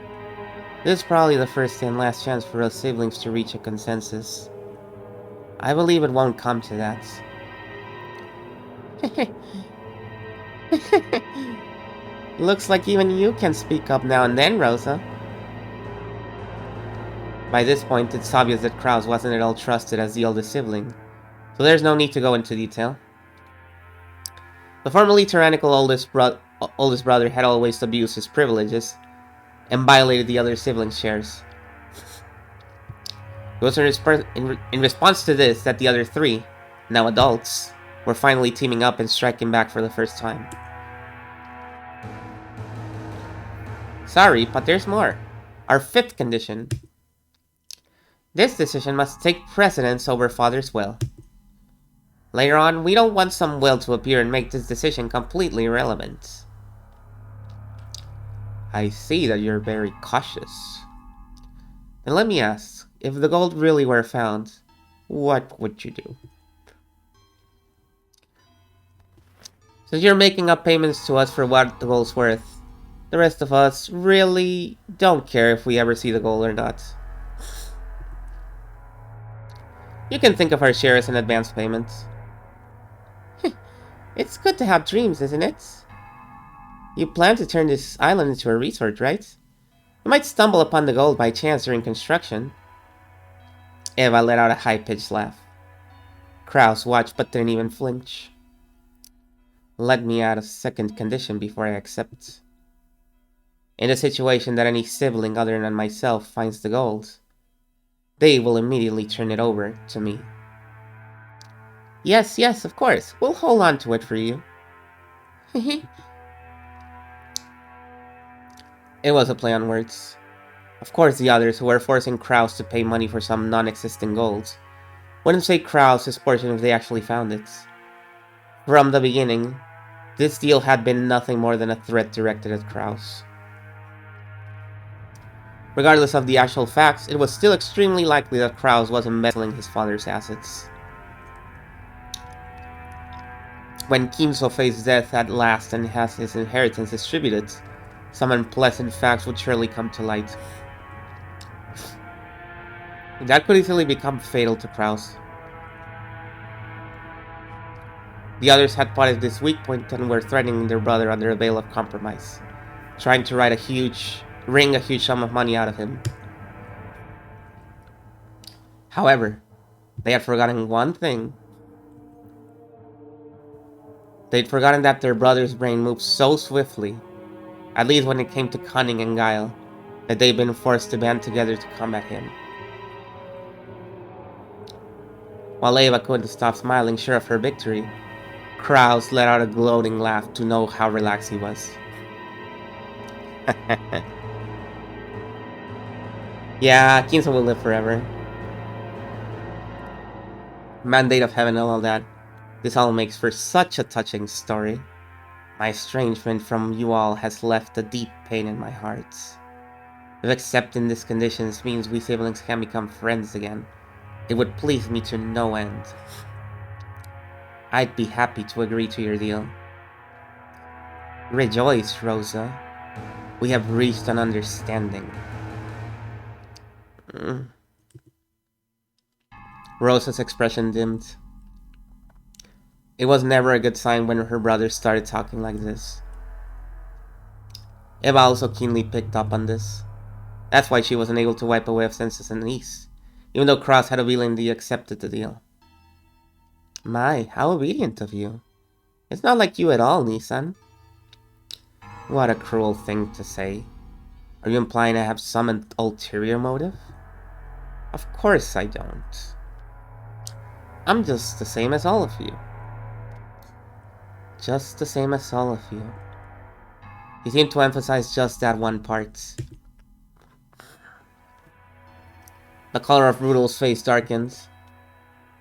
This is probably the first and last chance for us siblings to reach a consensus. I believe it won't come to that. Looks like even you can speak up now and then, Rosa. By this point, it's obvious that Kraus wasn't at all trusted as the oldest sibling, so there's no need to go into detail. The formerly tyrannical oldest brother had always abused his privileges and violated the other siblings' shares. It was in response to this that the other three, now adults, were finally teaming up and striking back for the first time. Sorry, but there's more. Our fifth condition. This decision must take precedence over father's will. Later on, we don't want some will to appear and make this decision completely irrelevant. I see that you're very cautious. Then let me ask, if the gold really were found, what would you do? Since you're making up payments to us for what the gold's worth, the rest of us really don't care if we ever see the gold or not. You can think of our share as an advance payment. It's good to have dreams, isn't it? You plan to turn this island into a resort, right? You might stumble upon the gold by chance during construction. Eva let out a high-pitched laugh. Kraus watched but didn't even flinch. Let me add a second condition before I accept. In the situation that any sibling other than myself finds the gold, they will immediately turn it over to me. Yes, of course. We'll hold on to it for you. It was a play on words. Of course, the others, who were forcing Kraus to pay money for some non-existent gold, wouldn't say Kraus his portion if they actually found it. From the beginning, this deal had been nothing more than a threat directed at Kraus. Regardless of the actual facts, it was still extremely likely that Krause was embezzling his father's assets. When Kinzo faced death at last and has his inheritance distributed, some unpleasant facts would surely come to light. That could easily become fatal to Krause. The others had spotted this weak point and were threatening their brother under a veil of compromise, trying to wring a huge sum of money out of him. However, they had forgotten one thing. They'd forgotten that their brother's brain moved so swiftly, at least when it came to cunning and guile, that they'd been forced to band together to combat him. While Eva couldn't stop smiling, sure of her victory, Krause let out a gloating laugh to know how relaxed he was. Yeah, Kinzo will live forever. Mandate of heaven and all that. This all makes for such a touching story. My estrangement from you all has left a deep pain in my heart. If accepting these conditions means we siblings can become friends again, it would please me to no end. I'd be happy to agree to your deal. Rejoice, Rosa. We have reached an understanding. Rosa's expression dimmed. It was never a good sign when her brother started talking like this. Eva also keenly picked up on this. That's why she wasn't able to wipe away her senses and ease, even though Cross had obediently accepted the deal. My, how obedient of you. It's not like you at all, Nissan. What a cruel thing to say. Are you implying I have some ulterior motive? Of course I don't. I'm just the same as all of you. Just the same as all of you. He seemed to emphasize just that one part. The color of Rudolph's face darkened.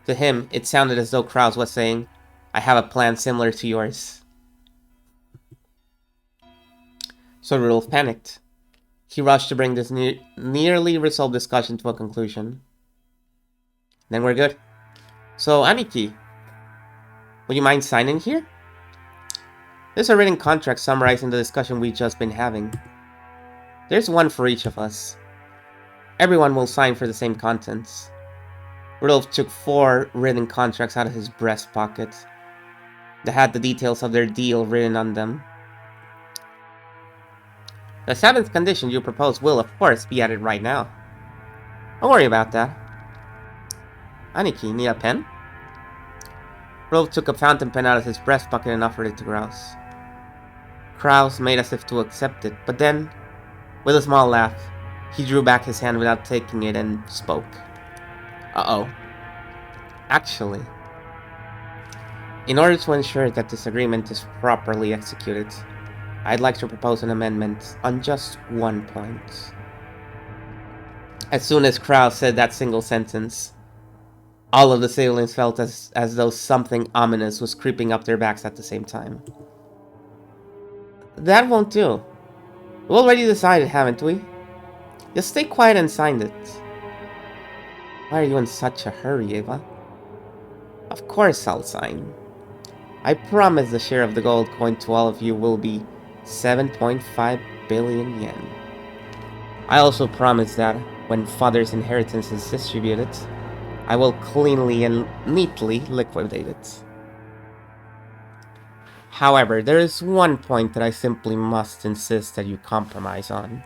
To him, it sounded as though Krause was saying, I have a plan similar to yours. So Rudolph panicked. He rushed to bring this nearly resolved discussion to a conclusion. Then we're good. So, Aniki, would you mind signing here? There's a written contract summarizing the discussion we've just been having. There's one for each of us. Everyone will sign for the same contents. Rudolph took 4 written contracts out of his breast pocket. They had the details of their deal written on them. The 7th condition you propose will, of course, be added right now. Don't worry about that. Aniki, need a pen? Rudolph took a fountain pen out of his breast pocket and offered it to Krause. Krause made as if to accept it, but then, with a small laugh, he drew back his hand without taking it and spoke. Uh-oh. Actually, in order to ensure that this agreement is properly executed, I'd like to propose an amendment on just one point. As soon as Krause said that single sentence, all of the siblings felt as though something ominous was creeping up their backs at the same time. That won't do. We already decided, haven't we? Just stay quiet and sign it. Why are you in such a hurry, Eva? Of course I'll sign. I promise the share of the gold coin to all of you will be 7.5 billion yen. I also promise that when father's inheritance is distributed, I will cleanly and neatly liquidate it. However, there is one point that I simply must insist that you compromise on.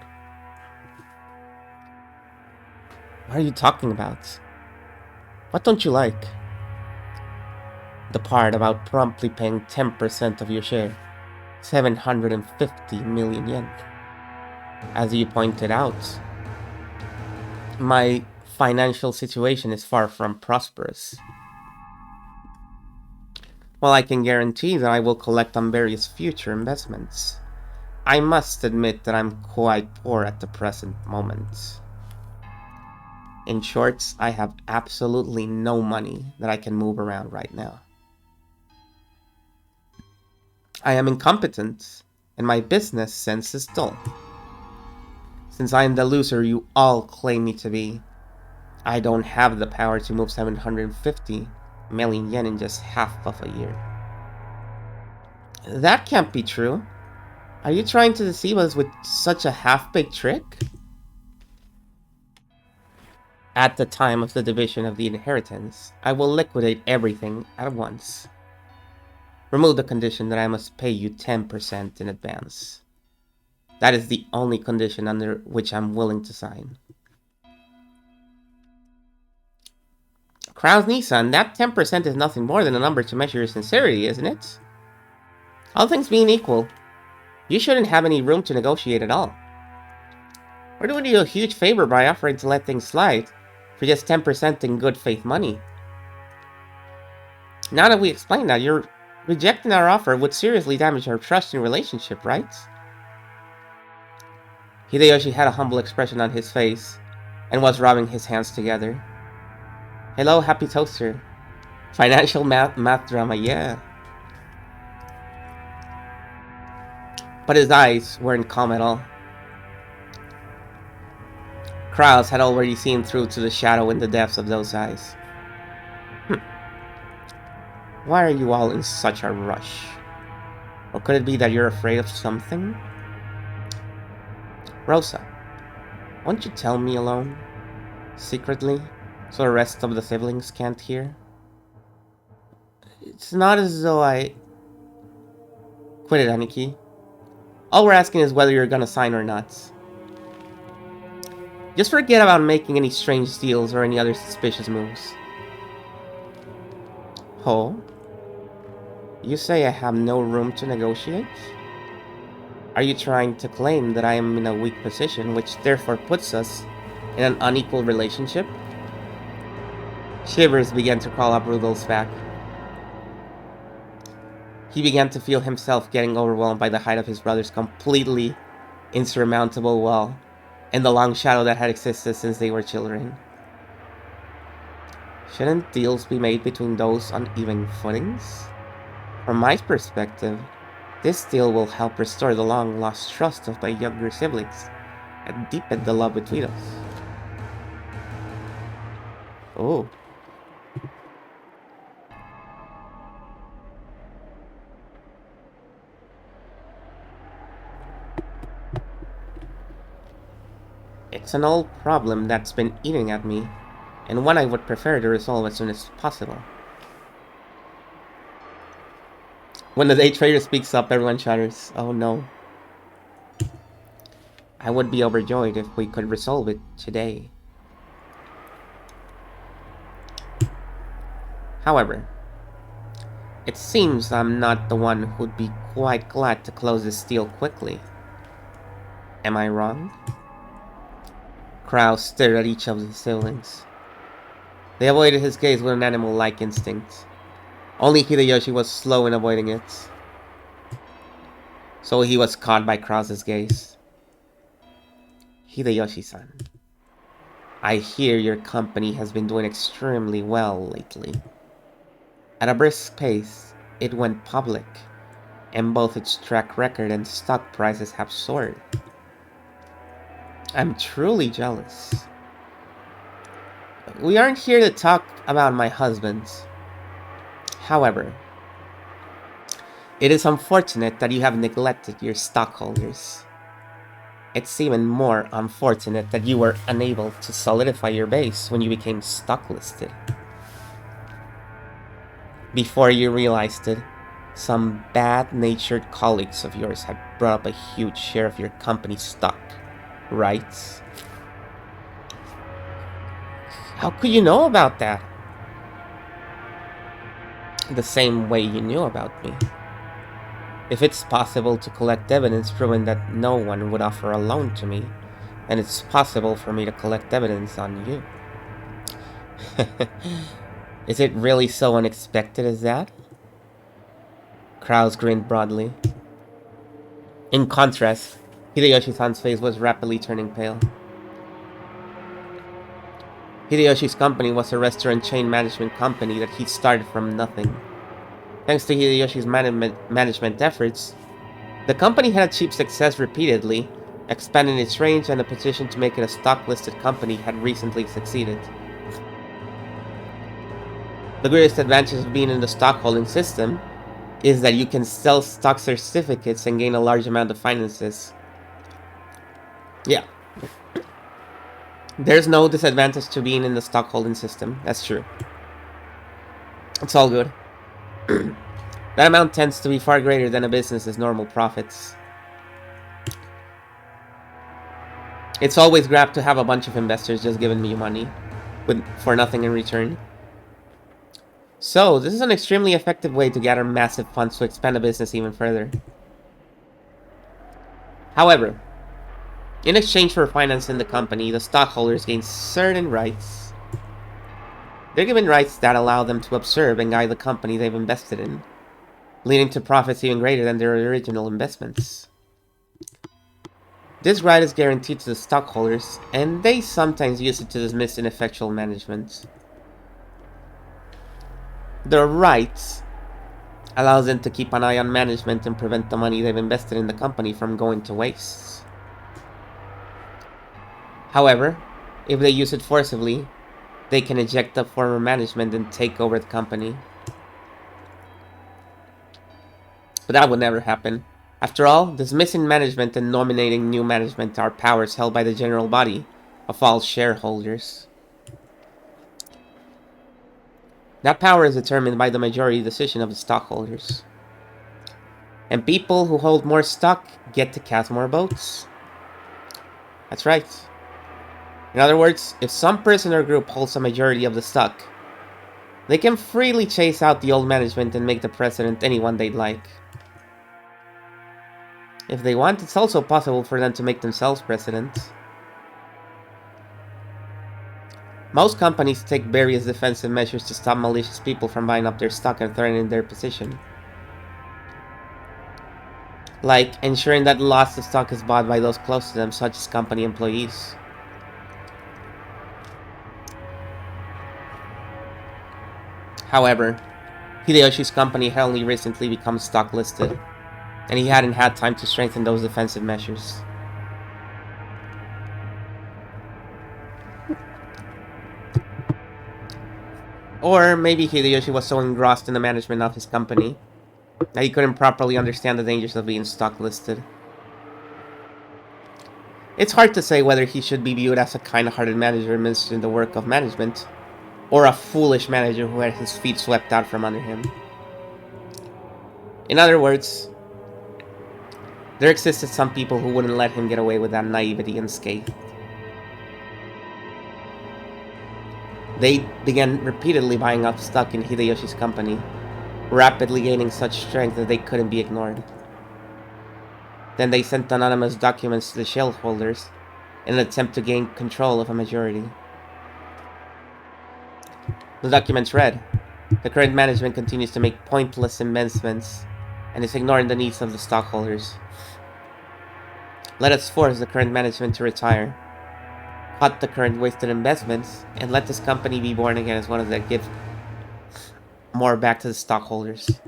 What are you talking about? What don't you like? The part about promptly paying 10% of your share, 750 million yen. As you pointed out, my financial situation is far from prosperous. While I can guarantee that I will collect on various future investments, I must admit that I'm quite poor at the present moment. In short, I have absolutely no money that I can move around right now. I am incompetent, and my business sense is dull. Since I am the loser you all claim me to be, I don't have the power to move 750 million yen in just half of a year. That can't be true. Are you trying to deceive us with such a half-baked trick? At the time of the division of the inheritance, I will liquidate everything at once. Remove the condition that I must pay you 10% in advance. That is the only condition under which I'm willing to sign. Krau's Nissan, that 10% is nothing more than a number to measure your sincerity, isn't it? All things being equal, you shouldn't have any room to negotiate at all. We're doing you a huge favor by offering to let things slide for just 10% in good faith money. Now that we explained that, you're rejecting our offer would seriously damage our trust and relationship, right? Hideyoshi had a humble expression on his face and was rubbing his hands together. Hello, happy toaster. Financial math drama, yeah. But his eyes weren't calm at all. Kraus had already seen through to the shadow in the depths of those eyes. Why are you all in such a rush? Or could it be that you're afraid of something? Rosa, won't you tell me alone? Secretly? So the rest of the siblings can't hear? It's not as though I... Quit it, Aniki. All we're asking is whether you're gonna sign or not. Just forget about making any strange deals or any other suspicious moves. Oh? You say I have no room to negotiate? Are you trying to claim that I am in a weak position, which therefore puts us in an unequal relationship? Shivers began to crawl up Rudolph's back. He began to feel himself getting overwhelmed by the height of his brother's completely insurmountable wall and the long shadow that had existed since they were children. Shouldn't deals be made between those on even footings? From my perspective, this deal will help restore the long-lost trust of my younger siblings and deepen the love between us. Oh. It's an old problem that's been eating at me, and one I would prefer to resolve as soon as possible. When the day trader speaks up, everyone shudders. Oh no. I would be overjoyed if we could resolve it today. However, it seems I'm not the one who'd be quite glad to close this deal quickly. Am I wrong? Kraus stared at each of his siblings. They avoided his gaze with an animal-like instinct. Only Hideyoshi was slow in avoiding it. So he was caught by Kraus's gaze. Hideyoshi-san, I hear your company has been doing extremely well lately. At a brisk pace, it went public, and both its track record and stock prices have soared. I'm truly jealous. We aren't here to talk about my husband. However, it is unfortunate that you have neglected your stockholders. It's even more unfortunate that you were unable to solidify your base when you became stock listed. Before you realized it, some bad-natured colleagues of yours had brought up a huge share of your company's stock, right? How could you know about that? The same way you knew about me. If it's possible to collect evidence proving that no one would offer a loan to me, then it's possible for me to collect evidence on you. Is it really so unexpected as that? Kraus grinned broadly. In contrast, Hideyoshi-san's face was rapidly turning pale. Hideyoshi's company was a restaurant chain management company that he started from nothing. Thanks to Hideyoshi's management efforts, the company had achieved success repeatedly expanding its range, and the petition to make it a stock-listed company had recently succeeded. The greatest advantage of being in the stockholding system is that you can sell stock certificates and gain a large amount of finances. Yeah. There's no disadvantage to being in the stockholding system. That's true. It's all good. That amount tends to be far greater than a business's normal profits. It's always grabbed to have a bunch of investors just giving me money for nothing in return. So, this is an extremely effective way to gather massive funds to expand a business even further. However, in exchange for financing the company, the stockholders gain certain rights. They're given rights that allow them to observe and guide the company they've invested in, leading to profits even greater than their original investments. This right is guaranteed to the stockholders, and they sometimes use it to dismiss ineffectual management. The right allows them to keep an eye on management and prevent the money they've invested in the company from going to waste. However, if they use it forcibly, they can eject the former management and take over the company. But that would never happen. After all, dismissing management and nominating new management are powers held by the general body of all shareholders. That power is determined by the majority decision of the stockholders. And people who hold more stock get to cast more votes. That's right. In other words, if some person or group holds a majority of the stock, they can freely chase out the old management and make the president anyone they'd like. If they want, it's also possible for them to make themselves president. Most companies take various defensive measures to stop malicious people from buying up their stock and threatening their position. Like ensuring that lots of stock is bought by those close to them, such as company employees. However, Hideyoshi's company had only recently become stock listed, and he hadn't had time to strengthen those defensive measures. Or maybe Hideyoshi was so engrossed in the management of his company that he couldn't properly understand the dangers of being stock listed. It's hard to say whether he should be viewed as a kind-hearted manager administering the work of management, or a foolish manager who had his feet swept out from under him. In other words, there existed some people who wouldn't let him get away with that naivety unscathed. They began repeatedly buying up stock in Hideyoshi's company, rapidly gaining such strength that they couldn't be ignored. Then they sent anonymous documents to the shareholders in an attempt to gain control of a majority. The documents read, "The current management continues to make pointless investments and is ignoring the needs of the stockholders. Let us force the current management to retire, cut the current wasted investments, and let this company be born again as one that gives more back to the stockholders."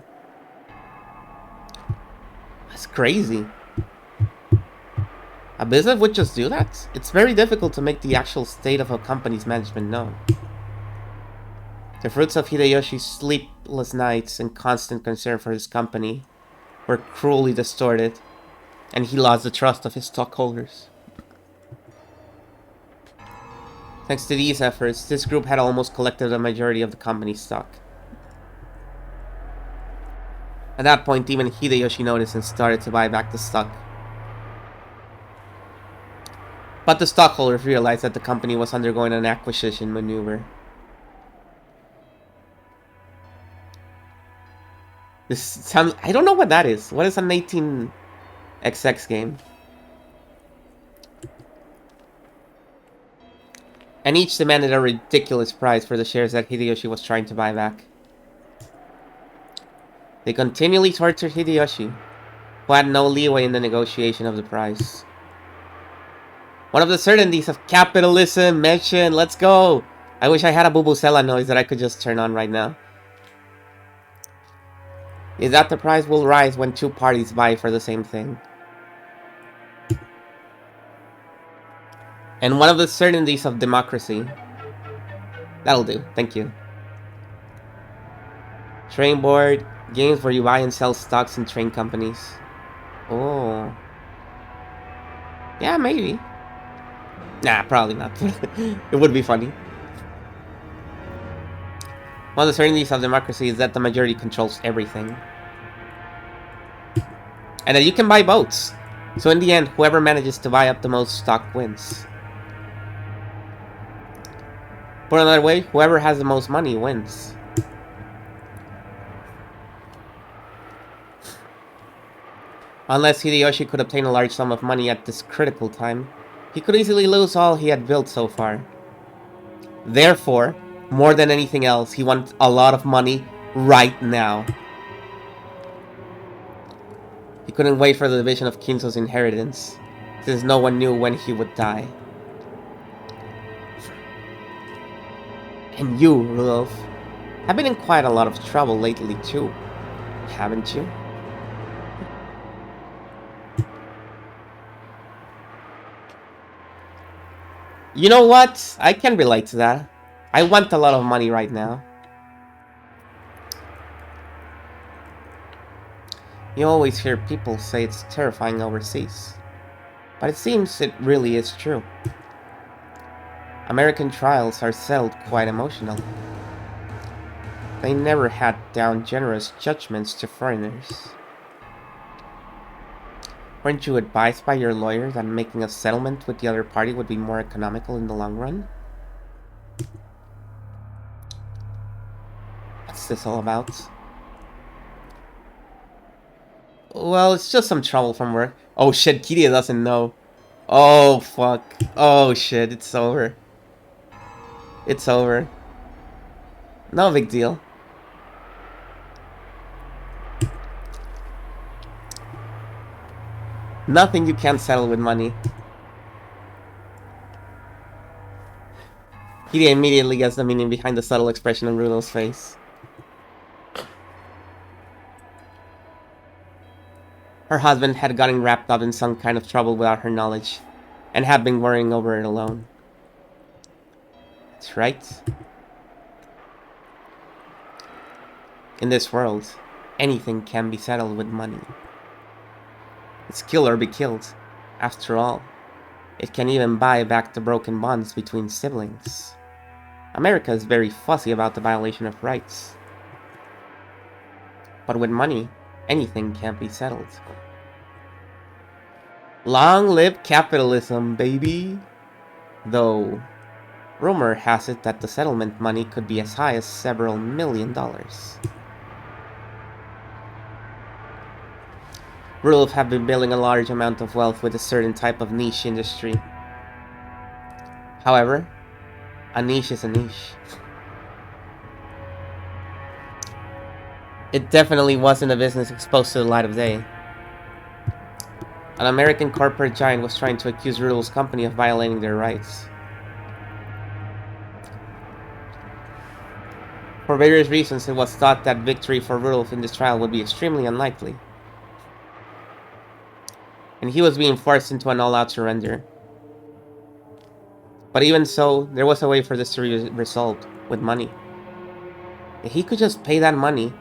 That's crazy. A business would just do that? It's very difficult to make the actual state of a company's management known. The fruits of Hideyoshi's sleepless nights and constant concern for his company were cruelly distorted, and he lost the trust of his stockholders. Thanks to these efforts, this group had almost collected the majority of the company's stock. At that point, even Hideyoshi noticed and started to buy back the stock. But the stockholders realized that the company was undergoing an acquisition maneuver. This sounds... I don't know what that is. What is an 18XX game? And each demanded a ridiculous price for the shares that Hideyoshi was trying to buy back. They continually tortured Hideyoshi, who had no leeway in the negotiation of the price. One of the certainties of capitalism mentioned. Let's go! I wish I had a Bubusela noise that I could just turn on right now. Is that the price will rise when two parties vie for the same thing. And one of the certainties of democracy. That'll do. Thank you. Train board. Games where you buy and sell stocks in train companies. Oh. Yeah, maybe. Nah, probably not. It would be funny. One of the certainties of democracy is that the majority controls everything. And that you can buy votes. So in the end, whoever manages to buy up the most stock wins. Put another way, whoever has the most money wins. Unless Hideyoshi could obtain a large sum of money at this critical time, he could easily lose all he had built so far. Therefore, more than anything else, he wanted a lot of money right now. He couldn't wait for the division of Kinzo's inheritance, since no one knew when he would die. And you, Rudolph, have been in quite a lot of trouble lately too, haven't you? You know what? I can relate to that. I want a lot of money right now. You always hear people say it's terrifying overseas. But it seems it really is true. American trials are settled quite emotional. They never hand down generous judgments to foreigners. Weren't you advised by your lawyer that making a settlement with the other party would be more economical in the long run? What's this all about? Well, it's just some trouble from work. Oh shit, Kiria doesn't know. Oh fuck. Oh shit, it's over. It's over. No big deal. Nothing you can't settle with money. Kiria immediately gets the meaning behind the subtle expression on Rudolph's face. Her husband had gotten wrapped up in some kind of trouble without her knowledge, and had been worrying over it alone. That's right. In this world, anything can be settled with money. It's kill or be killed. After all, it can even buy back the broken bonds between siblings. America is very fussy about the violation of rights. But with money, anything can be settled. Long live capitalism, baby! Though, rumor has it that the settlement money could be as high as several $1 million. Rudolph had been building a large amount of wealth with a certain type of niche industry. However, a niche is a niche. It definitely wasn't a business exposed to the light of day. An American corporate giant was trying to accuse Rudolph's company of violating their rights. For various reasons, it was thought that victory for Rudolph in this trial would be extremely unlikely. And he was being forced into an all-out surrender. But even so, there was a way for this to be resolved, with money. If he could just pay that money,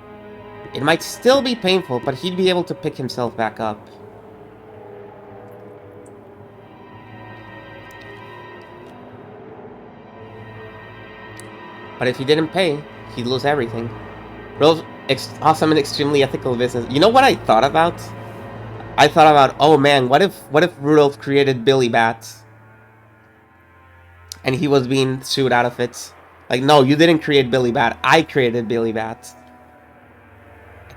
it might still be painful, but he'd be able to pick himself back up. But if he didn't pay, he'd lose everything. Real awesome and extremely ethical business. You know what I thought about? I thought about, oh man, what if Rudolph created Billy Bats? And he was being sued out of it. Like, no, you didn't create Billy Bat. I created Billy Bats.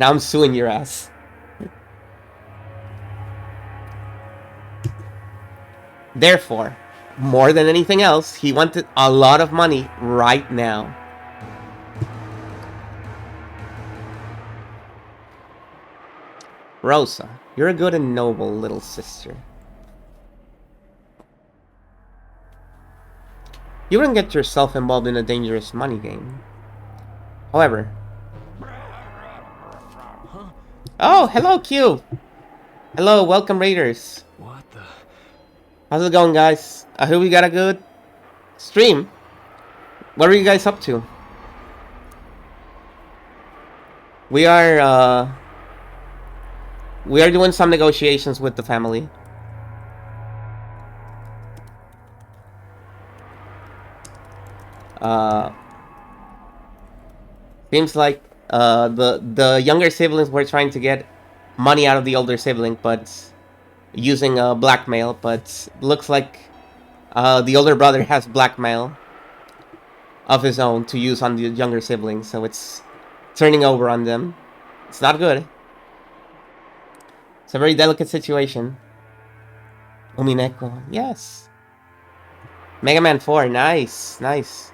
Now I'm suing your ass. Therefore, more than anything else, he wanted a lot of money right now. Rosa, you're a good and noble little sister. You wouldn't get yourself involved in a dangerous money game. However... Oh, hello, Q! Hello, welcome, Raiders. What the... How's it going, guys? I hope you got a good stream. What are you guys up to? We are doing some negotiations with the family. Seems like the younger siblings were trying to get money out of the older sibling, but using blackmail. But looks like the older brother has blackmail of his own to use on the younger siblings, so it's turning over on them. It's not good. It's a very delicate situation. Umineko, yes. Mega Man 4, nice, nice.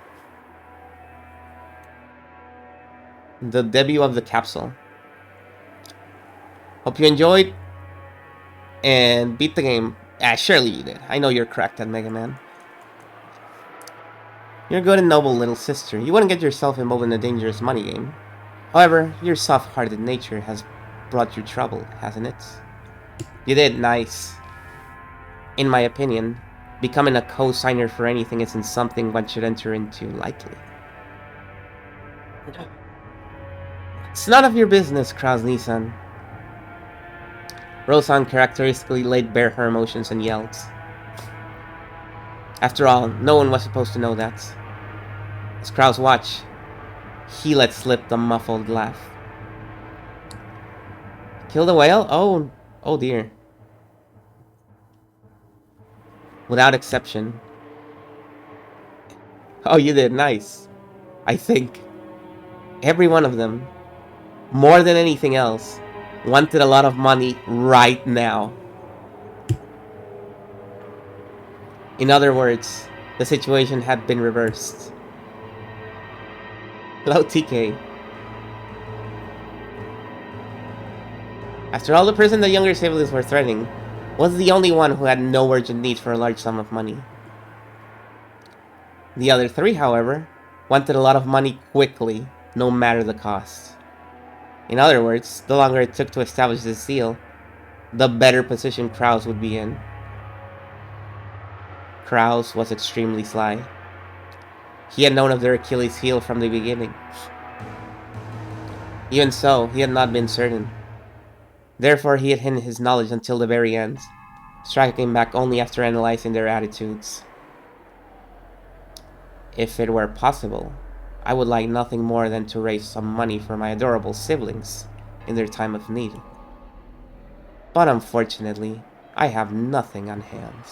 The debut of the capsule. Hope you enjoyed and beat the game. Ah, surely you did. I know you're cracked at Mega Man. You're a good and noble little sister. You wouldn't get yourself involved in a dangerous money game. However, your soft-hearted nature has brought you trouble, hasn't it? You did, nice. In my opinion, becoming a co-signer for anything isn't something one should enter into lightly. It's none of your business, Krasny-san. Rosan characteristically laid bare her emotions and yelled. After all, no one was supposed to know that. As Kraus watched, he let slip the muffled laugh. Kill the whale? Oh dear. Without exception. Oh, you did, nice. I think every one of them, more than anything else, wanted a lot of money right now. In other words, the situation had been reversed. Hello, TK. After all, the person the younger siblings were threatening was the only one who had no urgent need for a large sum of money. The other three, however, wanted a lot of money quickly, no matter the cost. In other words, the longer it took to establish this deal, the better position Kraus would be in. Kraus was extremely sly. He had known of their Achilles' heel from the beginning. Even so, he had not been certain. Therefore, he had hidden his knowledge until the very end, striking back only after analyzing their attitudes. If it were possible, I would like nothing more than to raise some money for my adorable siblings in their time of need. But unfortunately, I have nothing on hand.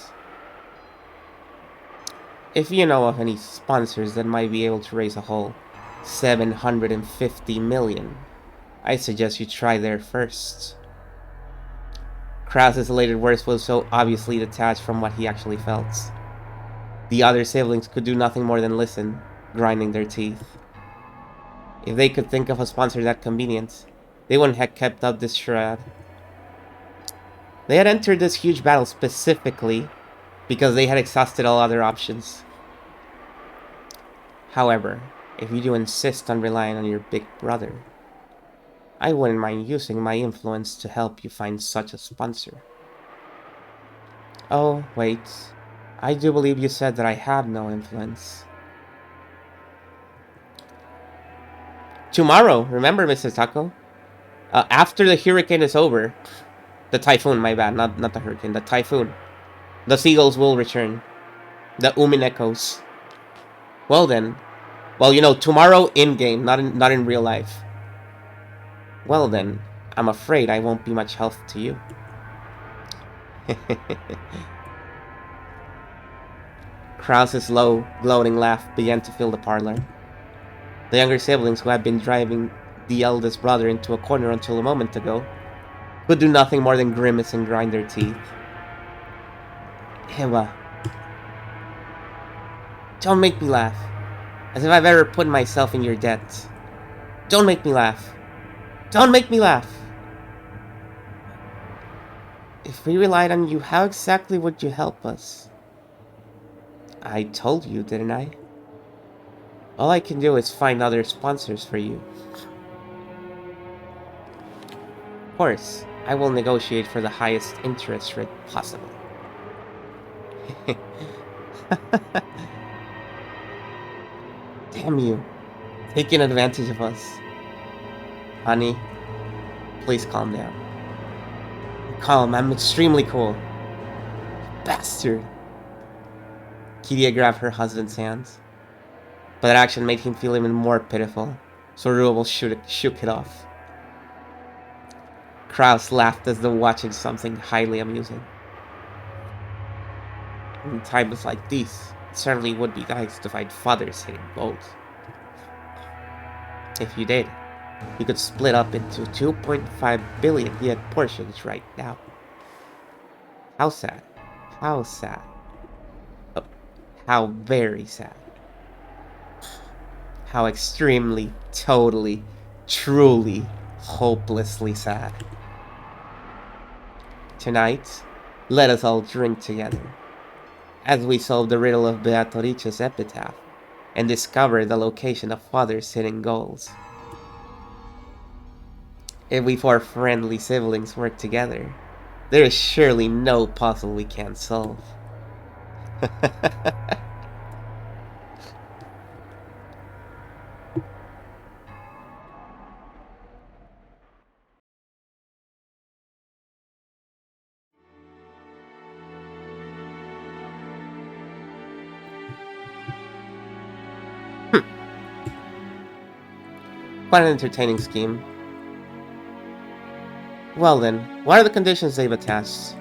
If you know of any sponsors that might be able to raise a whole 750 million, I suggest you try there first. Kraus's elated words were so obviously detached from what he actually felt. The other siblings could do nothing more than listen, grinding their teeth. If they could think of a sponsor that convenient, they wouldn't have kept up this charade. They had entered this huge battle specifically because they had exhausted all other options. However, if you do insist on relying on your big brother, I wouldn't mind using my influence to help you find such a sponsor. Oh, wait. I do believe you said that I have no influence. Tomorrow, remember, Mr. Taco? After the hurricane is over, the typhoon, my bad, not the hurricane, the typhoon, the seagulls will return. The uminekos. Well then, tomorrow in-game, not in real life. Well then, I'm afraid I won't be much help to you. Kraus's low, gloating laugh began to fill the parlor. The younger siblings, who had been driving the eldest brother into a corner until a moment ago, could do nothing more than grimace and grind their teeth. Eva, don't make me laugh, as if I've ever put myself in your debt. Don't make me laugh. Don't make me laugh. If we relied on you, how exactly would you help us? I told you, didn't I? All I can do is find other sponsors for you. Of course, I will negotiate for the highest interest rate possible. Damn you. Taking advantage of us. Honey, please calm down. Calm, I'm extremely cool. Bastard. Kiria grabbed her husband's hands. But that action made him feel even more pitiful, so Ruel shook it off. Kraus laughed as though watching something highly amusing. In times like these, it certainly would be nice to find fathers hitting gold. If you did, you could split up into 2.5 billion yen portions right now. How sad. How sad. Oh, how very sad. How extremely, totally, truly, hopelessly sad. Tonight, let us all drink together, as we solve the riddle of Beatrice's epitaph, and discover the location of Father's hidden goals. If we four friendly siblings work together, there is surely no puzzle we can't solve. Quite an entertaining scheme. Well then, what are the conditions they've attached?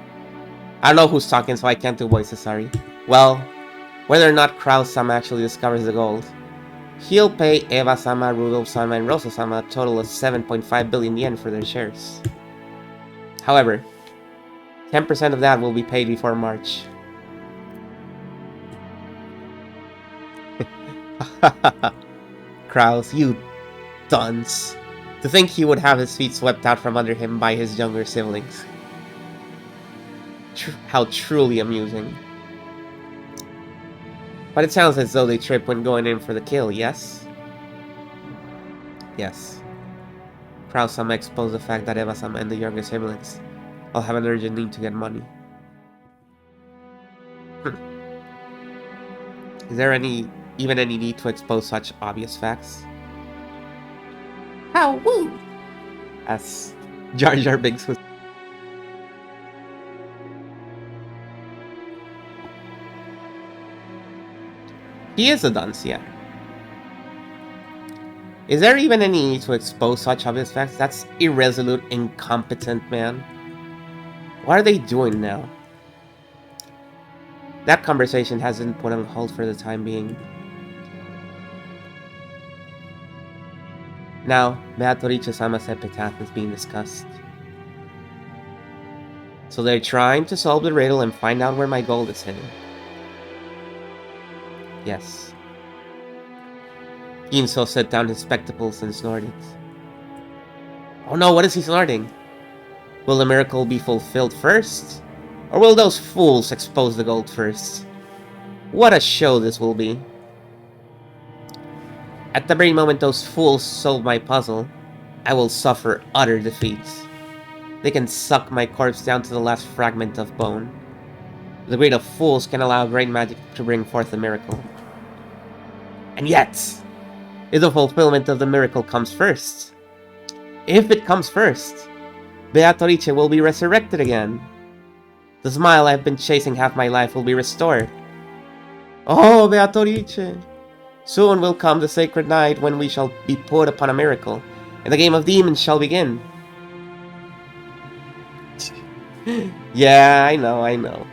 I don't know who's talking, so I can't do voices, sorry. Well, whether or not Kraus-sama actually discovers the gold, he'll pay Eva-sama, Rudolph-sama, and Rosa-sama a total of 7.5 billion yen for their shares. However, 10% of that will be paid before March. Kraus, you dunce. To think he would have his feet swept out from under him by his younger siblings. How truly amusing. But it sounds as though they tripped when going in for the kill, yes? Yes. Kraus-sama exposed the fact that Eva-sama and the younger siblings all have an urgent need to get money. Is there even any need to expose such obvious facts? How woo! As Jar Jar Binks was. He is a dunce, yeah. Is there even any need to expose such obvious facts? That's irresolute, incompetent, man. What are they doing now? That conversation has been put on hold for the time being. Now, Beatrice-sama's epitaph is being discussed. So they're trying to solve the riddle and find out where my gold is hidden. Yes. Ginso set down his spectacles and snorted. Oh no, what is he snorting? Will the miracle be fulfilled first? Or will those fools expose the gold first? What a show this will be. At the very moment those fools solve my puzzle, I will suffer utter defeat. They can suck my corpse down to the last fragment of bone. The greed of fools can allow great magic to bring forth a miracle. And yet, if the fulfillment of the miracle comes first, if it comes first, Beatrice will be resurrected again. The smile I've been chasing half my life will be restored. Oh, Beatrice! Soon will come the sacred night when we shall be put upon a miracle, and the game of demons shall begin. Yeah, I know.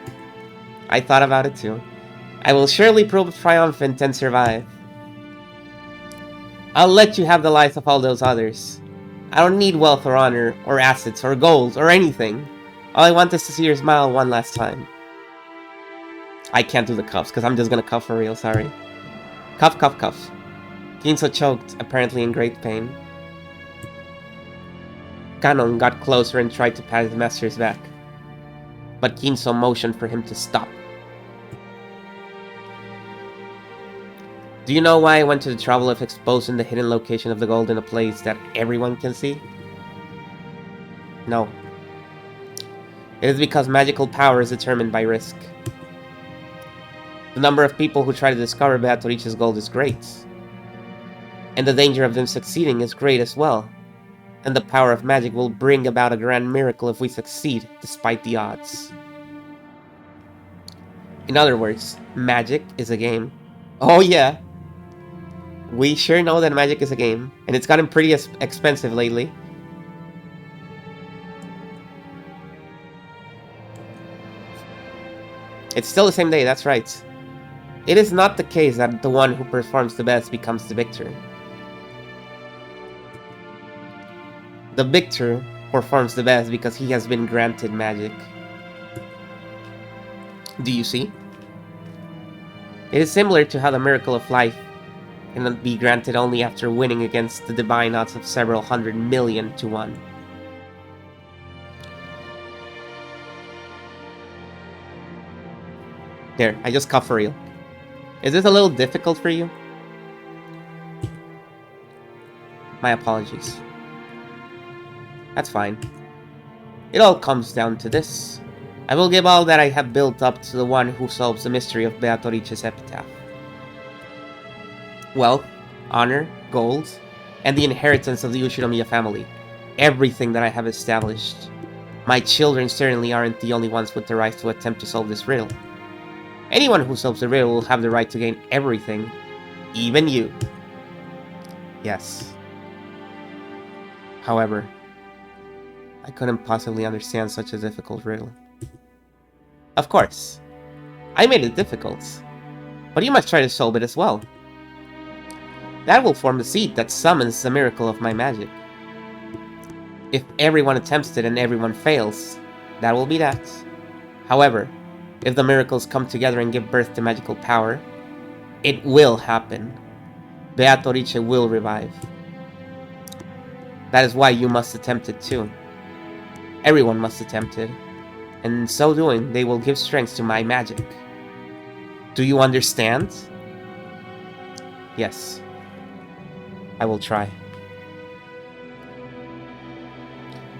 I thought about it too. I will surely prove triumphant and survive. I'll let you have the lives of all those others. I don't need wealth or honor, or assets, or gold, or anything. All I want is to see your smile one last time. I can't do the cuffs, because I'm just gonna cuff for real, sorry. Cuff, cuff, cuff. Ginso choked, apparently in great pain. Kanon got closer and tried to pat his master's back. But Ginso motioned for him to stop. Do you know why I went to the trouble of exposing the hidden location of the gold in a place that everyone can see? No. It is because magical power is determined by risk. The number of people who try to discover Beatrice's gold is great. And the danger of them succeeding is great as well. And the power of magic will bring about a grand miracle if we succeed, despite the odds. In other words, magic is a game. Oh yeah, we sure know that magic is a game, and it's gotten pretty expensive lately. It's still the same day, that's right. It is not the case that the one who performs the best becomes the victor. The victor performs the best because he has been granted magic. Do you see? It is similar to how the miracle of life can be granted only after winning against the divine odds of several 100 million to 1. There, I just coughed for real. Is this a little difficult for you? My apologies. That's fine. It all comes down to this. I will give all that I have built up to the one who solves the mystery of Beatrice's epitaph. Wealth, honor, gold, and the inheritance of the Ushinomiya family. Everything that I have established. My children certainly aren't the only ones with the right to attempt to solve this riddle. Anyone who solves the riddle will have the right to gain everything. Even you. Yes. However, I couldn't possibly understand such a difficult riddle. Of course, I made it difficult, but you must try to solve it as well. That will form the seed that summons the miracle of my magic. If everyone attempts it and everyone fails, that will be that. However, if the miracles come together and give birth to magical power, it will happen. Beatrice will revive. That is why you must attempt it too. Everyone must attempt it, and in so doing, they will give strength to my magic. Do you understand? Yes. I will try.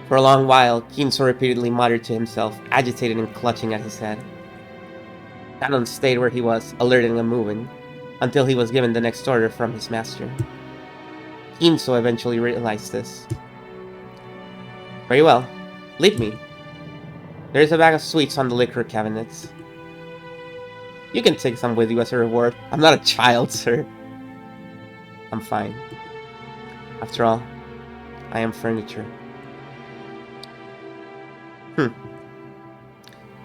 For a long while, Kinso repeatedly muttered to himself, agitated and clutching at his head. Kanon stayed where he was, alert and unmoving, until he was given the next order from his master. Kinso eventually realized this. Very well. Leave me. There is a bag of sweets on the liquor cabinets. You can take some with you as a reward. I'm not a child, sir. I'm fine. After all, I am furniture.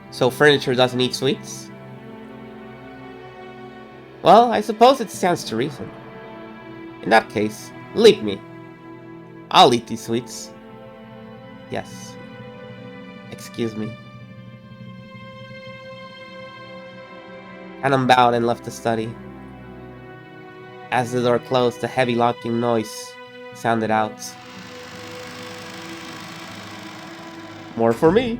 So furniture doesn't eat sweets? Well, I suppose it stands to reason. In that case, leave me. I'll eat these sweets. Yes. Excuse me. Kanon bowed and left the study. As the door closed, a heavy locking noise sounded out. More for me.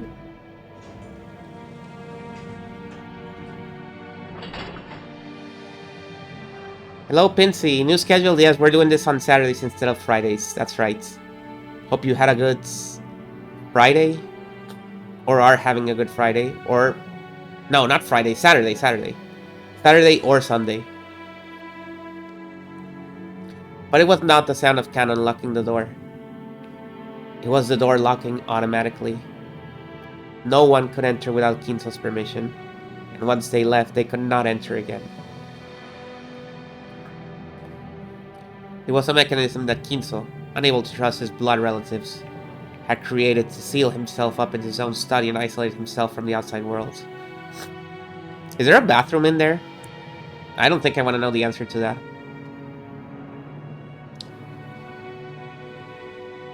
Hello, Pinsy. New schedule? Yes, we're doing this on Saturdays instead of Fridays. That's right. Hope you had a good Friday. Or are having a good Friday. Or... no, not Friday. Saturday. Saturday or Sunday. But it was not the sound of Kanon locking the door. It was the door locking automatically. No one could enter without Kinso's permission. And once they left, they could not enter again. It was a mechanism that Kinso, unable to trust his blood relatives, had created to seal himself up in his own study and isolate himself from the outside world. Is there a bathroom in there? I don't think I want to know the answer to that.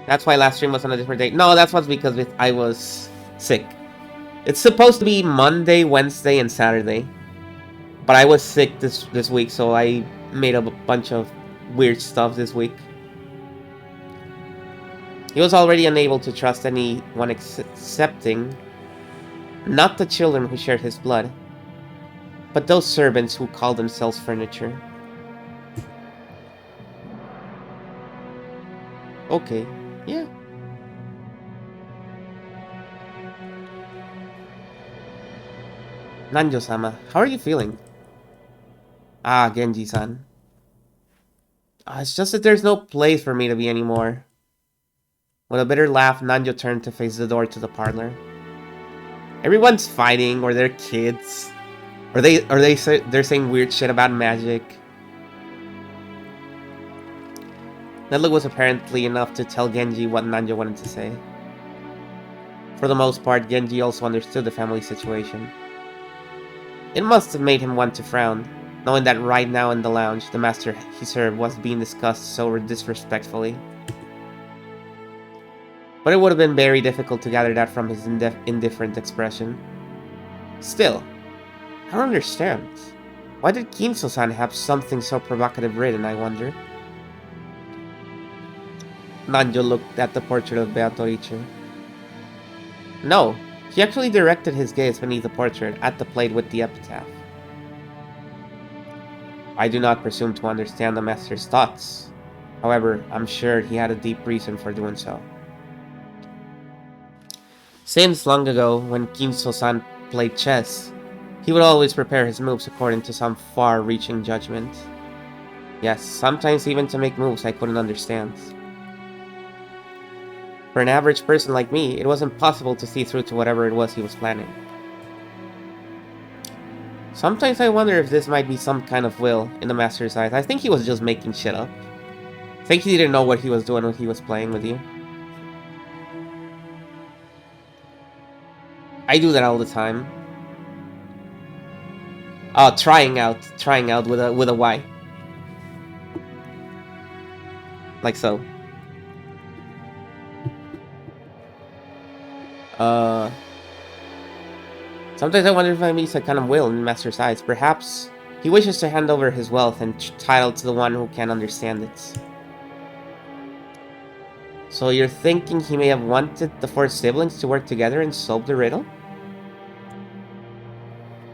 That's why last stream was on a different date. No, that's what's because I was sick. It's supposed to be Monday, Wednesday, and Saturday. But I was sick this week, so I made up a bunch of weird stuff this week. He was already unable to trust anyone excepting not the children who shared his blood, but those servants who called themselves furniture. Okay, yeah. Nanjo-sama, how are you feeling? Ah, Genji-san. It's just that there's no place for me to be anymore. With a bitter laugh, Nanjo turned to face the door to the parlor. Everyone's fighting, or they're kids. They're saying weird shit about magic. That look was apparently enough to tell Genji what Nanjo wanted to say. For the most part, Genji also understood the family situation. It must have made him want to frown, knowing that right now in the lounge, the master he served was being discussed so disrespectfully. But it would have been very difficult to gather that from his indifferent expression. Still, I don't understand. Why did Kinso-san have something so provocative written, I wonder? Nanjo looked at the portrait of Beatrice. No, he actually directed his gaze beneath the portrait at the plate with the epitaph. I do not presume to understand the master's thoughts. However, I'm sure he had a deep reason for doing so. Since long ago, when Kinso-san played chess, he would always prepare his moves according to some far-reaching judgment. Yes, sometimes even to make moves I couldn't understand. For an average person like me, it was impossible to see through to whatever it was he was planning. Sometimes I wonder if this might be some kind of will in the master's eyes. I think he was just making shit up. I think he didn't know what he was doing when he was playing with you. I do that all the time. Oh, trying out with a Y. Like so. Sometimes I wonder if I meet some kind of will in the master's eyes. Perhaps he wishes to hand over his wealth and title to the one who can understand it. So you're thinking he may have wanted the four siblings to work together and solve the riddle?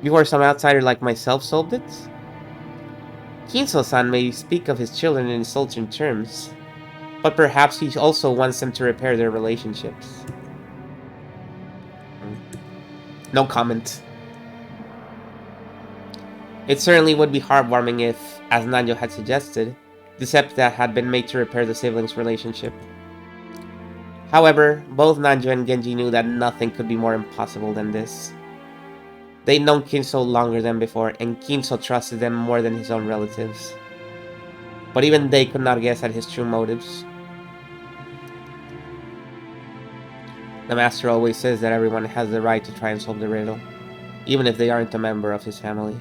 Before some outsider like myself solved it? Kinso-san may speak of his children in insulting terms, but perhaps he also wants them to repair their relationships. No comment. It certainly would be heartwarming if, as Nanjo had suggested, this epitaph had been made to repair the siblings' relationship. However, both Nanjo and Genji knew that nothing could be more impossible than this. They'd known Kinso longer than before, and Kinso trusted them more than his own relatives. But even they could not guess at his true motives. The master always says that everyone has the right to try and solve the riddle, even if they aren't a member of his family.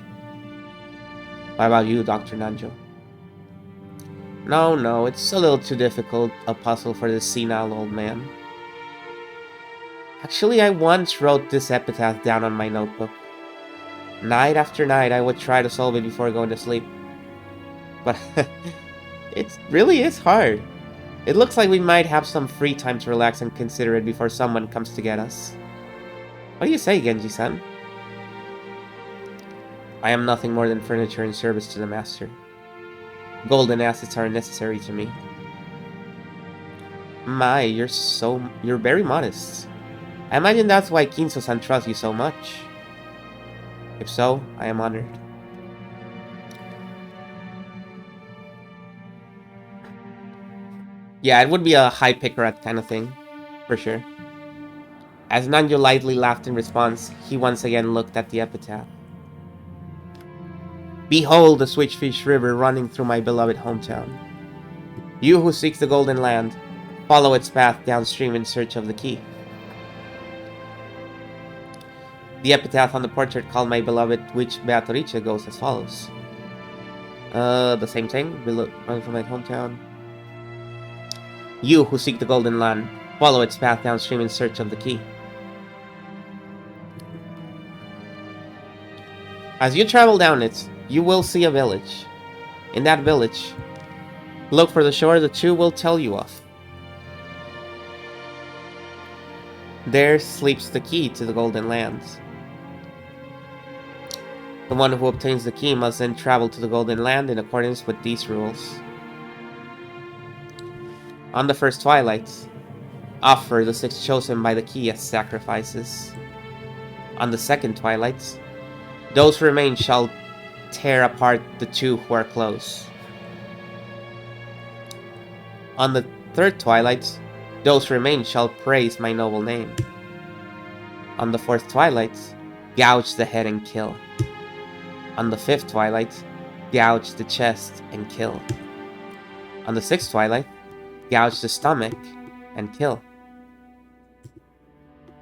What about you, Dr. Nanjo? No, it's a little too difficult a puzzle for this senile old man. Actually, I once wrote this epitaph down on my notebook. Night after night, I would try to solve it before going to sleep. But it really is hard. It looks like we might have some free time to relax and consider it before someone comes to get us. What do you say, Genji-san? I am nothing more than furniture in service to the master. Golden assets are necessary to me. My, you're very modest. I imagine that's why Kinso-san trusts you so much. If so, I am honored. Yeah, it would be a high picker kind of thing, for sure. As Nanjo lightly laughed in response, he once again looked at the epitaph. Behold the Switchfish River running through my beloved hometown. You who seek the Golden Land, follow its path downstream in search of the key. The epitaph on the portrait called my beloved witch Beatrice goes as follows. The same thing, running from my hometown. You who seek the Golden Land, follow its path downstream in search of the key. As you travel down it, you will see a village. In that village, look for the shore the two will tell you of. There sleeps the key to the Golden Lands. The one who obtains the key must then travel to the Golden Land in accordance with these rules. On the first twilight, offer the 6 chosen by the key as sacrifices. On the second twilight, those who remain shall tear apart the two who are close. On the third twilight, those who remain shall praise my noble name. On the fourth twilight, gouge the head and kill. On the fifth twilight, gouge the chest and kill. On the sixth twilight, gouge the stomach and kill.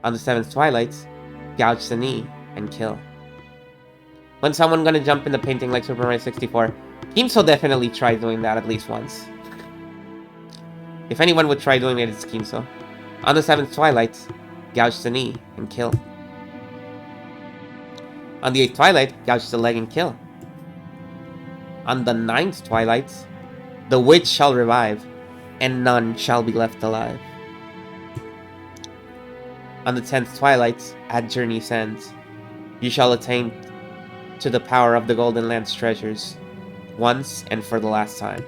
On the seventh twilight, gouge the knee and kill. When someone gonna jump in the painting like Super Mario 64, Kimso definitely try doing that at least once. If anyone would try doing it, it's Kimso. On the seventh twilight, gouge the knee and kill. On the eighth twilight, gouge the leg and kill. On the ninth twilight, the witch shall revive, and none shall be left alive. On the 10th twilight, at journey's end, you shall attain to the power of the Golden Land's treasures, once and for the last time.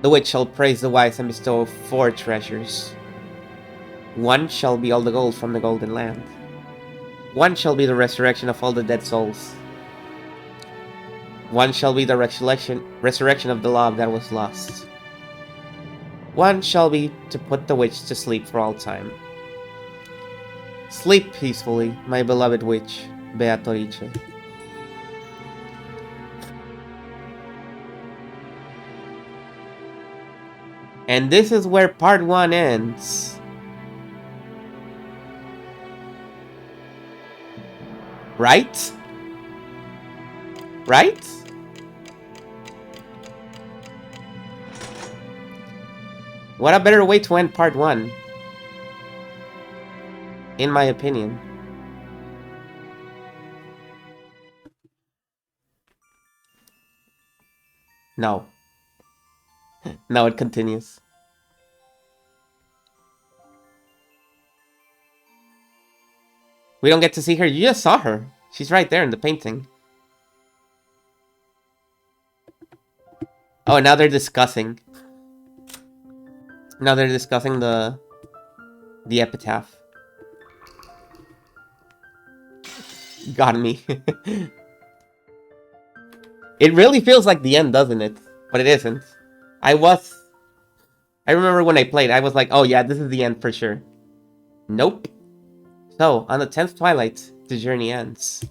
The witch shall praise the wise and bestow 4 treasures. One shall be all the gold from the Golden Land. One shall be the resurrection of all the dead souls. One shall be the resurrection of the love that was lost. One shall be to put the witch to sleep for all time. Sleep peacefully, my beloved witch, Beatrice. And this is where part 1 ends. Right? Right? What a better way to end part 1. In my opinion. No. No, it continues. We don't get to see her. You just saw her. She's right there in the painting. Oh, now they're discussing. Now they're discussing the epitaph. Got me. It really feels like the end, doesn't it? But it isn't. I remember when I played, I was like, oh yeah, this is the end for sure. Nope. So, on the 10th twilight, the journey ends.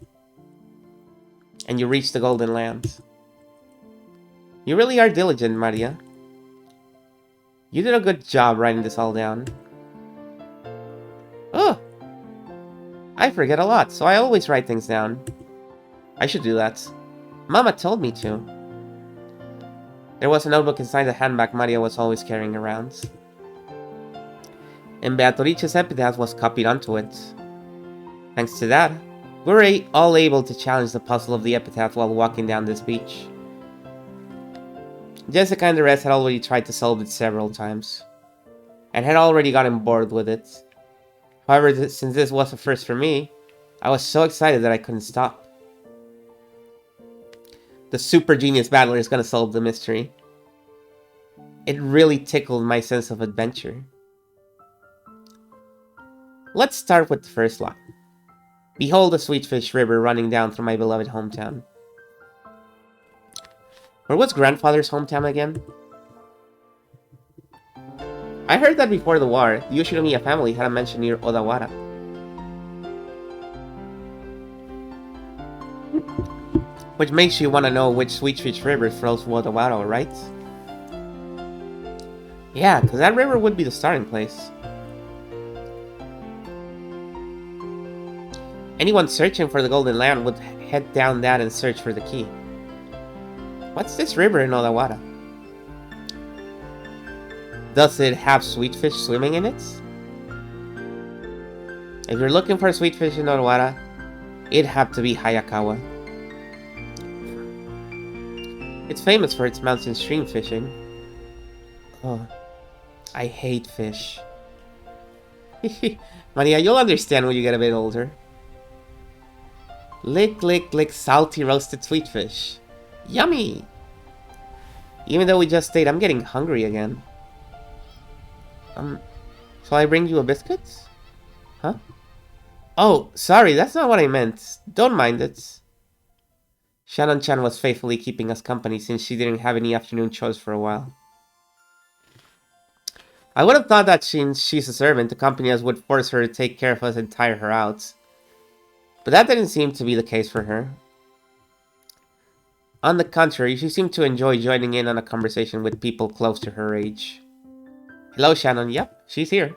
And you reach the Golden Land. You really are diligent, Maria. You did a good job writing this all down. Oh! I forget a lot, so I always write things down. I should do that. Mama told me to. There was a notebook inside the handbag Maria was always carrying around. And Beatrice's epitaph was copied onto it. Thanks to that, we were all able to challenge the puzzle of the epitaph while walking down this beach. Jessica and the rest had already tried to solve it several times, and had already gotten bored with it. However, since this was a first for me, I was so excited that I couldn't stop. The super genius battler is gonna solve the mystery. It really tickled my sense of adventure. Let's start with the first line. Behold the Sweetfish River running down through my beloved hometown. Where was grandfather's hometown again? I heard that before the war, the Yoshinomiya family had a mansion near Odawara. Which makes you want to know which Sweetfish River flows through Odawara, right? Yeah, because that river would be the starting place. Anyone searching for the Golden Land would head down that and search for the key. What's this river in Odawara? Does it have sweetfish swimming in it? If you're looking for sweetfish in Odawara, it'd have to be Hayakawa. It's famous for its mountain stream fishing. Oh, I hate fish. Maria, you'll understand when you get a bit older. Lick, lick, lick salty roasted sweetfish. Yummy! Even though we just stayed, I'm getting hungry again. Shall I bring you a biscuit? Huh? Oh, sorry, that's not what I meant. Don't mind it. Shannon-chan was faithfully keeping us company since she didn't have any afternoon chores for a while. I would have thought that since she's a servant, the company us would force her to take care of us and tire her out. But that didn't seem to be the case for her. On the contrary, she seemed to enjoy joining in on a conversation with people close to her age. Hello, Shannon. Yep, she's here.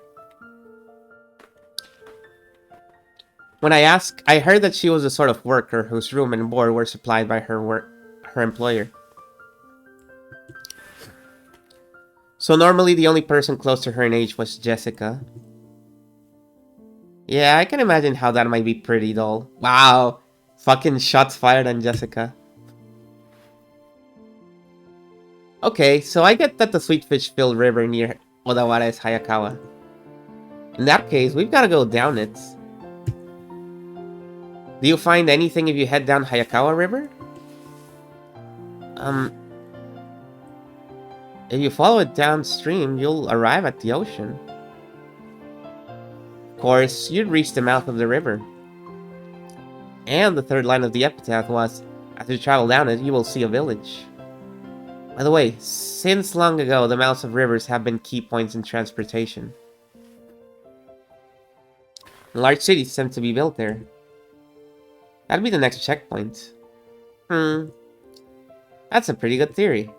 When I asked, I heard that she was the sort of worker whose room and board were supplied by her employer. So normally the only person close to her in age was Jessica. Yeah, I can imagine how that might be pretty dull. Wow, fucking shots fired on Jessica. Okay, so I get that the Sweetfish-filled river near Odawara is Hayakawa. In that case, we've gotta go down it. Do you find anything if you head down Hayakawa River? If you follow it downstream, you'll arrive at the ocean. Of course, you'd reach the mouth of the river. And the third line of the epitaph was, as you travel down it, you will see a village. By the way, since long ago, the mouths of rivers have been key points in transportation. Large cities tend to be built there. That'd be the next checkpoint. That's a pretty good theory.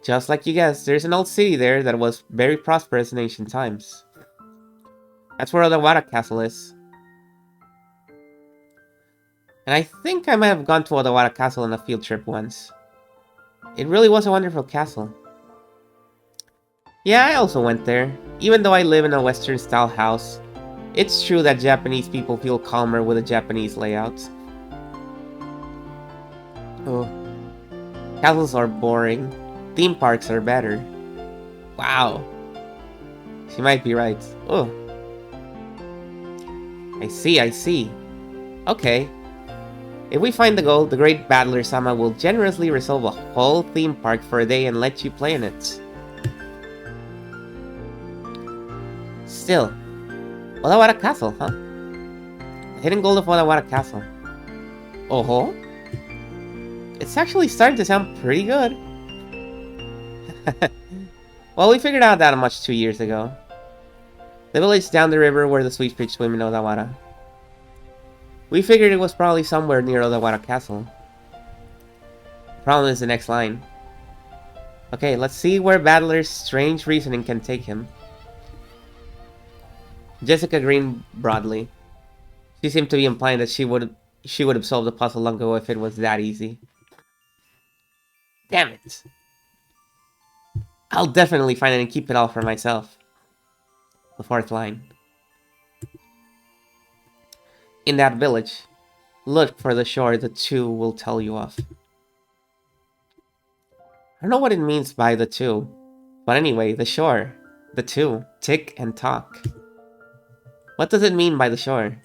Just like you guessed, there's an old city there that was very prosperous in ancient times. That's where Odawara Castle is. And I think I might have gone to Odawara Castle on a field trip once. It really was a wonderful castle. Yeah, I also went there. Even though I live in a Western-style house, it's true that Japanese people feel calmer with a Japanese layout. Oh. Castles are boring. Theme parks are better. Wow. She might be right. Oh. I see. Okay. If we find the gold, the great battler Sama will generously resolve a whole theme park for a day and let you play in it. Still, Odawara Castle, huh? The hidden gold of Odawara Castle. Oh-ho? It's actually starting to sound pretty good. Well, we figured out that much 2 years ago. The village down the river where the Sweetfish swim in Odawara. We figured it was probably somewhere near Odawara Castle. Problem is the next line. Okay, let's see where Battler's strange reasoning can take him. Jessica grinned broadly. She seemed to be implying that she would have solved the puzzle long ago if it was that easy. Damn it! I'll definitely find it and keep it all for myself. The fourth line. In that village, look for the shore the two will tell you of. I don't know what it means by the two, but anyway, the shore, the two, tick and talk. What does it mean by the shore?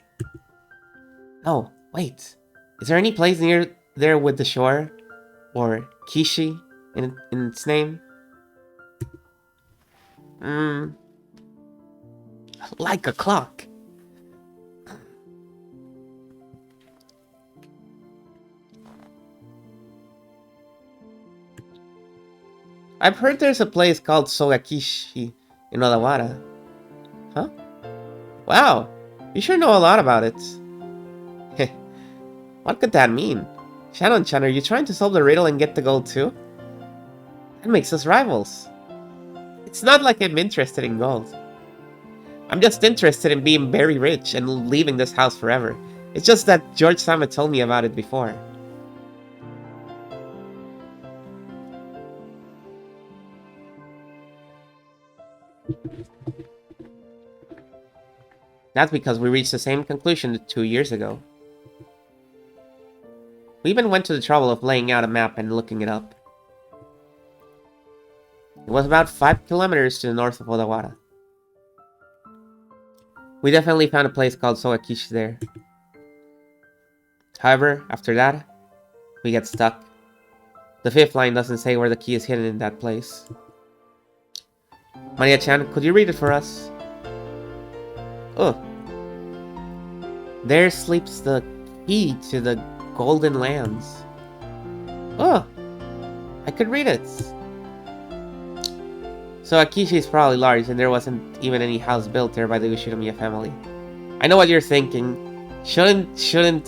Oh, wait. Is there any place near there with the shore? Or Kishi in its name? Like a clock. I've heard there's a place called Sogakishi in Odawara. Huh? Wow, you sure know a lot about it. Heh, what could that mean? Shannon-chan, are you trying to solve the riddle and get the gold too? That makes us rivals. It's not like I'm interested in gold. I'm just interested in being very rich and leaving this house forever. It's just that George Sama told me about it before. That's because we reached the same conclusion 2 years ago. We even went to the trouble of laying out a map and looking it up. It was about 5 kilometers to the north of Odawara. We definitely found a place called Sogakishi there. However, after that, we get stuck. The fifth line doesn't say where the key is hidden in that place. Maria-chan, could you read it for us? Oh. There sleeps the key to the Golden Lands. Oh, I could read it. So Akishi is probably large, and there wasn't even any house built there by the Ushinomiya family. I know what you're thinking. Shouldn't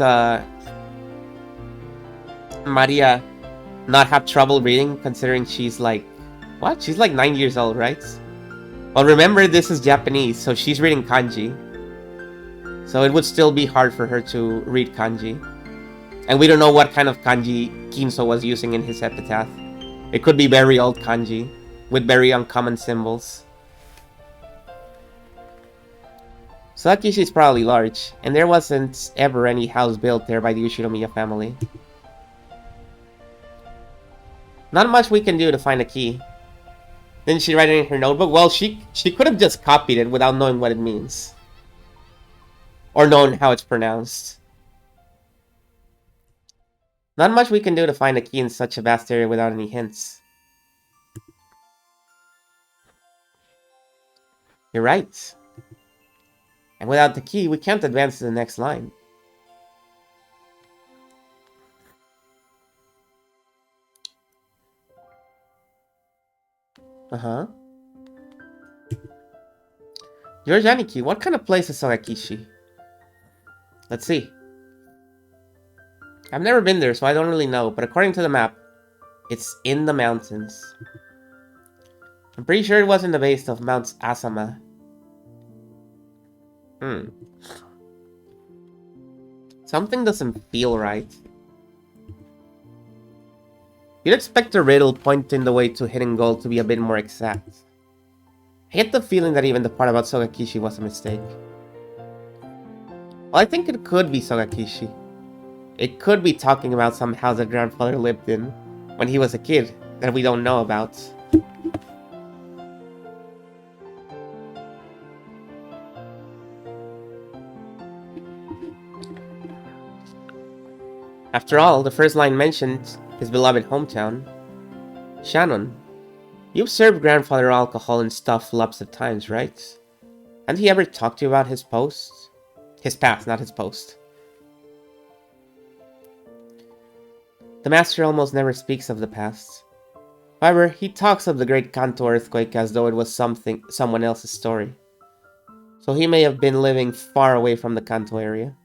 Maria not have trouble reading, considering she's like... What? She's like 9 years old, right? Well, remember, this is Japanese, so she's reading kanji. So it would still be hard for her to read kanji. And we don't know what kind of kanji Kinso was using in his epitaph. It could be very old kanji, with very uncommon symbols. So Akishi is probably large, and there wasn't ever any house built there by the Ushinomiya family. Not much we can do to find a key. Didn't she write it in her notebook? Well, she could have just copied it without knowing what it means. Or knowing how it's pronounced. Not much we can do to find a key in such a vast area without any hints. You're right. And without the key, we can't advance to the next line. Uh-huh. George Aniki, what kind of place is Sagakishi? Let's see. I've never been there, so I don't really know, but according to the map, it's in the mountains. I'm pretty sure it was in the base of Mount Asama. Something doesn't feel right. You'd expect the riddle pointing the way to hidden gold to be a bit more exact. I get the feeling that even the part about Sogakishi was a mistake. Well, I think it could be Sogakishi. It could be talking about some house that grandfather lived in when he was a kid that we don't know about. After all, the first line mentioned his beloved hometown. Shannon, you've served grandfather alcohol and stuff lots of times, right? Hadn't he ever talked to you about his post? His past, not his post. The master almost never speaks of the past. However, he talks of the Great Kanto earthquake as though it was someone else's story. So he may have been living far away from the Kanto area.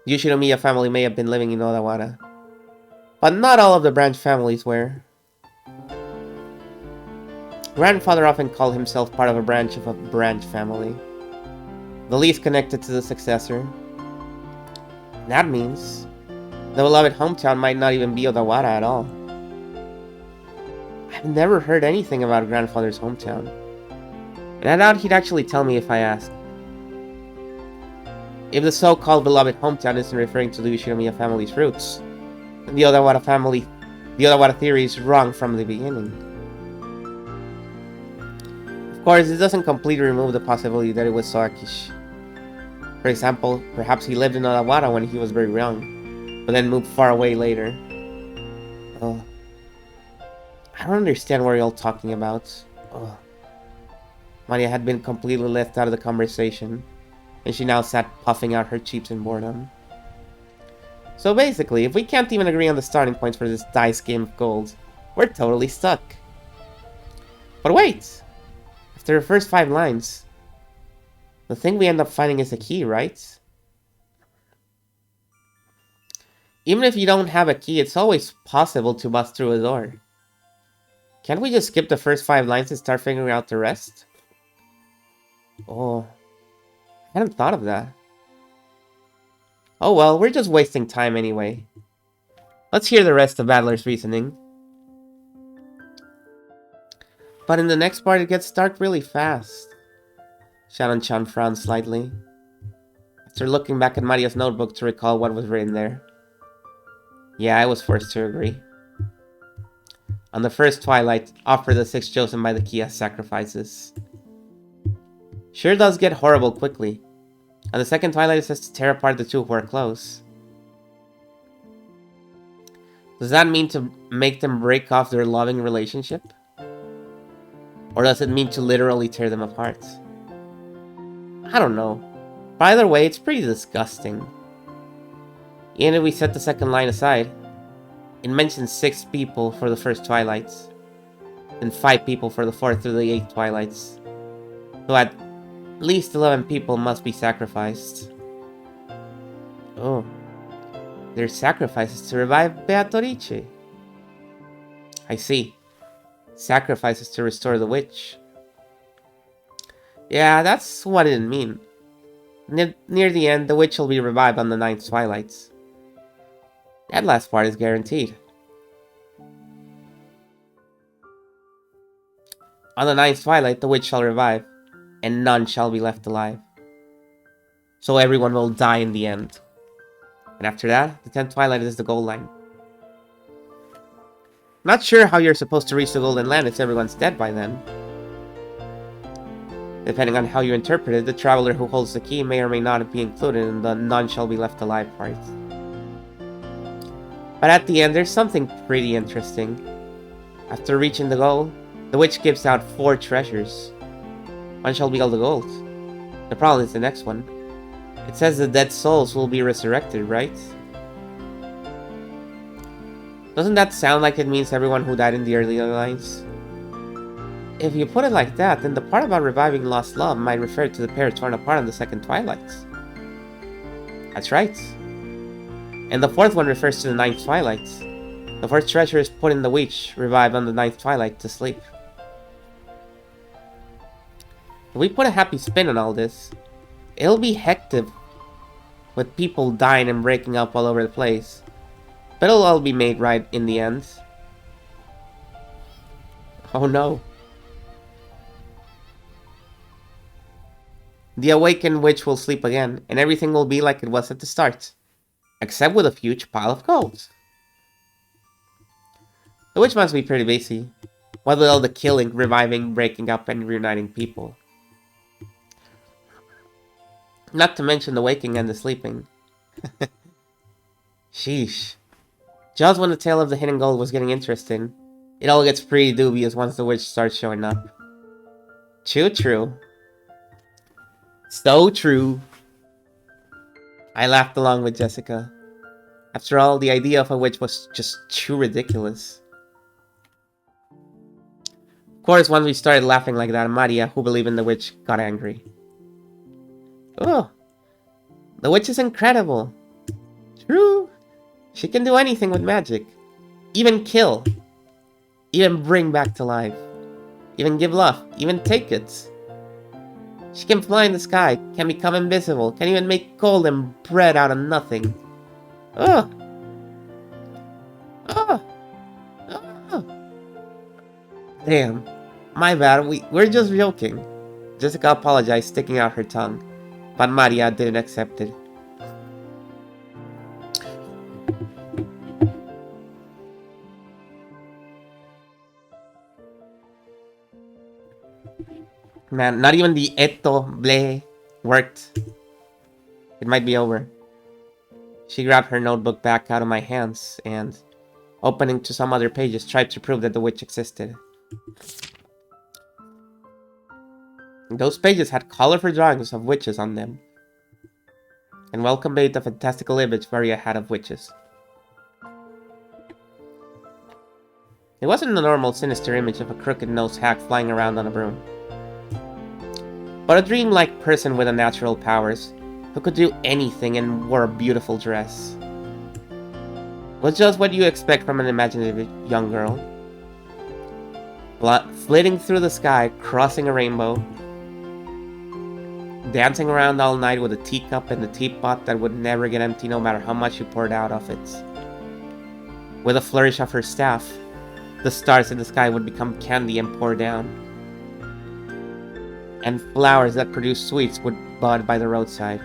The Ushinomiya family may have been living in Odawara, but not all of the branch families were. Grandfather often called himself part of a branch family, the least connected to the successor. That means the beloved hometown might not even be Odawara at all. I've never heard anything about grandfather's hometown, and I doubt he'd actually tell me if I asked. If the so-called beloved hometown isn't referring to the Ushinomiya family's roots, then the Odawara theory is wrong from the beginning. Of course, it doesn't completely remove the possibility that it was Sogakishi. For example, perhaps he lived in Odawara when he was very young, but then moved far away later. Oh, I don't understand what you're all talking about. Oh. Maria had been completely left out of the conversation, and she now sat puffing out her cheeks in boredom. So basically, if we can't even agree on the starting points for this dice game of gold, we're totally stuck. But wait! After the first 5 lines, the thing we end up finding is a key, right? Even if you don't have a key, it's always possible to bust through a door. Can't we just skip the first 5 lines and start figuring out the rest? Oh, I hadn't thought of that. Oh well, we're just wasting time anyway. Let's hear the rest of Battler's reasoning. But in the next part, it gets dark really fast. Shannon-chan frowned slightly, after looking back at Maria's notebook to recall what was written there. Yeah, I was forced to agree. On the first twilight, offer the 6 chosen by the key as sacrifices. Sure does get horrible quickly. On the second twilight, it says to tear apart the 2 who are close. Does that mean to make them break off their loving relationship? Or does it mean to literally tear them apart? I don't know. But either way, it's pretty disgusting. Even if we set the second line aside, it mentions 6 people for the first Twilights, and 5 people for the 4th through the 8th Twilights. So at least 11 people must be sacrificed. Oh. Their sacrifices to revive Beatrice. I see. Sacrifices to restore the witch. Yeah, that's what it didn't mean. Near the end, the witch will be revived on the 9th Twilights. That last part is guaranteed. On the 9th Twilight, the witch shall revive, and none shall be left alive. So everyone will die in the end. And after that, the 10th Twilight is the goal line. Not sure how you're supposed to reach the Golden Land if everyone's dead by then. Depending on how you interpret it, the traveler who holds the key may or may not be included in the none shall be left alive part. But at the end, there's something pretty interesting. After reaching the goal, the witch gives out 4 treasures. One shall be all the gold. The problem is the next one. It says the dead souls will be resurrected, right? Doesn't that sound like it means everyone who died in the earlier lines? If you put it like that, then the part about reviving lost love might refer to the pair torn apart on the 2nd Twilights. That's right. And the 4th one refers to the 9th Twilights. The 4th treasure is put in the witch, revived on the 9th Twilight to sleep. If we put a happy spin on all this, it'll be hectic with people dying and breaking up all over the place. But it'll all be made right in the end. Oh no. The awakened witch will sleep again, and everything will be like it was at the start. Except with a huge pile of gold. The witch must be pretty busy. What with all the killing, reviving, breaking up, and reuniting people. Not to mention the waking and the sleeping. Sheesh. Just when the tale of the hidden gold was getting interesting, it all gets pretty dubious once the witch starts showing up. Too true. So true. I laughed along with Jessica. After all, the idea of a witch was just too ridiculous. Of course, once we started laughing like that, Maria, who believed in the witch, got angry. Oh, the witch is incredible. True. She can do anything with magic. Even kill. Even bring back to life. Even give love. Even take it. She can fly in the sky, can become invisible, can even make gold and bread out of nothing. Oh! Oh! Oh! Damn. My bad, we're just joking. Jessica apologized, sticking out her tongue. But Maria didn't accept it. Man, not even the eto ble worked. It might be over. She grabbed her notebook back out of my hands and, opening to some other pages, tried to prove that the witch existed. Those pages had colorful drawings of witches on them, and well conveyed the fantastical image Maria had of witches. It wasn't the normal sinister image of a crooked-nosed hack flying around on a broom, but a dreamlike person with unnatural powers, who could do anything and wore a beautiful dress. It was just what you expect from an imaginative young girl. Flitting through the sky, crossing a rainbow, dancing around all night with a teacup and a teapot that would never get empty no matter how much you poured out of it. With a flourish of her staff, the stars in the sky would become candy and pour down. And flowers that produce sweets would bud by the roadside.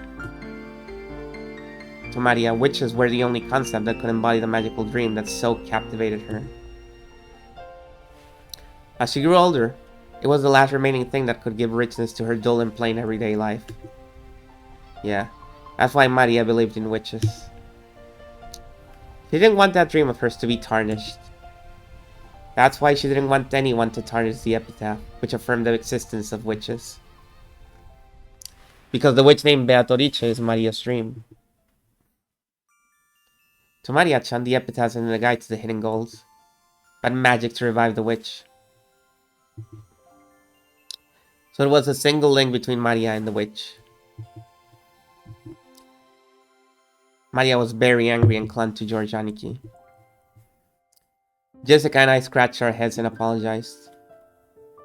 To Maria, witches were the only concept that could embody the magical dream that so captivated her. As she grew older, it was the last remaining thing that could give richness to her dull and plain everyday life. Yeah, that's why Maria believed in witches. She didn't want that dream of hers to be tarnished. That's why she didn't want anyone to tarnish the epitaph, which affirmed the existence of witches. Because the witch named Beatrice is Maria's dream. To Maria-chan, the epitaph is a guide to the hidden goals. But magic to revive the witch. So it was a single link between Maria and the witch. Maria was very angry and clung to George Aniki. Jessica and I scratched our heads and apologized.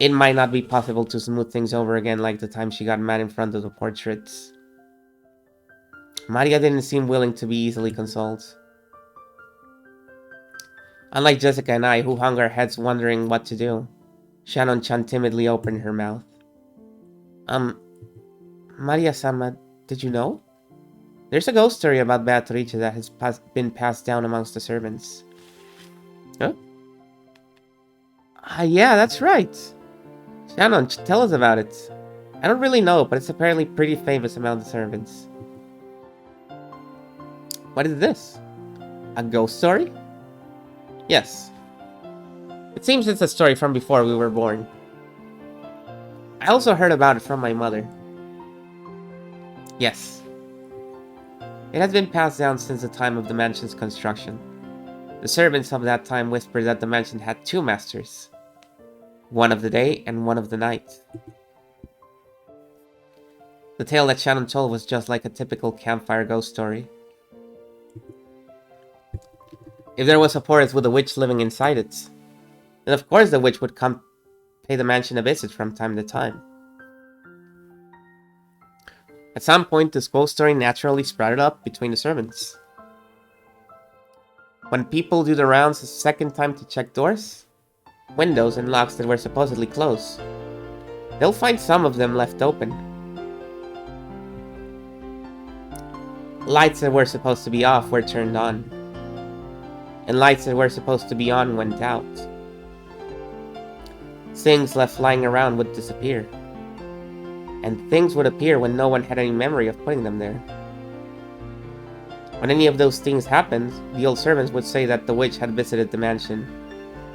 It might not be possible to smooth things over again like the time she got mad in front of the portraits. Maria didn't seem willing to be easily consoled. Unlike Jessica and I, who hung our heads wondering what to do, Shannon-chan timidly opened her mouth. Maria-sama, did you know? There's a ghost story about Beatrice that has been passed down amongst the servants. Huh? Yeah, that's right. Shannon, tell us about it. I don't really know, but it's apparently pretty famous among the servants. What is this? A ghost story? Yes. It seems it's a story from before we were born. I also heard about it from my mother. Yes. It has been passed down since the time of the mansion's construction. The servants of that time whispered that the mansion had two masters. One of the day and one of the night. The tale that Shannon told was just like a typical campfire ghost story. If there was a forest with a witch living inside it, then of course the witch would come pay the mansion a visit from time to time. At some point, this ghost story naturally sprouted up between the servants. When people do the rounds a second time to check doors, windows, and locks that were supposedly closed, they'll find some of them left open. Lights that were supposed to be off were turned on, and lights that were supposed to be on went out. Things left lying around would disappear, and things would appear when no one had any memory of putting them there. When any of those things happened, the old servants would say that the witch had visited the mansion,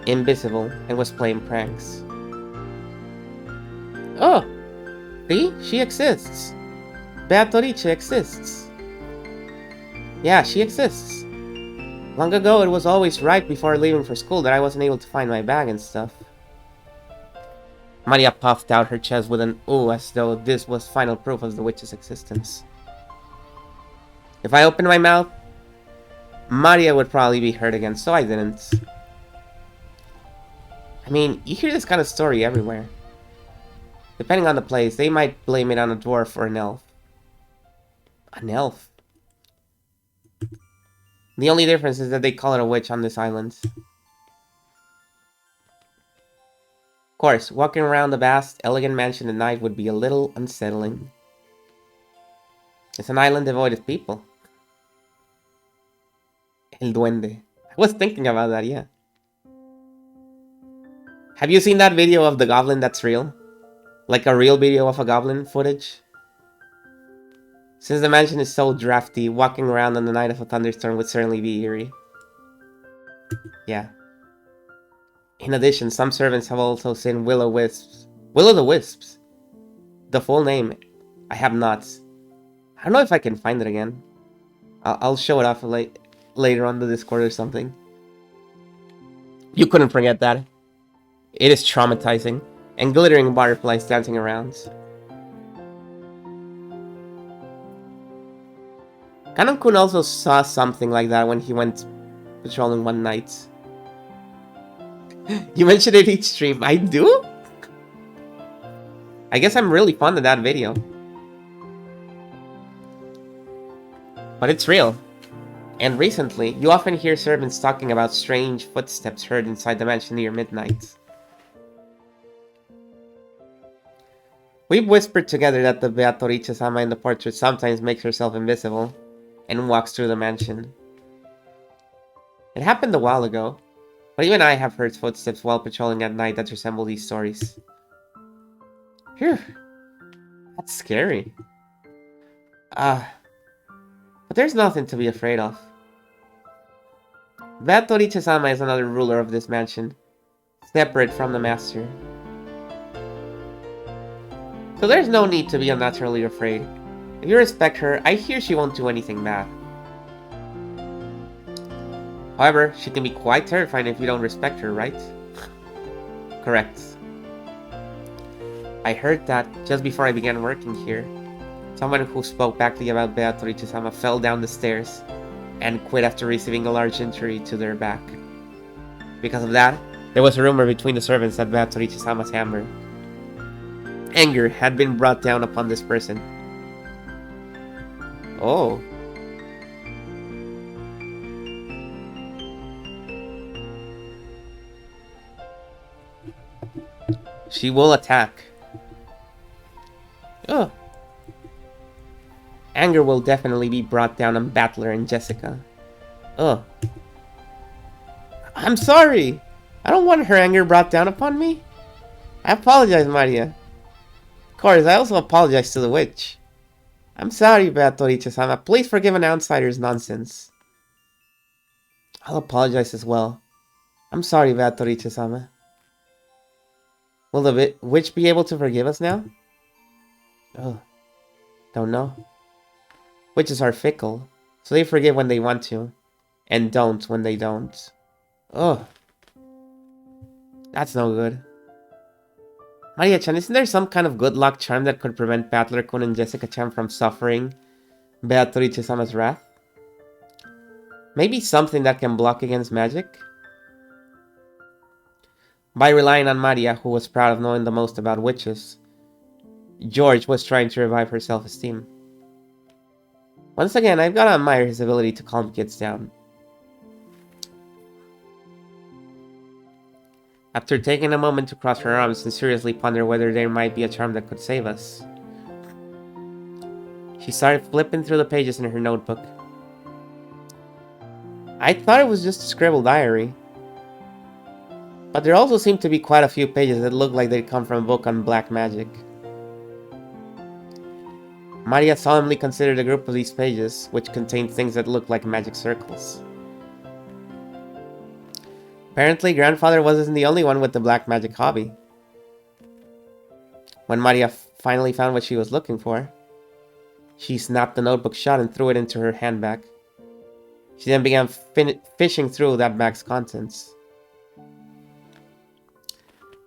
invisible, and was playing pranks. Oh! See? She exists! Beatrice exists! Yeah, she exists. Long ago, it was always right before leaving for school that I wasn't able to find my bag and stuff. Maria puffed out her chest with an ooh as though this was final proof of the witch's existence. If I opened my mouth, Maria would probably be hurt again, so I didn't. I mean, you hear this kind of story everywhere. Depending on the place, they might blame it on a dwarf or an elf. An elf? The only difference is that they call it a witch on this island. Of course, walking around the vast, elegant mansion at night would be a little unsettling. It's an island devoid of people. El Duende. I was thinking about that, yeah. Have you seen that video of the goblin that's real? Like a real video of a goblin footage? Since the mansion is so drafty, walking around on the night of a thunderstorm would certainly be eerie. Yeah. In addition, some servants have also seen will-o'-wisps. Will-o'-the-wisps. The full name, I have not. I don't know if I can find it again. I'll show it off later on the Discord or something. You couldn't forget that. It is traumatizing. And glittering butterflies dancing around. Kanon-kun also saw something like that when he went patrolling one night. You mentioned it each stream. I do? I guess I'm really fond of that video. But it's real. And recently, you often hear servants talking about strange footsteps heard inside the mansion near midnight. We've whispered together that the Beatrice-sama in the portrait sometimes makes herself invisible and walks through the mansion. It happened a while ago, but even I have heard footsteps while patrolling at night that resemble these stories. Phew, that's scary. But there's nothing to be afraid of. Beatrice-sama is another ruler of this mansion, separate from the master. So there's no need to be unnaturally afraid. If you respect her, I hear she won't do anything bad. However, she can be quite terrifying if you don't respect her, right? Correct. I heard that just before I began working here. Someone who spoke badly about Beatrice-sama fell down the stairs and quit after receiving a large injury to their back. Because of that, there was a rumor between the servants that Beatrice-sama's anger had been brought down upon this person. Oh. She will attack. Oh. Anger will definitely be brought down on Battler and Jessica. Oh. I'm sorry! I don't want her anger brought down upon me. I apologize, Maria. Of course, I also apologize to the witch. I'm sorry, Beatrice-sama. Please forgive an outsider's nonsense. I'll apologize as well. I'm sorry, Beatrice-sama. Will the witch be able to forgive us now? Oh. Don't know. Witches are fickle, so they forgive when they want to, and don't when they don't. Oh. That's no good. Maria-chan, isn't there some kind of good luck charm that could prevent Battler-kun and Jessica-chan from suffering Beatrice-sama's wrath? Maybe something that can block against magic? By relying on Maria, who was proud of knowing the most about witches, George was trying to revive her self-esteem. Once again, I've gotta admire his ability to calm kids down. After taking a moment to cross her arms and seriously ponder whether there might be a charm that could save us, she started flipping through the pages in her notebook. I thought it was just a scribbled diary, but there also seemed to be quite a few pages that looked like they'd come from a book on black magic. Maria solemnly considered a group of these pages, which contained things that looked like magic circles. Apparently, Grandfather wasn't the only one with the black magic hobby. When Maria finally found what she was looking for, she snapped the notebook shut and threw it into her handbag. She then began fishing through that bag's contents.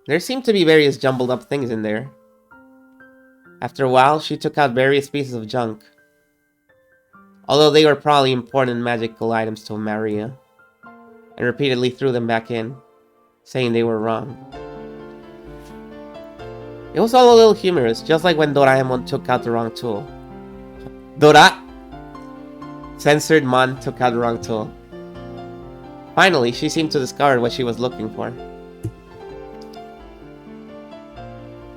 There seemed to be various jumbled up things in there. After a while, she took out various pieces of junk, although they were probably important magical items to Maria, and repeatedly threw them back in, saying they were wrong. It was all a little humorous, just like when Doraemon took out the wrong tool. Censored Mon took out the wrong tool. Finally, she seemed to discover what she was looking for.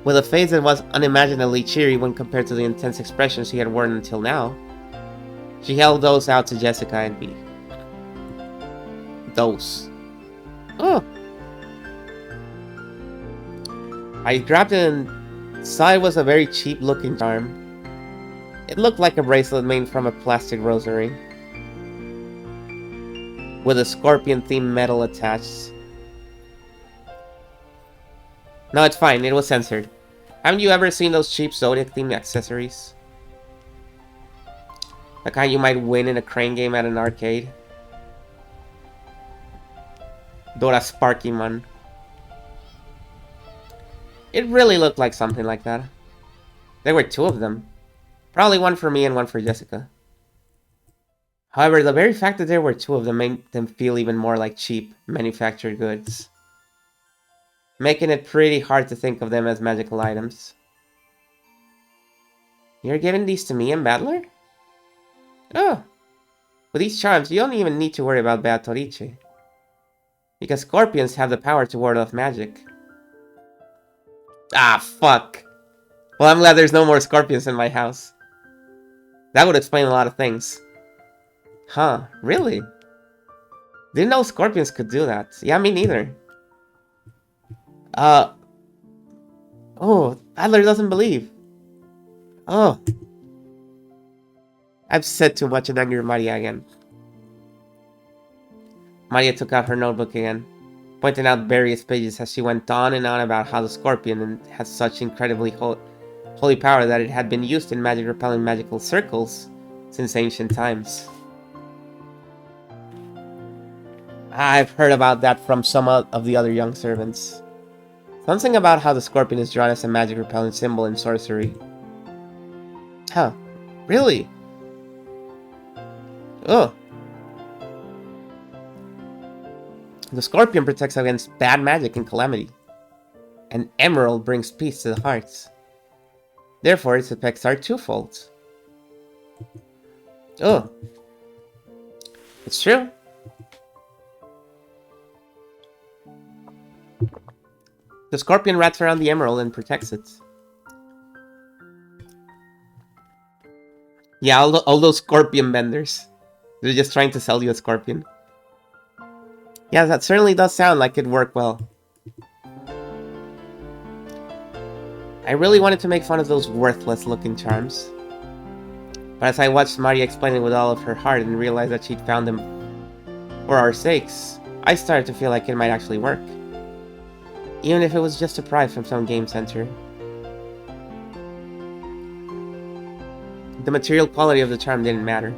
With a face that was unimaginably cheery when compared to the intense expression she had worn until now, she held those out to Jessica and B. Those. Oh! I grabbed it and saw it was a very cheap looking charm. It looked like a bracelet made from a plastic rosary, with a scorpion themed medal attached. No, it's fine, it was censored. Haven't you ever seen those cheap Zodiac themed accessories? The kind you might win in a crane game at an arcade? Dora Sparkymon. It really looked like something like that. There were two of them. Probably one for me and one for Jessica. However, the very fact that there were two of them made them feel even more like cheap, manufactured goods, making it pretty hard to think of them as magical items. You're giving these to me and Battler? Oh! With these charms, you don't even need to worry about Beatrice, because scorpions have the power to ward off magic. Ah, fuck! Well, I'm glad there's no more scorpions in my house. That would explain a lot of things. Huh, really? Didn't know scorpions could do that. Yeah, me neither. Oh, Adler doesn't believe. Oh. I've said too much and angered Maria again. Maria took out her notebook again, pointing out various pages as she went on and on about how the scorpion had such incredibly holy power that it had been used in magic-repelling magical circles since ancient times. I've heard about that from some of the other young servants. Something about how the scorpion is drawn as a magic-repelling symbol in sorcery. Huh. Really? Oh. The scorpion protects against bad magic and calamity. An emerald brings peace to the hearts. Therefore, its effects are twofold. Oh. It's true. The scorpion wraps around the emerald and protects it. Yeah, all those scorpion vendors. They're just trying to sell you a scorpion. Yeah, that certainly does sound like it'd work well. I really wanted to make fun of those worthless-looking charms. But as I watched Maria explain it with all of her heart and realized that she'd found them for our sakes, I started to feel like it might actually work. Even if it was just a prize from some game center. The material quality of the charm didn't matter.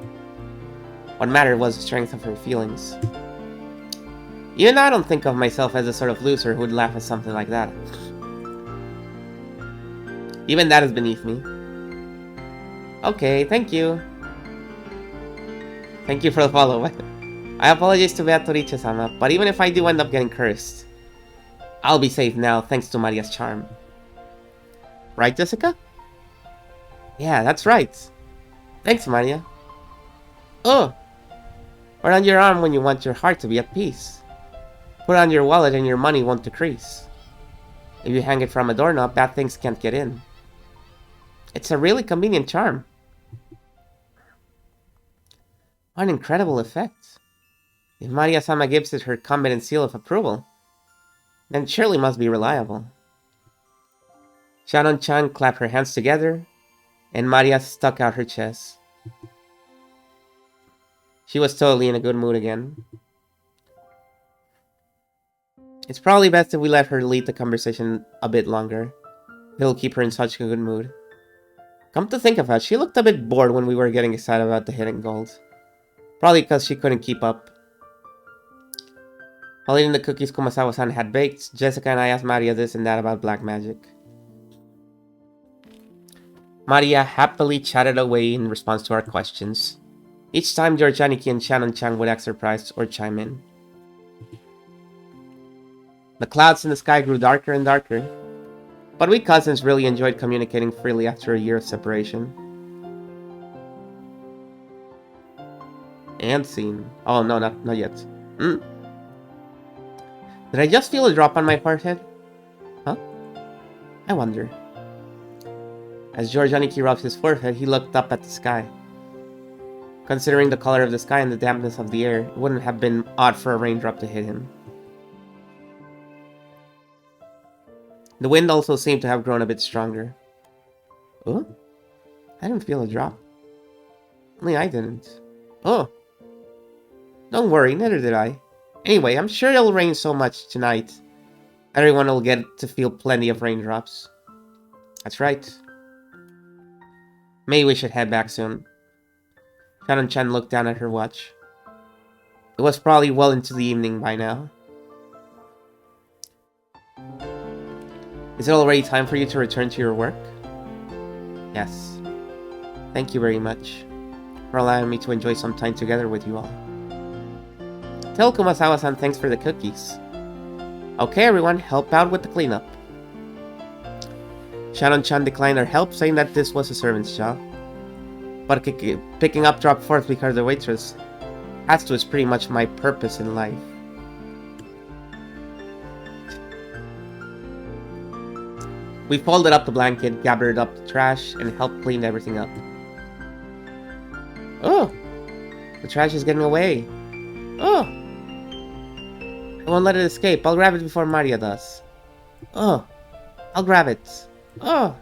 What mattered was the strength of her feelings. Even I don't think of myself as the sort of loser who would laugh at something like that. Even that is beneath me. Okay, thank you. Thank you for the follow. I apologize to Beatrice-sama, but even if I do end up getting cursed, I'll be safe now thanks to Maria's charm. Right, Jessica? Yeah, that's right. Thanks, Maria. Oh! Wear on your arm when you want your heart to be at peace. Put on your wallet and your money won't decrease. If you hang it from a doorknob, bad things can't get in. It's a really convenient charm. What an incredible effect. If Maria-sama gives it her competent seal of approval, then it surely must be reliable. Shannon-chan clapped her hands together, and Maria stuck out her chest. She was totally in a good mood again. It's probably best if we let her lead the conversation a bit longer. It'll keep her in such a good mood. Come to think of it, she looked a bit bored when we were getting excited about the hidden gold. Probably because she couldn't keep up. While eating the cookies Kumasawa-san had baked, Jessica and I asked Maria this and that about black magic. Maria happily chatted away in response to our questions. Each time Georgianiki and Shannon-chan would act surprised or chime in. The clouds in the sky grew darker and darker, but we cousins really enjoyed communicating freely after a year of separation. And scene. Oh no, not yet. Did I just feel a drop on my forehead? Huh? I wonder. As Georgianiki rubbed his forehead, he looked up at the sky. Considering the color of the sky and the dampness of the air, it wouldn't have been odd for a raindrop to hit him. The wind also seemed to have grown a bit stronger. Oh? I didn't feel a drop. Only I didn't. Oh! Don't worry, neither did I. Anyway, I'm sure it'll rain so much tonight. Everyone will get to feel plenty of raindrops. That's right. Maybe we should head back soon. Shannon-chan looked down at her watch. It was probably well into the evening by now. Is it already time for you to return to your work? Yes. Thank you very much for allowing me to enjoy some time together with you all. Tell Kumasawa-san thanks for the cookies. Okay everyone, help out with the cleanup. Shannon-chan declined her help, saying that this was a servant's job. But picking up dropped forth because the waitress has to is pretty much my purpose in life. We folded up the blanket, gathered up the trash, and helped clean everything up. Oh! The trash is getting away. Oh! I won't let it escape. I'll grab it before Maria does. Oh! I'll grab it. Oh!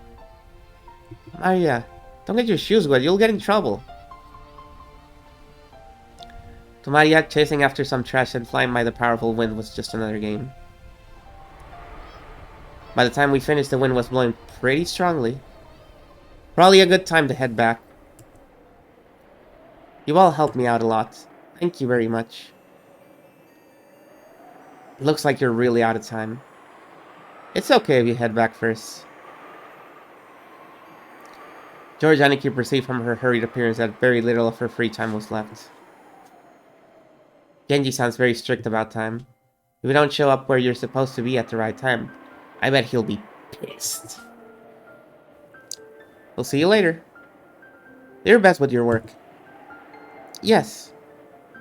Maria, don't get your shoes wet. You'll get in trouble. To Maria, chasing after some trash and flying by the powerful wind was just another game. By the time we finished, the wind was blowing pretty strongly. Probably a good time to head back. You all helped me out a lot. Thank you very much. It looks like you're really out of time. It's okay if you head back first. Georgiana could perceive from her hurried appearance that very little of her free time was left. Genji sounds very strict about time. If you don't show up where you're supposed to be at the right time, I bet he'll be pissed. We'll see you later. Do your best with your work. Yes.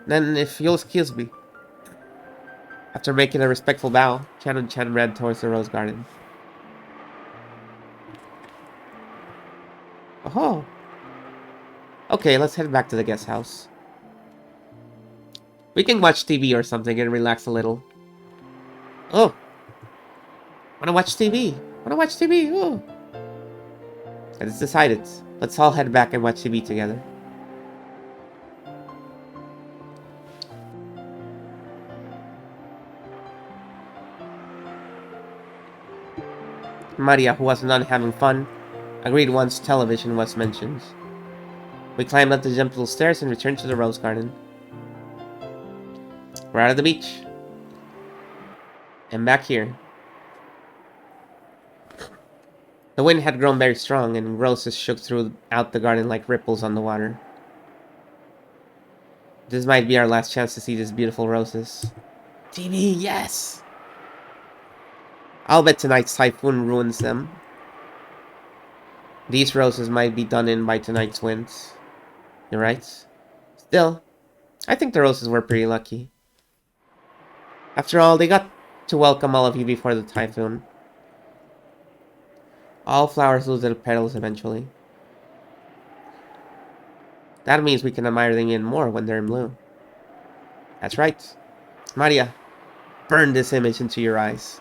Then if you'll excuse me. After making a respectful bow, Chan and Chen ran towards the rose garden. Oh. Okay, let's head back to the guest house. We can watch TV or something and relax a little. Oh. Wanna watch TV? Wanna watch TV? Oh. It's decided. Let's all head back and watch TV together. Maria, who was not having fun, agreed once television was mentioned. We climbed up the gentle stairs and returned to the rose garden. We're out of the beach. And back here. The wind had grown very strong, and roses shook throughout the garden like ripples on the water. This might be our last chance to see these beautiful roses. TV, yes! I'll bet tonight's typhoon ruins them. These roses might be done in by tonight's winds. You're right. Still, I think the roses were pretty lucky. After all, they got to welcome all of you before the typhoon. All flowers lose their petals eventually. That means we can admire them even more when they're in bloom. That's right. Maria, burn this image into your eyes.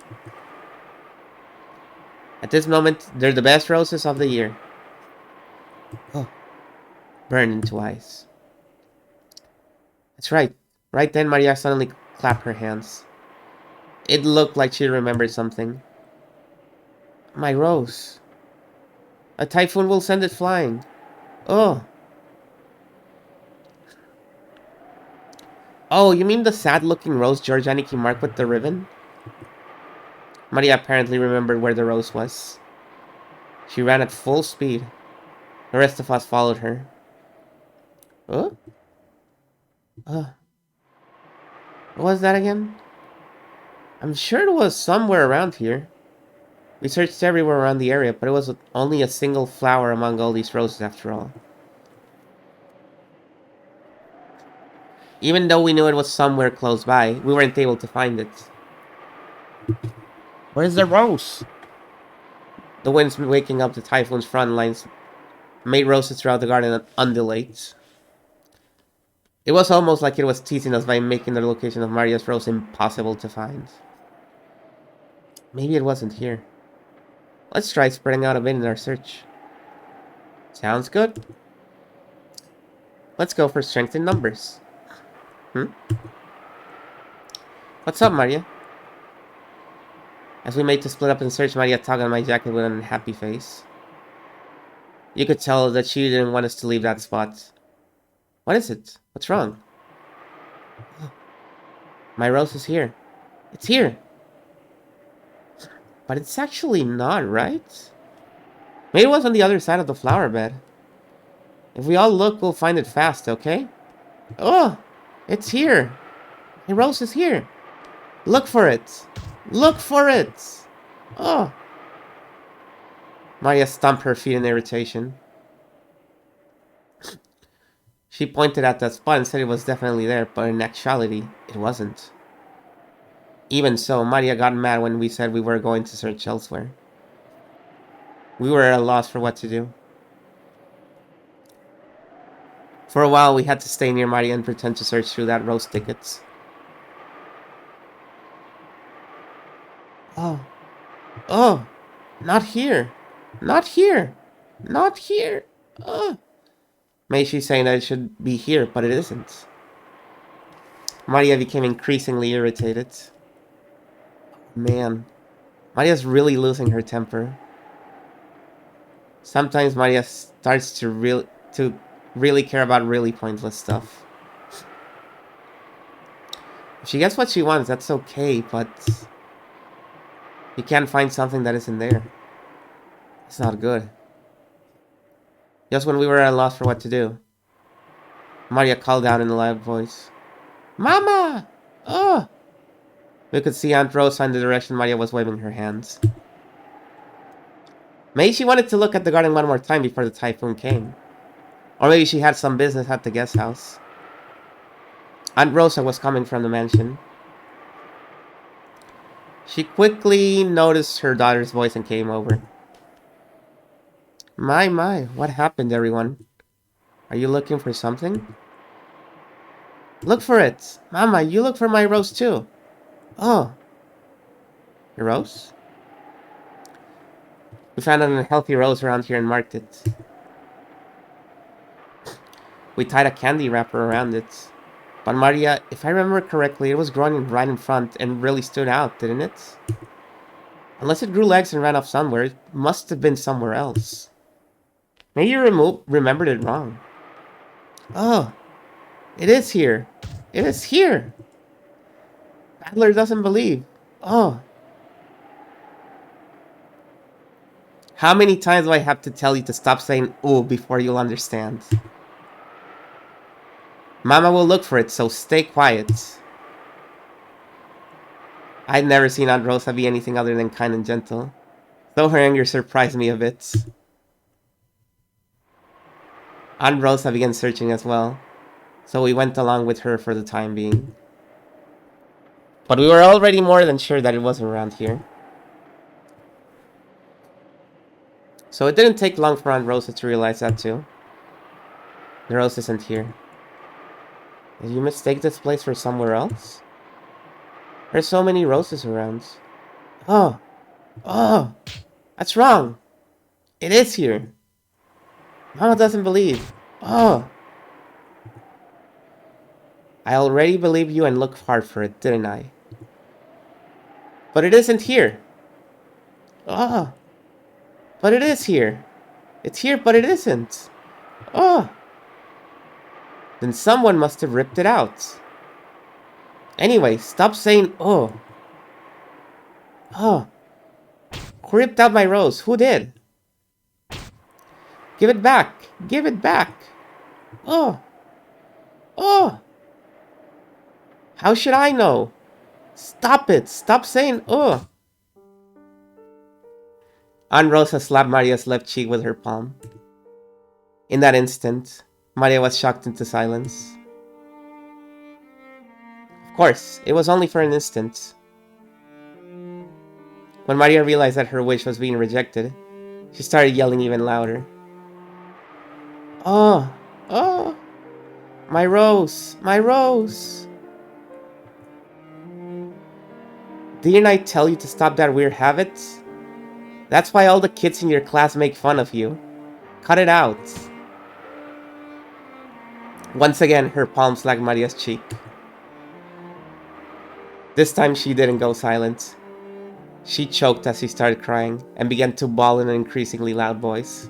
At this moment, they're the best roses of the year. Oh, burn into ice. That's right. Right then, Maria suddenly clapped her hands. It looked like she remembered something. My rose. A typhoon will send it flying. Oh. Oh, you mean the sad-looking rose Georgianiki marked with the ribbon? Maria apparently remembered where the rose was. She ran at full speed. The rest of us followed her. Oh? What was that again? I'm sure it was somewhere around here. We searched everywhere around the area, but it was only a single flower among all these roses after all. Even though we knew it was somewhere close by, we weren't able to find it. Where's the rose? The winds waking up the typhoon's front lines made roses throughout the garden undulate. It was almost like it was teasing us by making the location of Maria's rose impossible to find. Maybe it wasn't here. Let's try spreading out a bit in our search. Sounds good. Let's go for strength in numbers. What's up, Maria? As we made to split up and search, Maria tugged on my jacket with an unhappy face. You could tell that she didn't want us to leave that spot. What is it? What's wrong? My rose is here. It's here. But it's actually not, right? Maybe it was on the other side of the flower bed. If we all look, we'll find it fast, okay? Oh! It's here! My rose is here! Look for it! Look for it! Oh! Maria stamped her feet in irritation. She pointed at that spot and said it was definitely there, but in actuality, it wasn't. Even so, Maria got mad when we said we were going to search elsewhere. We were at a loss for what to do. For a while, we had to stay near Maria and pretend to search through that rose thickets. Oh. Oh! Not here! Not here! Not here! Oh! Meishi's saying that it should be here, but it isn't. Maria became increasingly irritated. Man, Maria's really losing her temper. Sometimes Maria starts to really care about really pointless stuff. If she gets what she wants, that's okay, but you can't find something that isn't there. It's not good. Just when we were at a loss for what to do, Maria called out in a loud voice, "Mama! Oh!" We could see Aunt Rosa in the direction Maria was waving her hands. Maybe she wanted to look at the garden one more time before the typhoon came. Or maybe she had some business at the guest house. Aunt Rosa was coming from the mansion. She quickly noticed her daughter's voice and came over. My, what happened, everyone? Are you looking for something? Look for it! Mama, you look for my rose too! Oh! Your rose? We found an unhealthy rose around here and marked it. We tied a candy wrapper around it. But Maria, if I remember correctly, it was growing right in front and really stood out, didn't it? Unless it grew legs and ran off somewhere, it must have been somewhere else. Maybe you remembered it wrong. Oh, it is here. It is here. Adler doesn't believe. Oh. How many times do I have to tell you to stop saying "ooh" before you'll understand? Mama will look for it, so stay quiet. I'd never seen Aunt Rosa be anything other than kind and gentle, though her anger surprised me a bit. Aunt Rosa began searching as well, so we went along with her for the time being. But we were already more than sure that it wasn't around here. So it didn't take long for Aunt Rosa to realize that too. The rose isn't here. Did you mistake this place for somewhere else? There's so many roses around. Oh, that's wrong. It is here. Mama doesn't believe. Oh. I already believed you and looked hard for it, didn't I? But it isn't here. Oh. But it is here. It's here, but it isn't. Oh. Then someone must have ripped it out. Anyway, stop saying oh. Oh. Who ripped out my rose? Who did? Give it back. Give it back. Oh. Oh. How should I know? Stop it. Stop saying oh. Aunt Rosa slapped Maria's left cheek with her palm. In that instant, Maria was shocked into silence. Of course, it was only for an instant. When Maria realized that her wish was being rejected, she started yelling even louder. Oh, oh, my rose, my rose. Didn't I tell you to stop that weird habit? That's why all the kids in your class make fun of you. Cut it out. Once again, her palm slapped Maria's cheek. This time she didn't go silent. She choked as she started crying and began to bawl in an increasingly loud voice.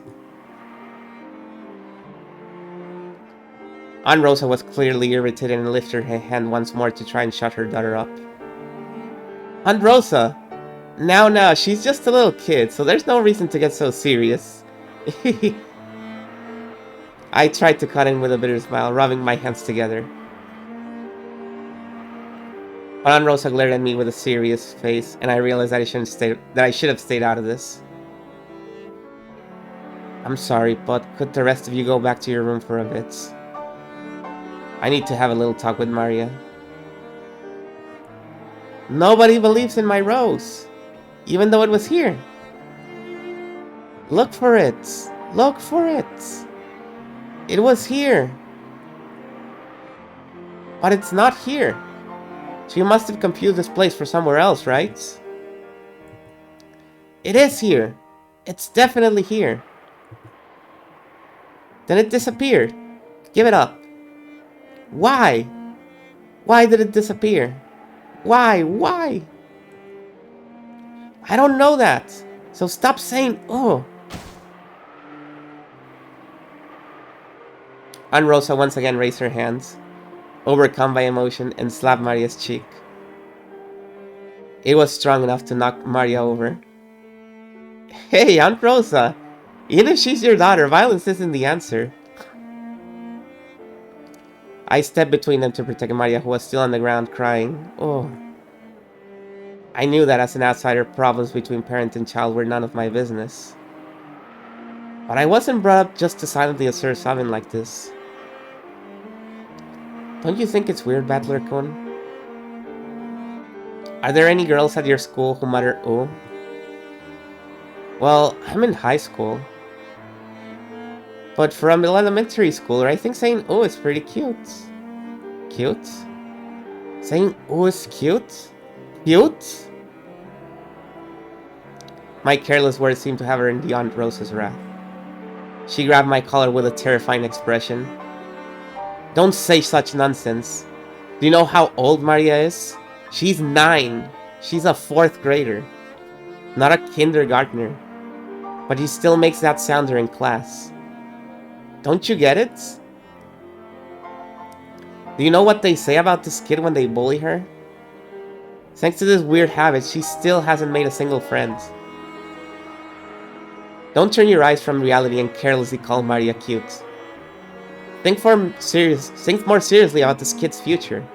Aunt Rosa was clearly irritated and lifted her hand once more to try and shut her daughter up. Aunt Rosa! Now, she's just a little kid, so there's no reason to get so serious. I tried to cut in with a bitter smile, rubbing my hands together. But Aunt Rosa glared at me with a serious face, and I realized that I should have stayed out of this. I'm sorry, but could the rest of you go back to your room for a bit? I need to have a little talk with Maria. Nobody believes in my rose, even though it was here. Look for it. Look for it. It was here. But it's not here. So you must have confused this place for somewhere else, right? It is here. It's definitely here. Then it disappeared. Give it up. Why? Why did it disappear? Why? Why? I don't know that. So stop saying oh. Aunt Rosa once again raised her hands, overcome by emotion, and slapped Maria's cheek. It was strong enough to knock Maria over. Hey, Aunt Rosa! Even if she's your daughter, violence isn't the answer. I stepped between them to protect Maria, who was still on the ground crying. Oh. I knew that as an outsider, problems between parent and child were none of my business. But I wasn't brought up just to silently assert something like this. Don't you think it's weird, Battler-kun? Are there any girls at your school who mutter "oh"? Well, I'm in high school. But from elementary school, I think saying "oh" is pretty cute. Cute? Saying "oh" is cute? Cute? My careless words seemed to have her in the Aunt Rosa's wrath. She grabbed my collar with a terrifying expression. Don't say such nonsense. Do you know how old Maria is? She's 9. She's a 4th grader. Not a kindergartner. But she still makes that sound during class. Don't you get it? Do you know what they say about this kid when they bully her? Thanks to this weird habit, she still hasn't made a single friend. Don't turn your eyes from reality and carelessly call Maria cute. Think more seriously about this kid's future.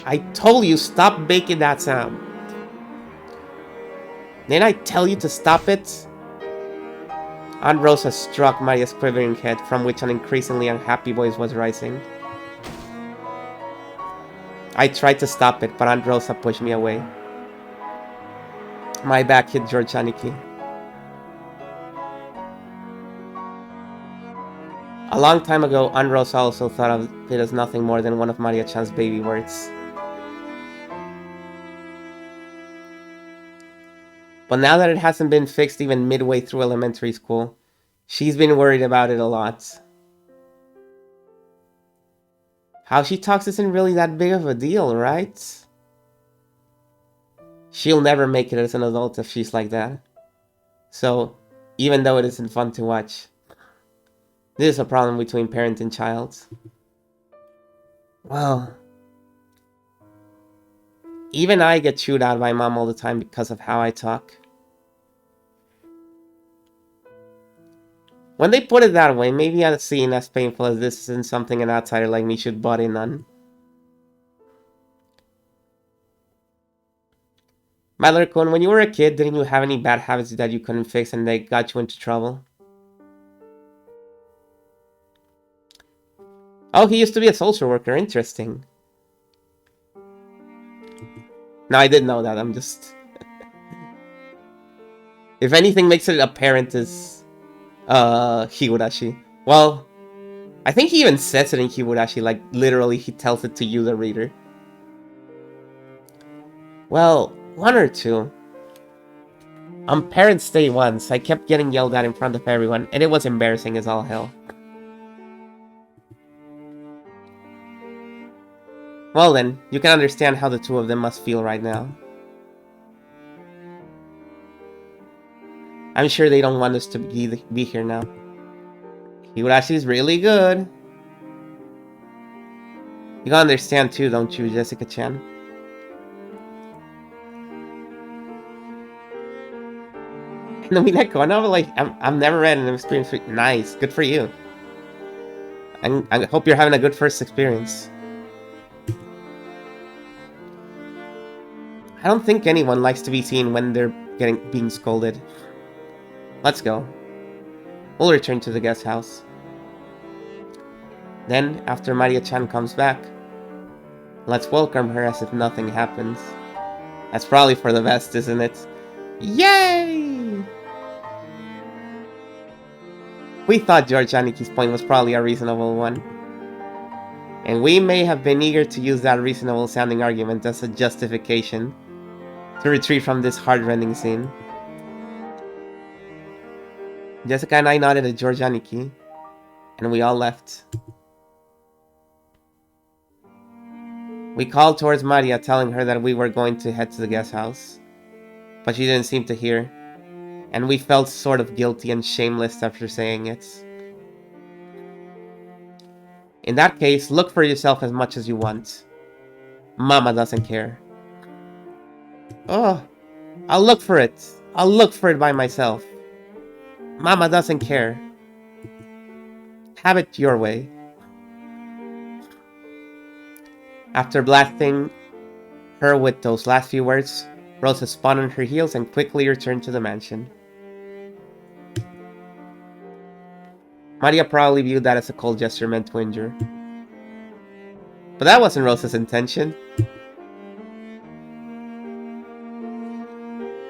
I told you stop making that sound. Didn't I tell you to stop it? Aunt Rosa struck Maria's quivering head, from which an increasingly unhappy voice was rising. I tried to stop it, but Aunt Rosa pushed me away. My back hit George Aniki. A long time ago, Aunt Rosa also thought of it as nothing more than one of Maria-chan's baby words. But now that it hasn't been fixed even midway through elementary school, she's been worried about it a lot. How she talks isn't really that big of a deal, right? She'll never make it as an adult if she's like that. So, even though it isn't fun to watch, this is a problem between parent and child. Well, even I get chewed out by mom all the time because of how I talk. When they put it that way, maybe a scene as painful as this isn't something an outsider like me should butt in on. Madeline, when you were a kid, didn't you have any bad habits that you couldn't fix and they got you into trouble? Oh, he used to be a social worker. Interesting. No, I didn't know that. I'm just... If anything makes it apparent is... Higurashi. Well, I think he even says it in Higurashi. Like, literally, he tells it to you, the reader. Well, 1 or 2. On Parents' Day once, I kept getting yelled at in front of everyone, and it was embarrassing as all hell. Well then, you can understand how the 2 of them must feel right now. I'm sure they don't want us to be here now. Higurashi's really good. You can understand too, don't you, Jessica-chan? Umineko, no, like, I've never read an experience. Nice, good for you. I hope you're having a good first experience. I don't think anyone likes to be seen when they're being scolded. Let's go. We'll return to the guest house. Then, after Maria-chan comes back, let's welcome her as if nothing happens. That's probably for the best, isn't it? Yay! We thought George Aniki's point was probably a reasonable one. And we may have been eager to use that reasonable sounding argument as a justification to retreat from this heart-rending scene. Jessica and I nodded at George Aniki, and we all left. We called towards Maria, telling her that we were going to head to the guest house, but she didn't seem to hear. and we felt sort of guilty and shameless after saying it. In that case, look for yourself as much as you want. Mama doesn't care. Oh, I'll look for it. I'll look for it by myself. Mama doesn't care. Have it your way. After blasting her with those last few words, Rosa spun on her heels and quickly returned to the mansion. Maria probably viewed that as a cold gesture meant to injure. But that wasn't Rosa's intention.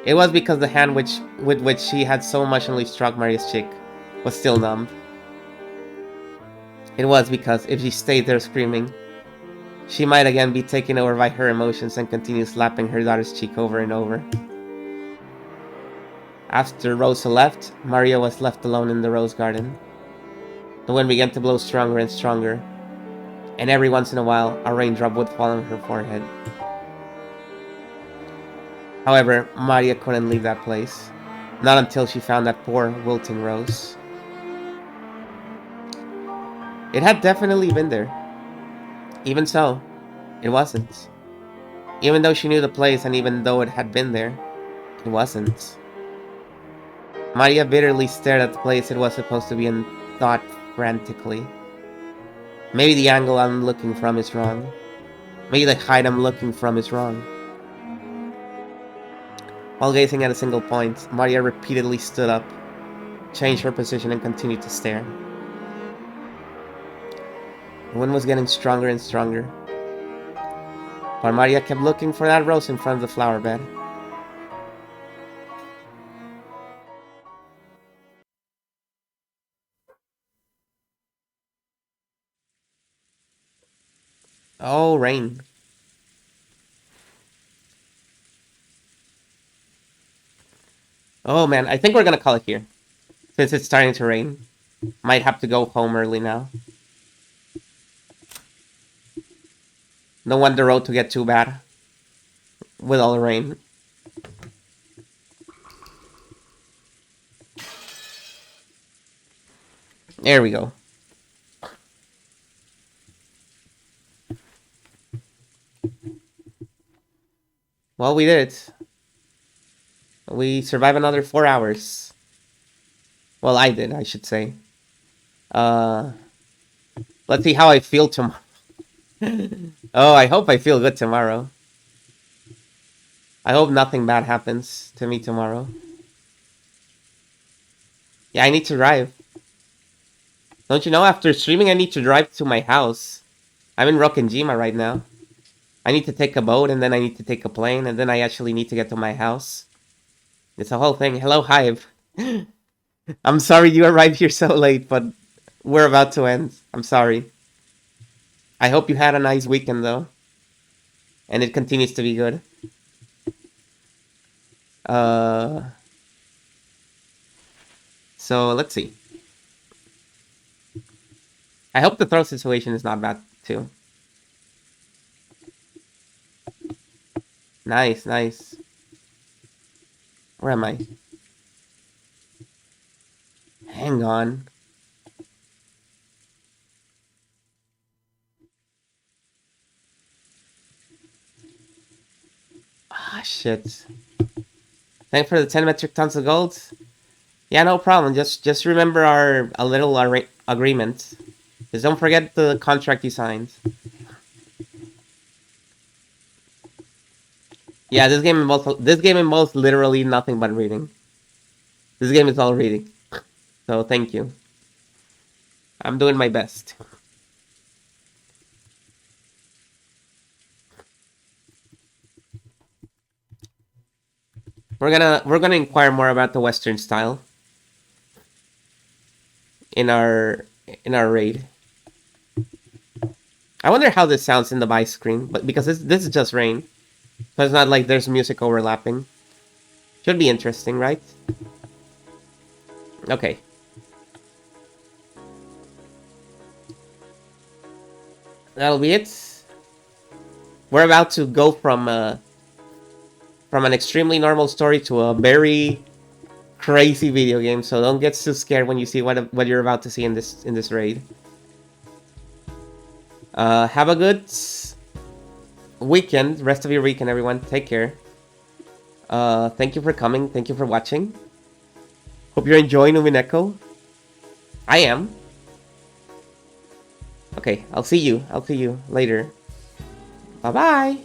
It was because the hand with which she had so emotionally struck Maria's cheek was still numb. It was because if she stayed there screaming, she might again be taken over by her emotions and continue slapping her daughter's cheek over and over. After Rosa left, Maria was left alone in the rose garden. The wind began to blow stronger and stronger, and every once in a while, a raindrop would fall on her forehead. However, Maria couldn't leave that place, not until she found that poor, wilting rose. It had definitely been there. Even so, it wasn't. Even though she knew the place and even though it had been there, it wasn't. Maria bitterly stared at the place it was supposed to be and thought frantically. Maybe the angle I'm looking from is wrong. Maybe the height I'm looking from is wrong. While gazing at a single point, Maria repeatedly stood up, changed her position, and continued to stare. The wind was getting stronger and stronger, but Maria kept looking for that rose in front of the flower bed. Oh, rain. Oh man, I think we're gonna call it here. Since it's starting to rain. Might have to go home early now. Don't want the road to get too bad with all the rain. There we go. Well, we did it. We survived another 4 hours. Well, I did, I should say. Let's see how I feel tomorrow. Oh, I hope I feel good tomorrow. I hope nothing bad happens to me tomorrow. Yeah, I need to drive. Don't you know, after streaming, I need to drive to my house. I'm in Rokkenjima right now. I need to take a boat, and then I need to take a plane, and then I actually need to get to my house. It's a whole thing. Hello, Hive. I'm sorry you arrived here so late, but we're about to end. I'm sorry. I hope you had a nice weekend, though. And it continues to be good. So, let's see. I hope the throat situation is not bad, too. Nice, nice. Where am I? Hang on. Ah, shit. Thanks for the 10 metric tons of gold. Yeah, no problem. Just remember our little agreement. Just don't forget the contract you signed. Yeah, this game involves literally nothing but reading. This game is all reading. So thank you. I'm doing my best. We're gonna inquire more about the Western style in our raid. I wonder how this sounds in the buy screen, but because this is just rain, so it's not like there's music overlapping. Should be interesting, right? Okay. That'll be it. We're about to go from an extremely normal story to a very crazy video game, so don't get too scared when you see what you're about to see in this raid. Have a good weekend, rest of your weekend, everyone. Take care. Thank you for coming. Thank you for watching. Hope you're enjoying Umineko. I am. Okay, I'll see you. I'll see you later. Bye-bye.